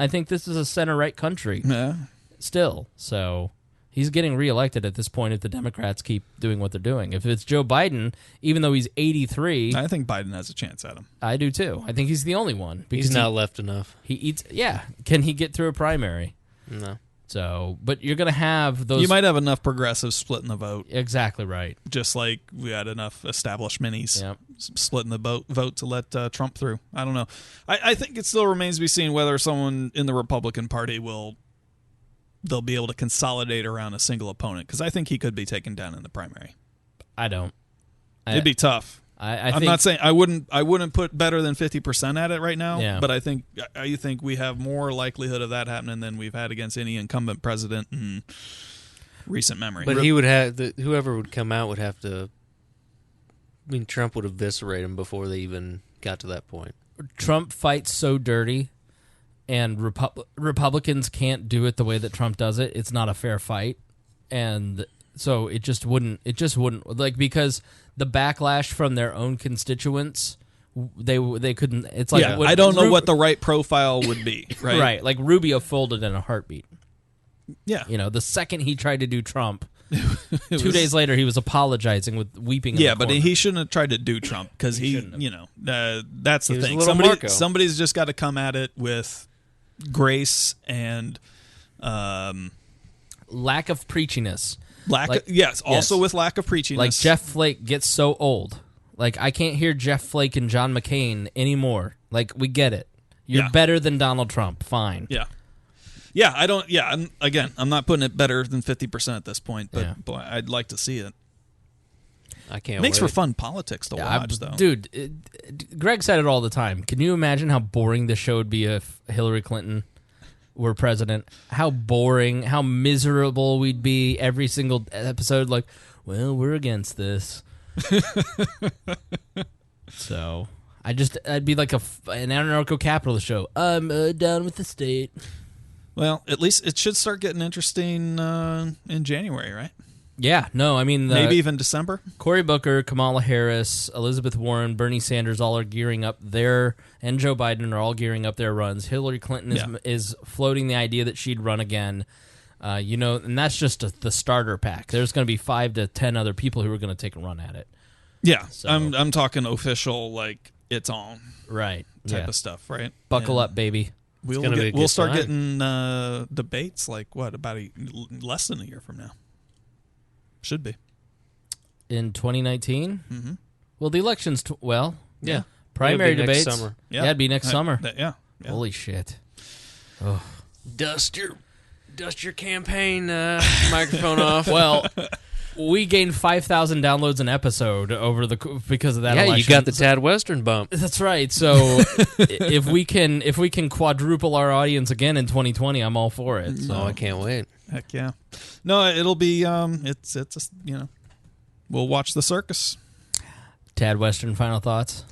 think this is a center-right country. Yeah. Still, so he's getting reelected at this point if the Democrats keep doing what they're doing. If it's Joe Biden, even though he's 83, I think Biden has a chance at him. I do too. I think he's the only one because he's not left enough. He eats. Yeah, can he get through a primary? No. So, but you're going to have those. You might have enough progressives splitting the vote. Exactly right. Just like we had enough established minis splitting the vote to let Trump through. I don't know. I think it still remains to be seen whether someone in the Republican Party they'll be able to consolidate around a single opponent, because I think he could be taken down in the primary. I don't. It'd be tough. I'm not saying I wouldn't put better than 50% at it right now, but I think we have more likelihood of that happening than we've had against any incumbent president in recent memory. But he would have whoever would come out would have to. I mean, Trump would eviscerate him before they even got to that point. Trump fights so dirty, and Republicans can't do it the way that Trump does it. It's not a fair fight, and so it just wouldn't like, because the backlash from their own constituents, they couldn't. It's like, I don't know what the right profile would be. Right, right. Like Rubio folded in a heartbeat. Yeah, the second he tried to do Trump, 2 days later he was apologizing with weeping. Yeah, but he shouldn't have tried to do Trump, because that's the thing. Somebody's just got to come at it with grace and lack of preachiness. Also with lack of preachiness. Like, Jeff Flake gets so old. Like, I can't hear Jeff Flake and John McCain anymore. Like, we get it. You're better than Donald Trump. Fine. Yeah. Yeah, I don't. Yeah, I'm not putting it better than 50% at this point, but boy, I'd like to see it. I can't. Makes for fun politics to watch, though. Dude, Greg said it all the time. Can you imagine how boring this show would be if Hillary Clinton were president? How boring, how miserable we'd be every single episode. Like, well, we're against this. So I'd be like an anarcho-capitalist show. I'm down with the state. Well, at least it should start getting interesting in January, right? Yeah, no, I mean... maybe even December? Cory Booker, Kamala Harris, Elizabeth Warren, Bernie Sanders all are gearing up and Joe Biden are all gearing up their runs. Hillary Clinton is floating the idea that she'd run again. And that's just the starter pack. There's going to be 5 to 10 other people who are going to take a run at it. Yeah, so, I'm talking official, like, it's on. Right. Type of stuff, right? Buckle up, baby. We'll start getting debates, like, about less than a year from now. Should be. In 2019? Mm-hmm. Well, the election's... yeah. Primary debates. Next summer. Yeah, it'd be next summer. Yeah. Holy shit. Oh. Dust your campaign microphone off. Well, we gained 5,000 downloads an episode because of that election. Yeah, you got the Tad Western bump. That's right. So if we can quadruple our audience again in 2020, I'm all for it. So I can't wait. Heck yeah. No, it'll be it's we'll watch the circus. Tad Western, final thoughts?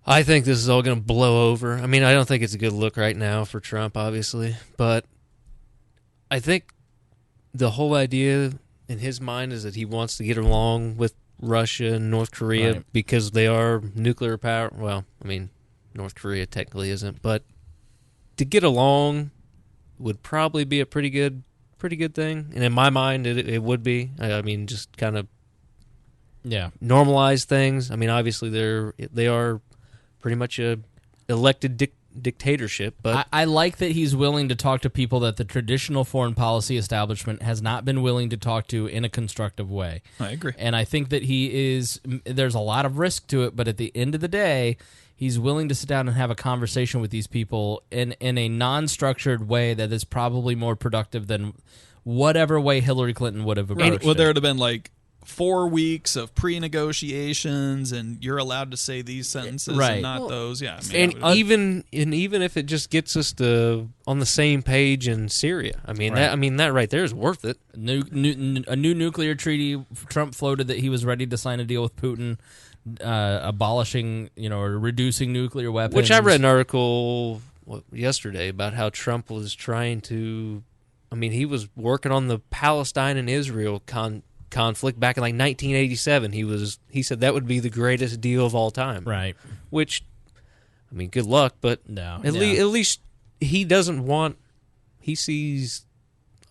I think this is all going to blow over. I mean, I don't think it's a good look right now for Trump, obviously, but I think the whole idea in his mind is that he wants to get along with Russia and North Korea because they are nuclear power. Well, I mean, North Korea technically isn't, but to get along would probably be a pretty good thing. And in my mind, it would be. I mean, just kind of normalize things. I mean, obviously they are pretty much a elected dictatorship, but I like that he's willing to talk to people that the traditional foreign policy establishment has not been willing to talk to in a constructive way. I agree. And I think that there's a lot of risk to it, but at the end of the day, he's willing to sit down and have a conversation with these people in a non-structured way that is probably more productive than whatever way Hillary Clinton would have approached Well, there it. would have been like 4 weeks of pre-negotiations, and you're allowed to say these sentences and not those. Yeah, I mean, even if it just gets us on the same page in Syria, I mean, that right there is worth it. A new nuclear treaty. Trump floated that he was ready to sign a deal with Putin, abolishing, or reducing nuclear weapons. Which I read an article yesterday about how Trump was trying to. I mean, he was working on the Palestine and Israel conflict back in like 1987. He said that would be the greatest deal of all time. Right. Which, I mean, good luck, but no. At least he doesn't want. He sees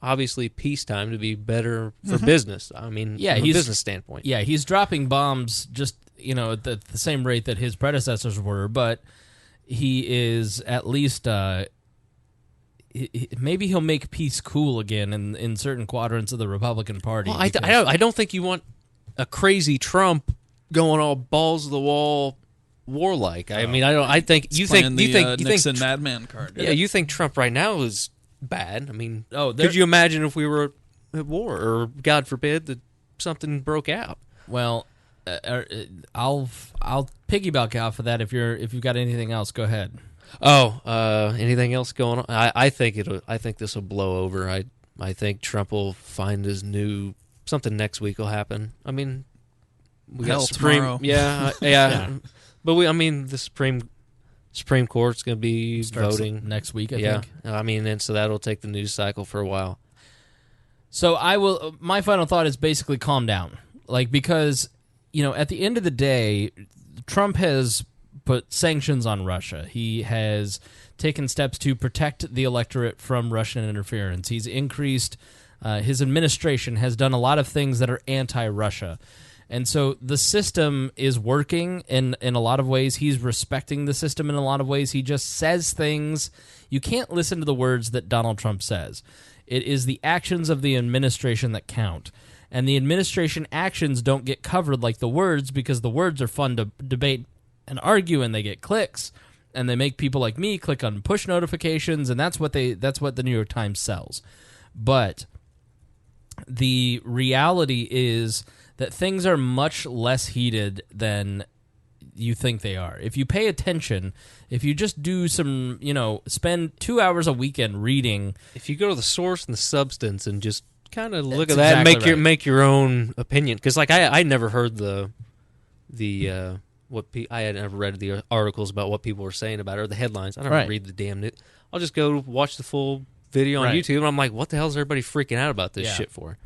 obviously peacetime to be better for business. I mean, from a business standpoint. Yeah, he's dropping bombs just at the same rate that his predecessors were, but he is at least. Maybe he'll make peace cool again in certain quadrants of the Republican Party. Well, I don't think you want a crazy Trump going all balls to the wall, warlike. I mean, I don't. I think you think Nixon madman card. Yeah, you think Trump right now is bad. I mean, could you imagine if we were at war, or God forbid that something broke out? Well, I'll piggyback off of that. If you've got anything else, go ahead. Anything else going on? I think this will blow over. I think Trump will find his new something next week will happen. I mean, we got Supreme tomorrow. Yeah. But the Supreme Court's going to be voting next week. I think. I mean, and so that'll take the news cycle for a while. So my final thought is basically calm down, because at the end of the day, Trump has put sanctions on Russia. He has taken steps to protect the electorate from Russian interference. He's increased, his administration has done a lot of things that are anti-Russia. And so the system is working in a lot of ways. He's respecting the system in a lot of ways. He just says things. You can't listen to the words that Donald Trump says. It is the actions of the administration that count. And the administration actions don't get covered like the words, because the words are fun to debate and argue, and they get clicks, and they make people like me click on push notifications, and that's what the New York Times sells. But the reality is that things are much less heated than you think they are. If you pay attention, if you just do some, spend 2 hours a weekend reading. If you go to the source and the substance and just kind of look at that and make your own opinion. Because I never heard I had never read the articles about what people were saying about it, or the headlines. I don't read the damn news. I'll just go watch the full video on YouTube, and I'm like, what the hell is everybody freaking out about this shit for?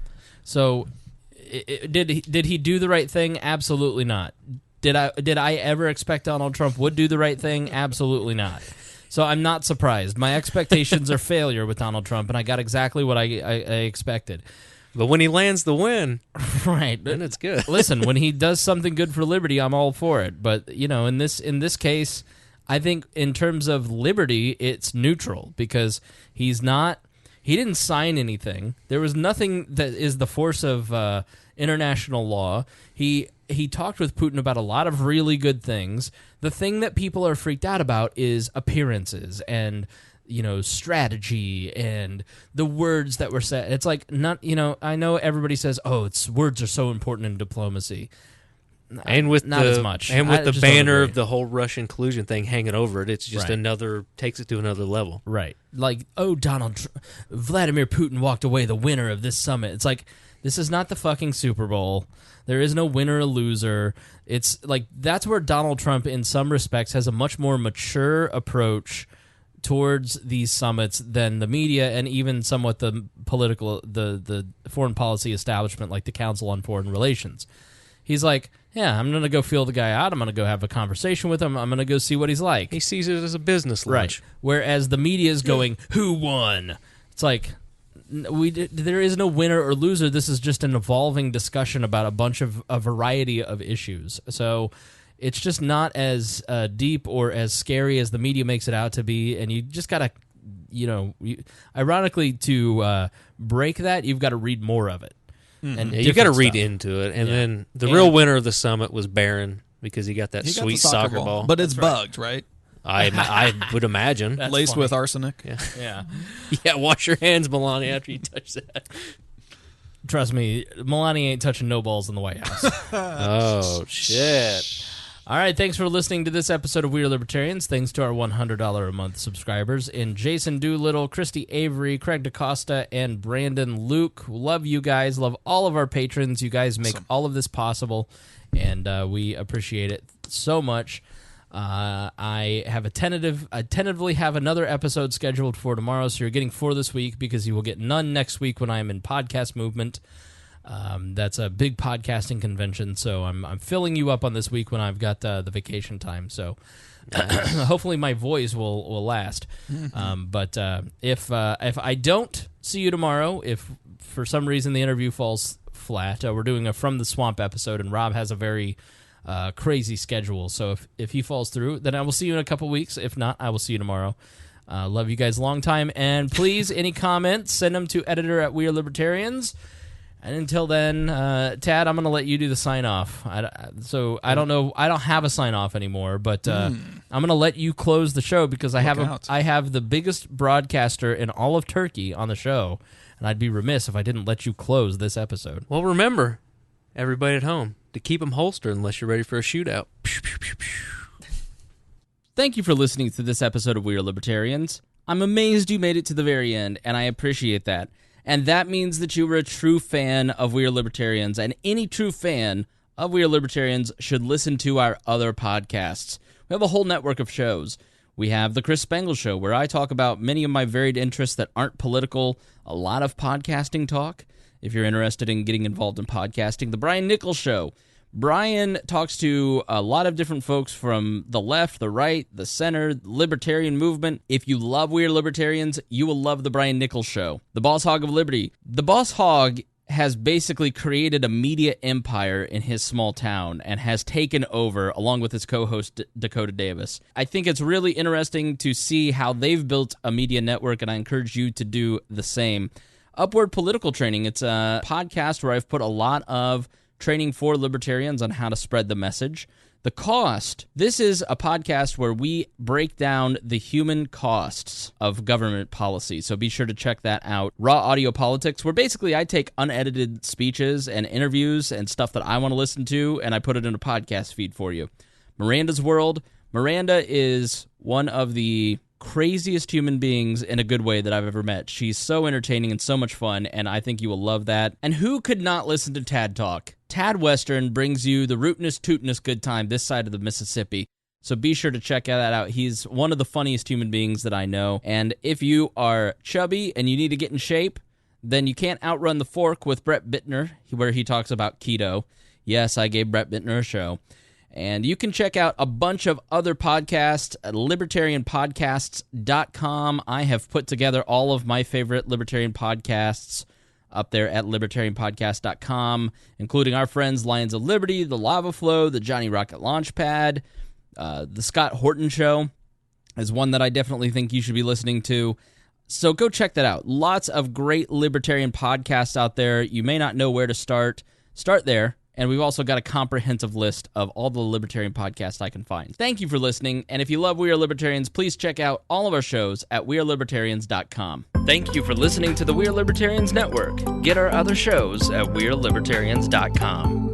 So, did he do the right thing? Absolutely not. Did I ever expect Donald Trump would do the right thing? Absolutely not. So I'm not surprised. My expectations are failure with Donald Trump, and I got exactly what I expected. But when he lands the win, right, then it's good. Listen, when he does something good for liberty, I'm all for it. But in this case, I think in terms of liberty, it's neutral, because he didn't sign anything. There was nothing that is the force of international law. He talked with Putin about a lot of really good things. The thing that people are freaked out about is appearances and strategy and the words that were said. It's like, not, I know everybody says, words are so important in diplomacy. And with not as much. And with the banner of the whole Russian collusion thing hanging over it, it's just takes it to another level. Right. Like, Vladimir Putin walked away the winner of this summit. It's like, this is not the fucking Super Bowl. There is no winner or loser. It's like, that's where Donald Trump, in some respects, has a much more mature approach towards these summits than the media and even somewhat the foreign policy establishment, like the Council on Foreign Relations. He's like, yeah, I'm going to go feel the guy out. I'm going to go have a conversation with him. I'm going to go see what he's like. He sees it as a business lunch. Right. Whereas the media is going, who won? It's like, there is no winner or loser. This is just an evolving discussion about a variety of issues. So it's just not as deep or as scary as the media makes it out to be. And you just got to, ironically, to break that, you've got to read more of it. And you got to read into it. And then the real winner of the summit was Barron because he got that sweet soccer ball. But it's bugged, right? I would imagine. Laced with arsenic. Yeah. Yeah, wash your hands, Melania, after you touch that. Trust me, Melania ain't touching no balls in the White House. Oh, shit. All right, thanks for listening to this episode of We Are Libertarians. Thanks to our $100 a month subscribers in Jason Doolittle, Christy Avery, Craig DaCosta, and Brandon Luke. Love you guys. Love all of our patrons. You guys make all of this possible, and we appreciate it so much. I tentatively have another episode scheduled for tomorrow, so you're getting 4 this week because you will get none next week when I am in Podcast Movement. That's a big podcasting convention, so I'm filling you up on this week when I've got the vacation time. So hopefully my voice will last. But if I don't see you tomorrow, if for some reason the interview falls flat, we're doing a From the Swamp episode, and Rob has a very crazy schedule. So if he falls through, then I will see you in a couple weeks. If not, I will see you tomorrow. Love you guys a long time, and please, any comments, send them to editor@wearelibertarians. And until then, Tad, I'm going to let you do the sign-off. I don't know. I don't have a sign-off anymore, but I'm going to let you close the show because I have the biggest broadcaster in all of Turkey on the show, and I'd be remiss if I didn't let you close this episode. Well, remember, everybody at home, to keep them holstered unless you're ready for a shootout. Thank you for listening to this episode of We Are Libertarians. I'm amazed you made it to the very end, and I appreciate that. And that means that you were a true fan of We Are Libertarians, and any true fan of We Are Libertarians should listen to our other podcasts. We have a whole network of shows. We have The Chris Spangle Show, where I talk about many of my varied interests that aren't political, a lot of podcasting talk, if you're interested in getting involved in podcasting. The Brian Nichols Show. Brian talks to a lot of different folks from the left, the right, the center, the libertarian movement. If you love Weird Libertarians, you will love The Brian Nichols Show. The Boss Hog of Liberty. The Boss Hog has basically created a media empire in his small town and has taken over, along with his co-host Dakota Davis. I think it's really interesting to see how they've built a media network, and I encourage you to do the same. Upward Political Training. It's a podcast where I've put a lot of training for libertarians on how to spread the message. The Cost. This is a podcast where we break down the human costs of government policy, so be sure to check that out. Raw Audio Politics, where basically I take unedited speeches and interviews and stuff that I want to listen to, and I put it in a podcast feed for you. Miranda's World. Miranda is one of the craziest human beings in a good way that I've ever met. She's so entertaining and so much fun, and I think you will love that. And who could not listen to Tad Talk? Tad Western brings you the rootinest, tootinest good time this side of the Mississippi. So be sure to check that out. He's one of the funniest human beings that I know. And if you are chubby and you need to get in shape, then you can't outrun the fork with Brett Bittner, where he talks about keto. Yes, I gave Brett Bittner a show. And you can check out a bunch of other podcasts at libertarianpodcasts.com. I have put together all of my favorite libertarian podcasts up there at libertarianpodcast.com, including our friends Lions of Liberty, The Lava Flow, the Johnny Rocket Launchpad, the Scott Horton Show is one that I definitely think you should be listening to. So go check that out. Lots of great libertarian podcasts out there. You may not know where to start. Start there. And we've also got a comprehensive list of all the libertarian podcasts I can find. Thank you for listening, and if you love We Are Libertarians, please check out all of our shows at wearelibertarians.com. Thank you for listening to the We Are Libertarians Network. Get our other shows at wearelibertarians.com.